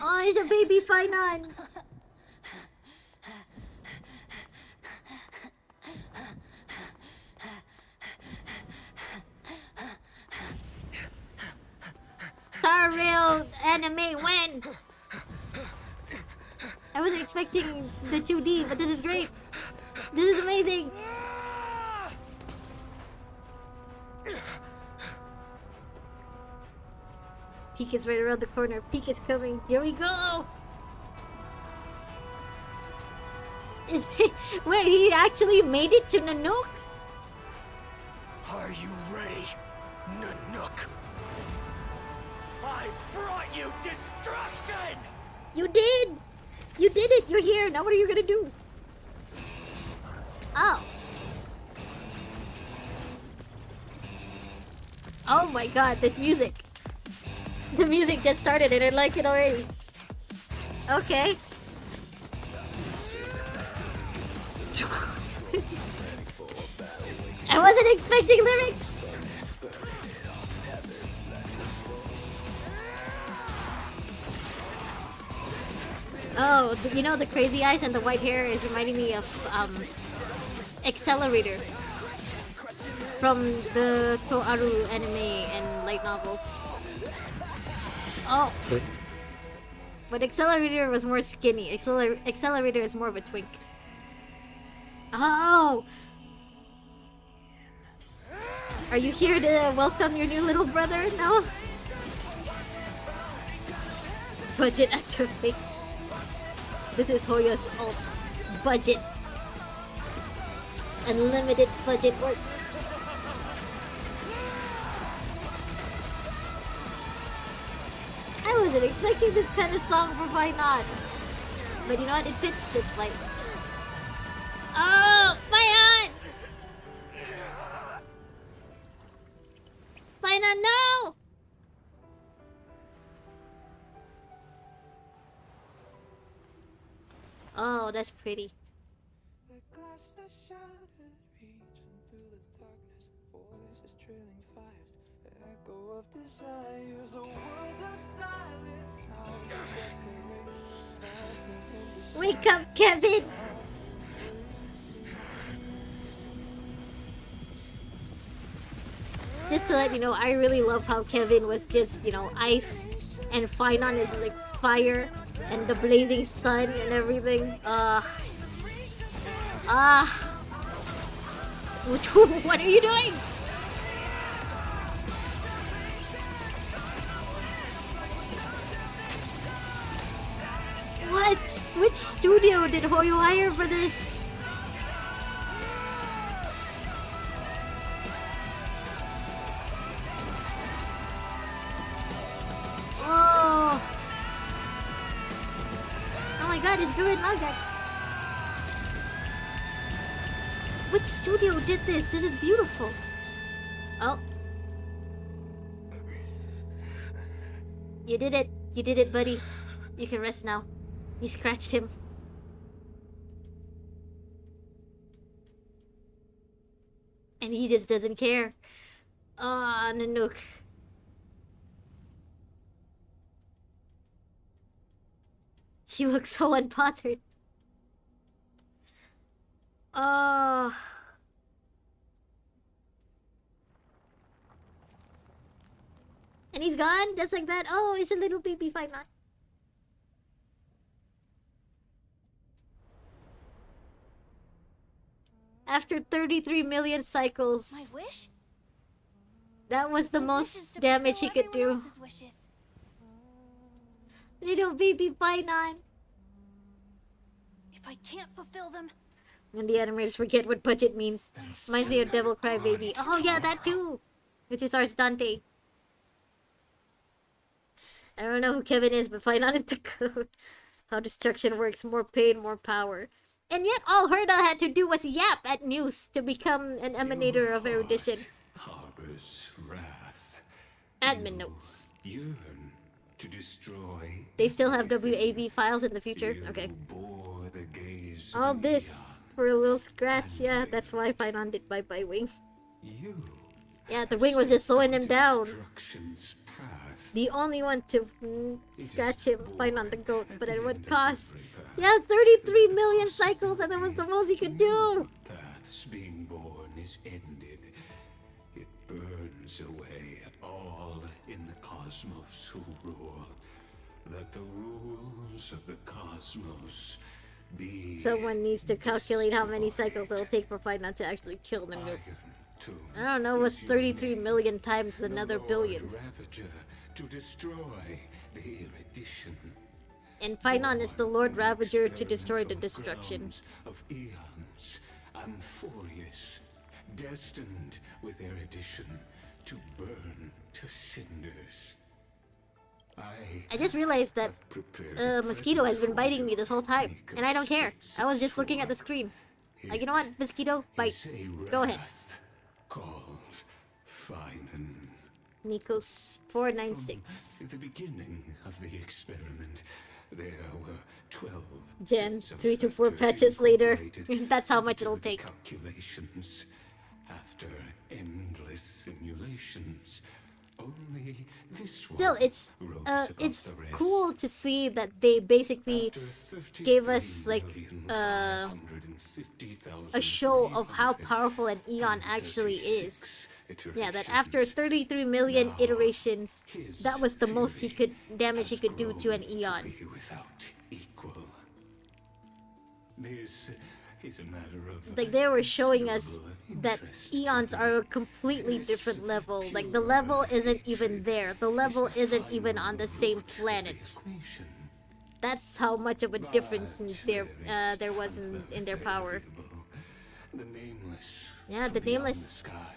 Oh, it's a baby Phynon. Star Rail anime when? I wasn't expecting the 2D, but this is great. This is amazing. Peak is right around the corner. Peak is coming. Here we go. Is he, wait, he actually made it to Nanook? Are you ready, Nanook? I brought you destruction! You did! You did it! You're here! Now what are you gonna do? Oh. Oh my god, this music. The music just started and I like it already. Okay. I wasn't expecting lyrics. Oh, you know the crazy eyes and the white hair is reminding me of Accelerator from the Toaru anime and light novels. Oh, but Accelerator was more skinny. Accelerator is more of a twink. Oh, are you here to welcome your new little brother? No. Budget activate. This is Hoyo's ult. Budget. Unlimited budget works. I wasn't expecting this kind of song for Why Not. But you know what? It fits this fight. Oh, Why Not? Why Not? No! Oh, that's pretty. The glass that shattered, reaching through the darkness, voices trailing fires, the echo of desires, a world of silence, sounds of desperation, phantoms in the Wake up, Kevin! Just to let you know, I really love how Kevin was just, you know, ice, and Finon is like fire, and the blazing sun and everything. What are you doing? What? Which studio did Hoyo hire for this? Oh! Oh my god, it's Gurren Lagann. Which studio did this? This is beautiful. Oh. You did it. You did it, buddy. You can rest now. You scratched him. And he just doesn't care. Ah, Nanook. He looks so unbothered. Oh. And he's gone? Just like that? Oh, it's a little baby fine not. After 33 million cycles. My wish? That was the most damage he could do. Little baby Finon. If I can't fulfill them... And the animators forget what budget means. Reminds me of Devil Cry Baby. Oh yeah, that too! Which is Ars Dante. I don't know who Kevin is, but Finon is the code. How destruction works. More pain, more power. And yet all Herda had to do was yap at news to become an emanator of erudition. Harbors wrath. Admin notes. Yearn to destroy. They still have WAV files in the future? Okay. All this for a little scratch. Yeah, that's why Finon did bye-bye wing. Yeah, the wing was just slowing him down. The only one to scratch him, Finon the goat, but at what cost? Yeah, 33 million cycles, and that was the most he could do! Path's being born is ended. It burns away all in the cosmos who rule. That the rules of the cosmos be... Someone needs to calculate how many cycles it'll take for Finon to actually kill the nuke. I don't know, what's 33 million times another billion? Ravager to destroy the erudition. And Finon is the Lord Ravager to destroy the destruction. Of eons, Amphoreus, destined with erudition to burn to cinders. I just realized that a mosquito has been biting me this whole time, and I don't care. I was just looking at the screen. Like, you know what, mosquito, bite. Go ahead. Called Finon. Nikos 496. From the beginning of the experiment, there were 12 Gen sets of 3 to 4 factors patches later. incorporated That's how much into it'll the take. calculations. After endless simulations, only this one Still, it's rose above it's the rest. cool to see that they basically After gave us like a 33,550,000 show of how powerful an Eon actually is. Yeah, that after 33 million iterations, that was the most damage he could do to an Eon. Without equal. This is a matter of Like they were showing us considerable that interest Eons to me. are a completely different level. Like the level isn't even there. The level isn't even on the same planet. That's how much of a difference in there was in their power. The nameless. Yeah, the from beyond nameless. sky.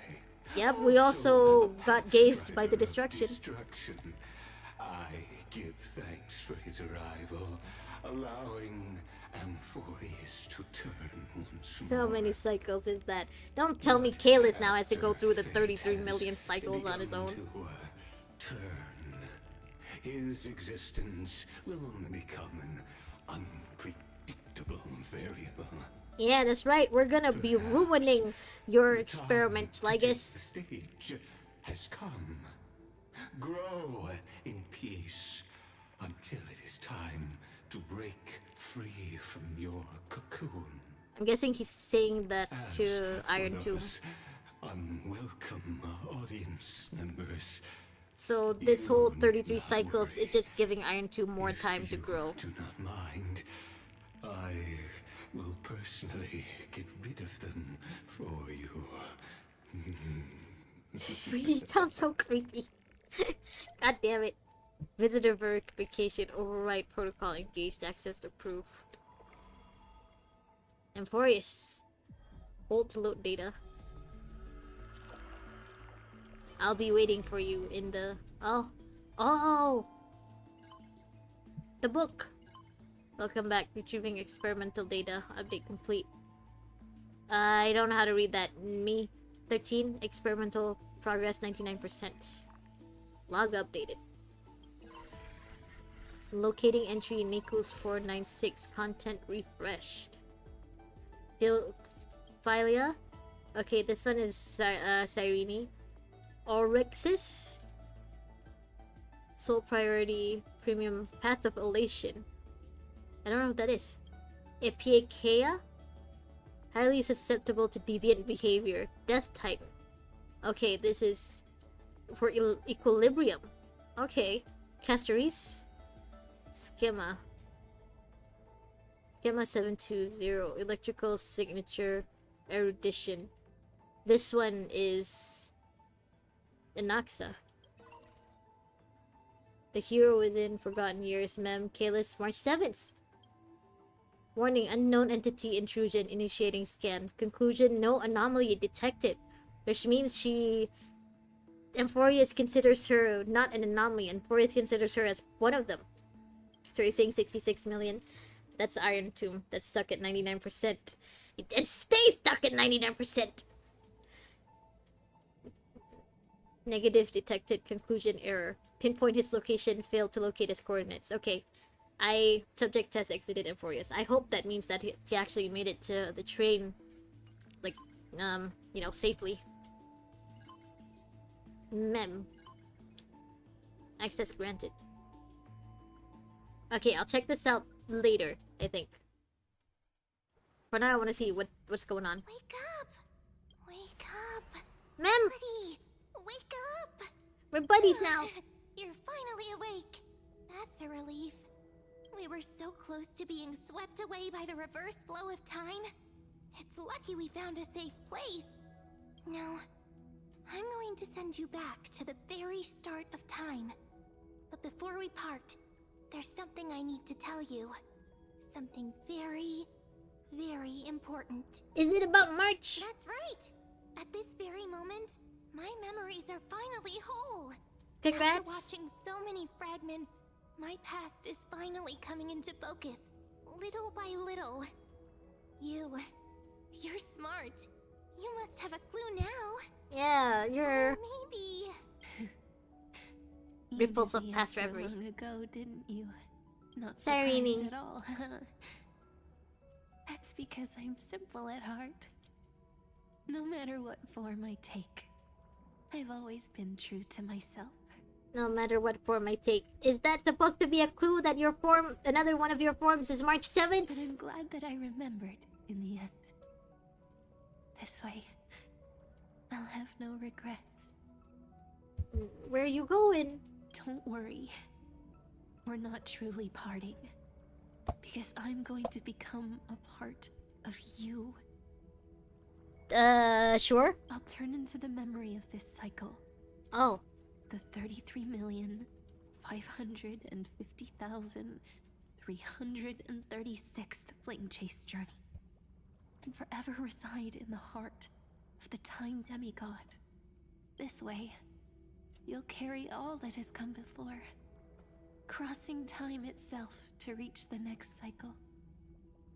Yep, we also got gazed by the destruction. I give thanks for his arrival, allowing Amphoreus to turn once more. How many cycles is that? Don't tell me Kalis now has to go through the 33 million cycles on his own. Turn. His existence will only become an unpredictable variable. Yeah, that's right. We're gonna be ruining your experiments, The Lygus. stage has come. Grow in peace until it is time to break free from your cocoon. I'm guessing he's saying that to Iron For Tomb. those unwelcome audience members, So this whole 33 cycles is just giving Iron Tomb more time to grow. do not mind. I will personally get rid of them for you. He sounds so creepy. God damn it. Visitor verification, override protocol, engaged, access approved. Amphoreus. Hold to load data. I'll be waiting for you in the... Oh! The book! Welcome back. Retrieving experimental data. Update complete. I don't know how to read that. Me. 13. Experimental progress 99%. Log updated. Locating entry Nichols 496. Content refreshed. Philia. Okay, this one is Cyrene. Orixis. Sole priority premium path of elation. I don't know what that is. Epiakea. Highly susceptible to deviant behavior. Death type. Okay, this is for equilibrium. Okay. Castoris. Schema. Schema 720. Electrical signature. Erudition. This one is Anaxa. The hero within forgotten years. Mem. Kalis. March 7th. Warning, unknown entity intrusion, initiating scan. Conclusion, no anomaly detected. Which means Amphoreus considers her not an anomaly. Amphoreus considers her as one of them. So you're saying 66 million? That's Iron Tomb. That's stuck at 99%. It stays stuck at 99%! Negative detected. Conclusion error. Pinpoint his location. Failed to locate his coordinates. Okay. Subject has exited Amphoreus. I hope that means that he actually made it to the train, like, you know, safely. Mem. Access granted. Okay, I'll check this out later, I think. For now, I want to see what's going on. Wake up! Wake up! Mem! Buddy! Wake up! We're buddies now! You're finally awake! That's a relief. We were so close to being swept away by the reverse flow of time. It's lucky we found a safe place. Now, I'm going to send you back to the very start of time. But before we part, there's something I need to tell you. Something very, very important. Is it about March? That's right! At this very moment, my memories are finally whole. Congrats! After watching so many fragments, my past is finally coming into focus, little by little. You're smart. You must have a clue now. Yeah, you're... Maybe. Ripples of past reverie. Long ago, didn't you? Not surprised Irene. at all. That's because I'm simple at heart. No matter what form I take, I've always been true to myself. No matter what form I take. Is that supposed to be a clue that your form, another one of your forms is March 7th? But I'm glad that I remembered in the end. This way, I'll have no regrets. Where are you going? Don't worry. We're not truly parting. Because I'm going to become a part of you. Sure? I'll turn into the memory of this cycle. Oh. The 33,550,336th Flame Chase journey. And forever reside in the heart of the Time Demigod. This way, you'll carry all that has come before, crossing time itself to reach the next cycle.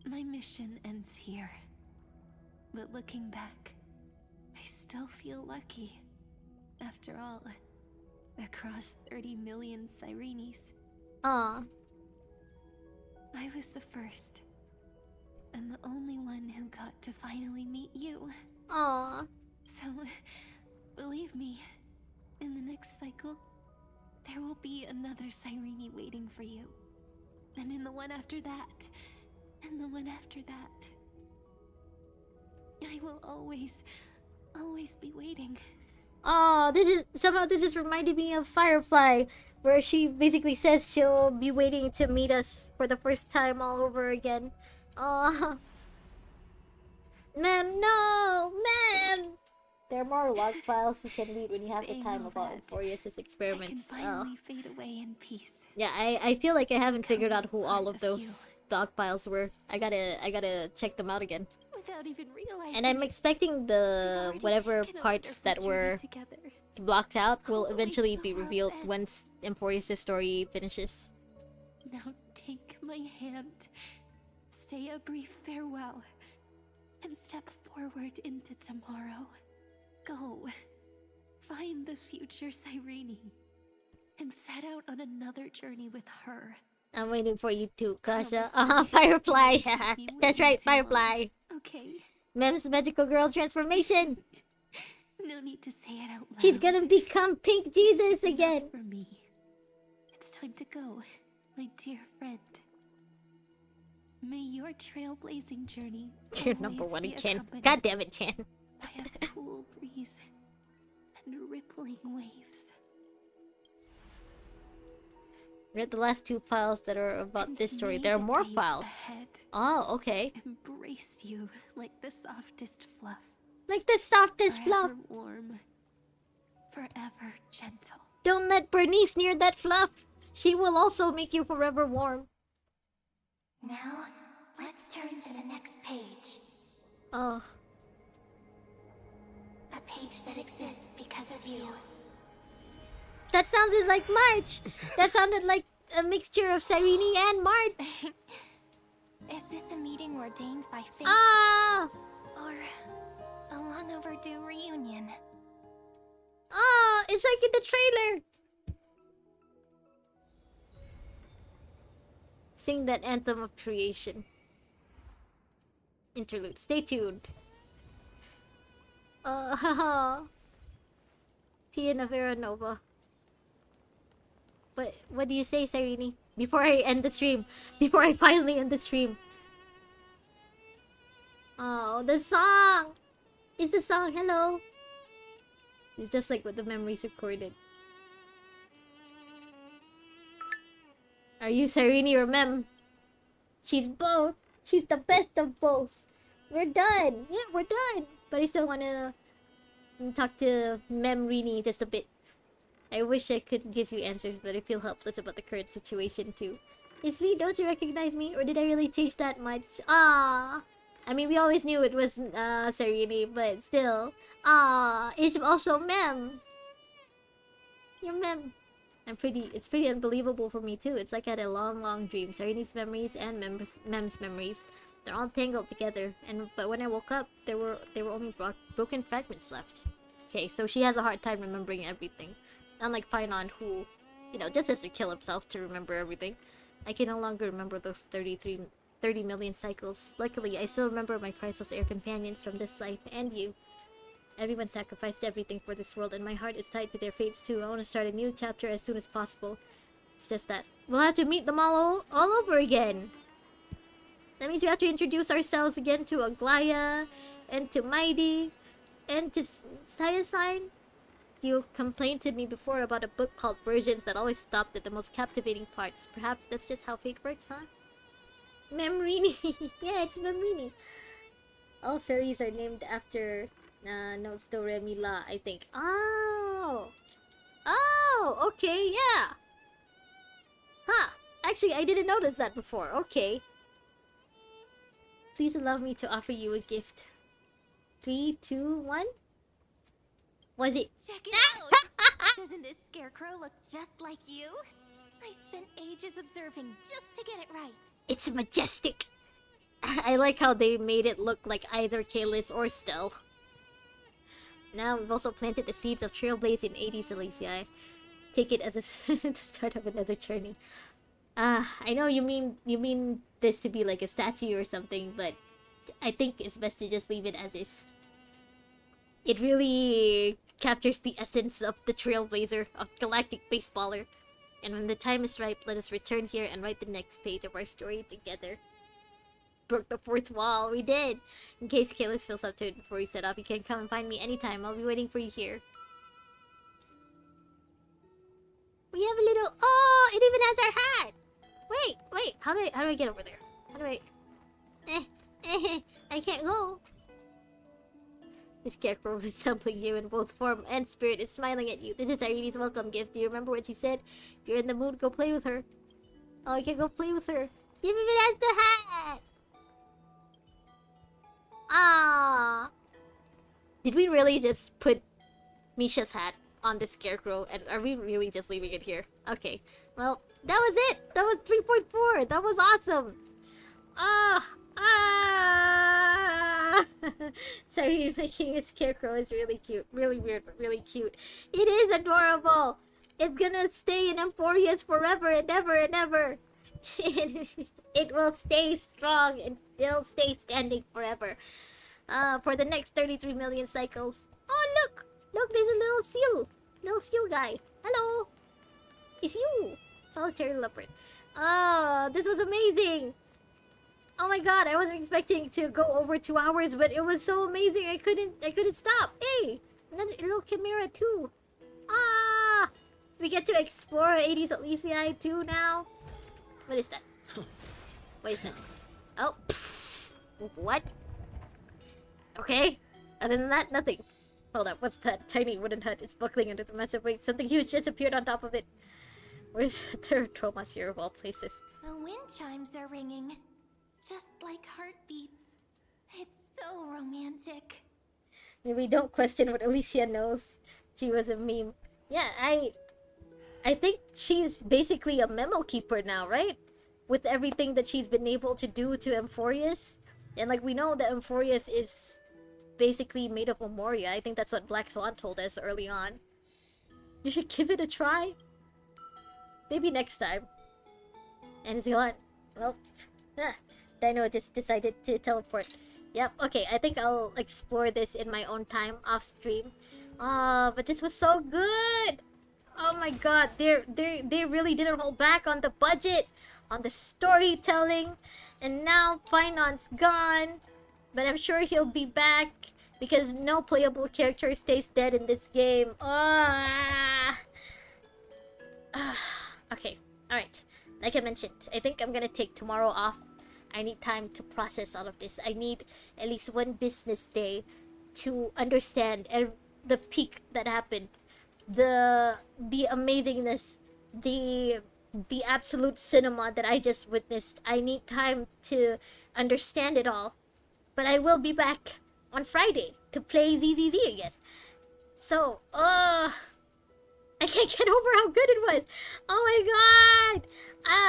My mission ends here. But looking back, I still feel lucky. After all, across 30 million Sirenes. Aw. I was the first, and the only one who got to finally meet you. Aw. So, believe me, in the next cycle, there will be another Sirene waiting for you. And in the one after that, and the one after that. I will always be waiting. Oh, this is reminding me of Firefly, where she basically says she'll be waiting to meet us for the first time all over again. Oh, ma'am, no, ma'am. There are more log files you can read when you have the time about Amphoreus' experiments. I can finally fade away in peace. Yeah, I feel like I haven't figured out who all of those dog files were. I gotta check them out again. Without even realizing. And I'm expecting the whatever parts that were blocked out will eventually be revealed once Amphoreus' story finishes. Now take my hand, say a brief farewell, and step forward into tomorrow. Go, find the future Cyrene, and set out on another journey with her. I'm waiting for you too, Kasha. Firefly! That's right, Firefly! Okay. Mem's magical girl transformation! No need to say it out loud. She's gonna become Pink Jesus again! For me. It's time to go, my dear friend. May your trailblazing journey You're number one in Chen. God damn it, Chen. By a cool breeze and rippling waves. Read the last two files that are about this story. There are more files. Oh, okay. Embrace you like the softest fluff. Like the softest fluff. Forever warm. Forever gentle. Don't let Bernice near that fluff. She will also make you forever warm. Now, let's turn to the next page. Oh. A page that exists because of you. That sounded like March! That sounded like a mixture of Cyrene and March! Is this a meeting ordained by fate? Ah! Or a long overdue reunion? Ah! It's like in the trailer! Sing that anthem of creation. Interlude. Stay tuned. Haha. Pian of Aranova. What do you say, Cyrene? Before I end the stream. Before I finally end the stream. Oh, the song! It's the song, hello! It's just like what the memories recorded. Are you Cyrene or Mem? She's both. She's the best of both. We're done. Yeah, we're done. But I still wanna talk to Memrini just a bit. I wish I could give you answers, but I feel helpless about the current situation too. It's me, don't you recognize me? Or did I really change that much? Ah, I mean, we always knew it was Cyrene, but still. Ah, it's also Mem. You're Mem. It's pretty unbelievable for me too. It's like I had a long dream. Cyrene's memories and Mem's memories. They're all tangled together. But when I woke up, there were only broken fragments left. Okay, so she has a hard time remembering everything. Unlike Finon, who, you know, just has to kill himself to remember everything. I can no longer remember those 30 million cycles. Luckily, I still remember my Chrysos Air companions from this life, and you. Everyone sacrificed everything for this world, and my heart is tied to their fates too. I want to start a new chapter as soon as possible. It's just that we'll have to meet them all over again. That means we have to introduce ourselves again to Aglaya, and to Mighty, and to Sayasine. You complained to me before about a book called Versions that always stopped at the most captivating parts. Perhaps that's just how fate works, huh? Memrini! Yeah, it's Memrini! All fairies are named after... notes do re mi la, I think. Oh! Oh! Okay, yeah! Huh! Actually, I didn't notice that before. Okay. Please allow me to offer you a gift. 3, 2, 1? Was it? Check it out! Doesn't this scarecrow look just like you? I spent ages observing just to get it right. It's majestic! I like how they made it look like either Kalis or Stell. Now we've also planted the seeds of Trailblaze in 80s Elysia. Take it as the start of another journey. I know you mean this to be like a statue or something, but I think it's best to just leave it as is. It really captures the essence of the Trailblazer, of Galactic Baseballer. And when the time is ripe, let us return here and write the next page of our story together. Broke the fourth wall, we did! In case Kalis feels up to it before you set off, you can come and find me anytime. I'll be waiting for you here. We have a little... Oh! It even has our hat! Wait! How do I get over there? How do I... I can't go. The scarecrow is sampling you in both form and spirit is smiling at you. This is Irene's welcome gift. Do you remember what she said? If you're in the mood, go play with her. Oh, I can go play with her. She even has the hat! Ah! Did we really just put Misha's hat on the scarecrow? And are we really just leaving it here? Okay. Well, that was it! That was 3.4! That was awesome! Sorry, making a scarecrow is really cute. Really weird, but really cute. It is adorable! It's gonna stay in Amphoreus forever and ever and ever! It will stay strong and it'll stay standing forever. For the next 33 million cycles. Oh, look! Look, there's a little seal! Little seal guy. Hello! It's you! Solitary leopard. Oh, this was amazing! Oh my god, I wasn't expecting to go over 2 hours, but it was so amazing. I couldn't stop. Hey, another little chimera too. Ah, we get to explore 80s Elysia too now. What is that? What is that? Oh, what? Okay. Other than that, nothing. Hold up, what's that tiny wooden hut? It's buckling under the massive weight. Something huge just appeared on top of it. Where's the third Tromas here of all places? The wind chimes are ringing. Just like heartbeats. It's so romantic. Maybe don't question what Elysia knows. She was a meme. Yeah, I think she's basically a memo keeper now, right? With everything that she's been able to do to Amphoreus. And like we know that Amphoreus is basically made of Memoria. I think that's what Black Swan told us early on. You should give it a try. Maybe next time. And Zealand. Well, Dino just decided to teleport. Yep, okay, I think I'll explore this in my own time, off stream. But this was so good! Oh my god, they really didn't hold back on the budget, on the storytelling, and now Finon's gone. But I'm sure he'll be back, because no playable character stays dead in this game. Okay, alright. Like I mentioned, I think I'm gonna take tomorrow off. I need time to process all of this. I need at least one business day to understand the peak that happened, the amazingness, the absolute cinema that I just witnessed. I need time to understand it all. But I will be back on Friday to play ZZZ again. So, I can't get over how good it was. Oh my god!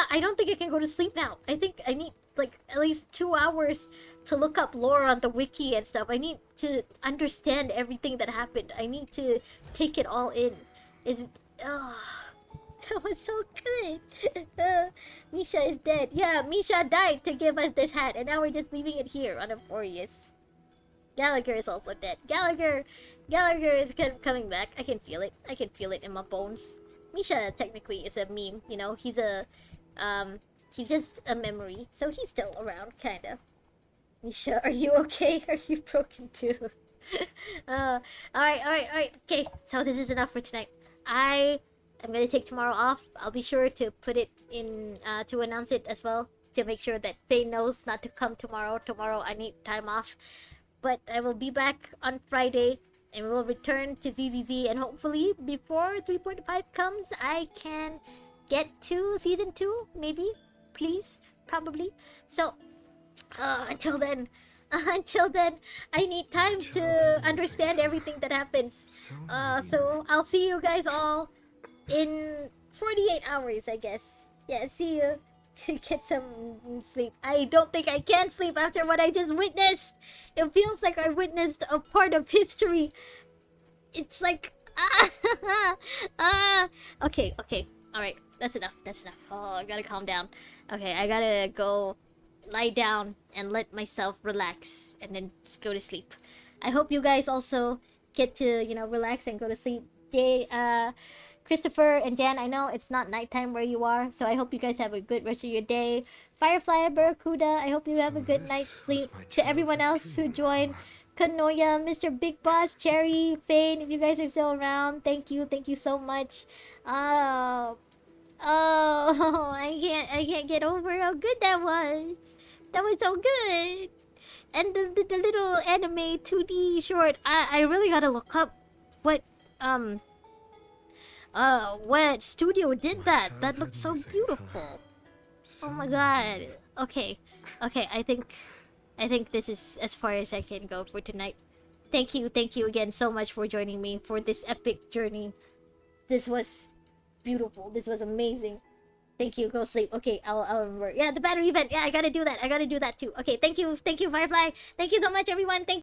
I don't think I can go to sleep now. I think I need like at least 2 hours to look up lore on the wiki and stuff. I need to understand everything that happened. I need to take it all in. That was so good. Misha is dead. Yeah, Misha died to give us this hat, and now we're just leaving it here on Amphoreus. Gallagher is also dead. Gallagher is coming back. I can feel it. I can feel it in my bones. Misha technically is a meme. You know, he's just a memory, so he's still around, kinda. Misha, are you okay? Are you broken too? Alright. Okay, so this is enough for tonight. I'm gonna take tomorrow off. I'll be sure to put it in, to announce it as well, to make sure that Faye knows not to come tomorrow. Tomorrow I need time off. But I will be back on Friday, and we will return to ZZZ, and hopefully before 3.5 comes, I can get to Season 2, maybe? Please? Probably? So, until then, I need time to understand everything that happens. So I'll see you guys all in 48 hours, I guess. Yeah, see you. Get some sleep. I don't think I can sleep after what I just witnessed. It feels like I witnessed a part of history. It's like... Okay. Alright, that's enough. Oh, I gotta calm down. Okay, I gotta go lie down and let myself relax and then just go to sleep. I hope you guys also get to, you know, relax and go to sleep. Christopher and Jan, I know it's not nighttime where you are, so I hope you guys have a good rest of your day. Firefly, Barracuda, I hope you have a good night's sleep. To everyone else who joined, Kanoya, Mr. Big Boss, Cherry, Fane, if you guys are still around, thank you so much. I can't get over how good that was. That was so good. And the little anime 2D short, I really gotta look up what studio did that. That looked so beautiful. Oh my god. Okay, I think this is as far as I can go for tonight. Thank you again so much for joining me for this epic journey. This was beautiful. This was amazing. Thank you. Go sleep. Okay, I'll remember. Yeah, the battery event. Yeah, I gotta do that. I gotta do that too. Okay, thank you, Firefly. Thank you so much, everyone. Thank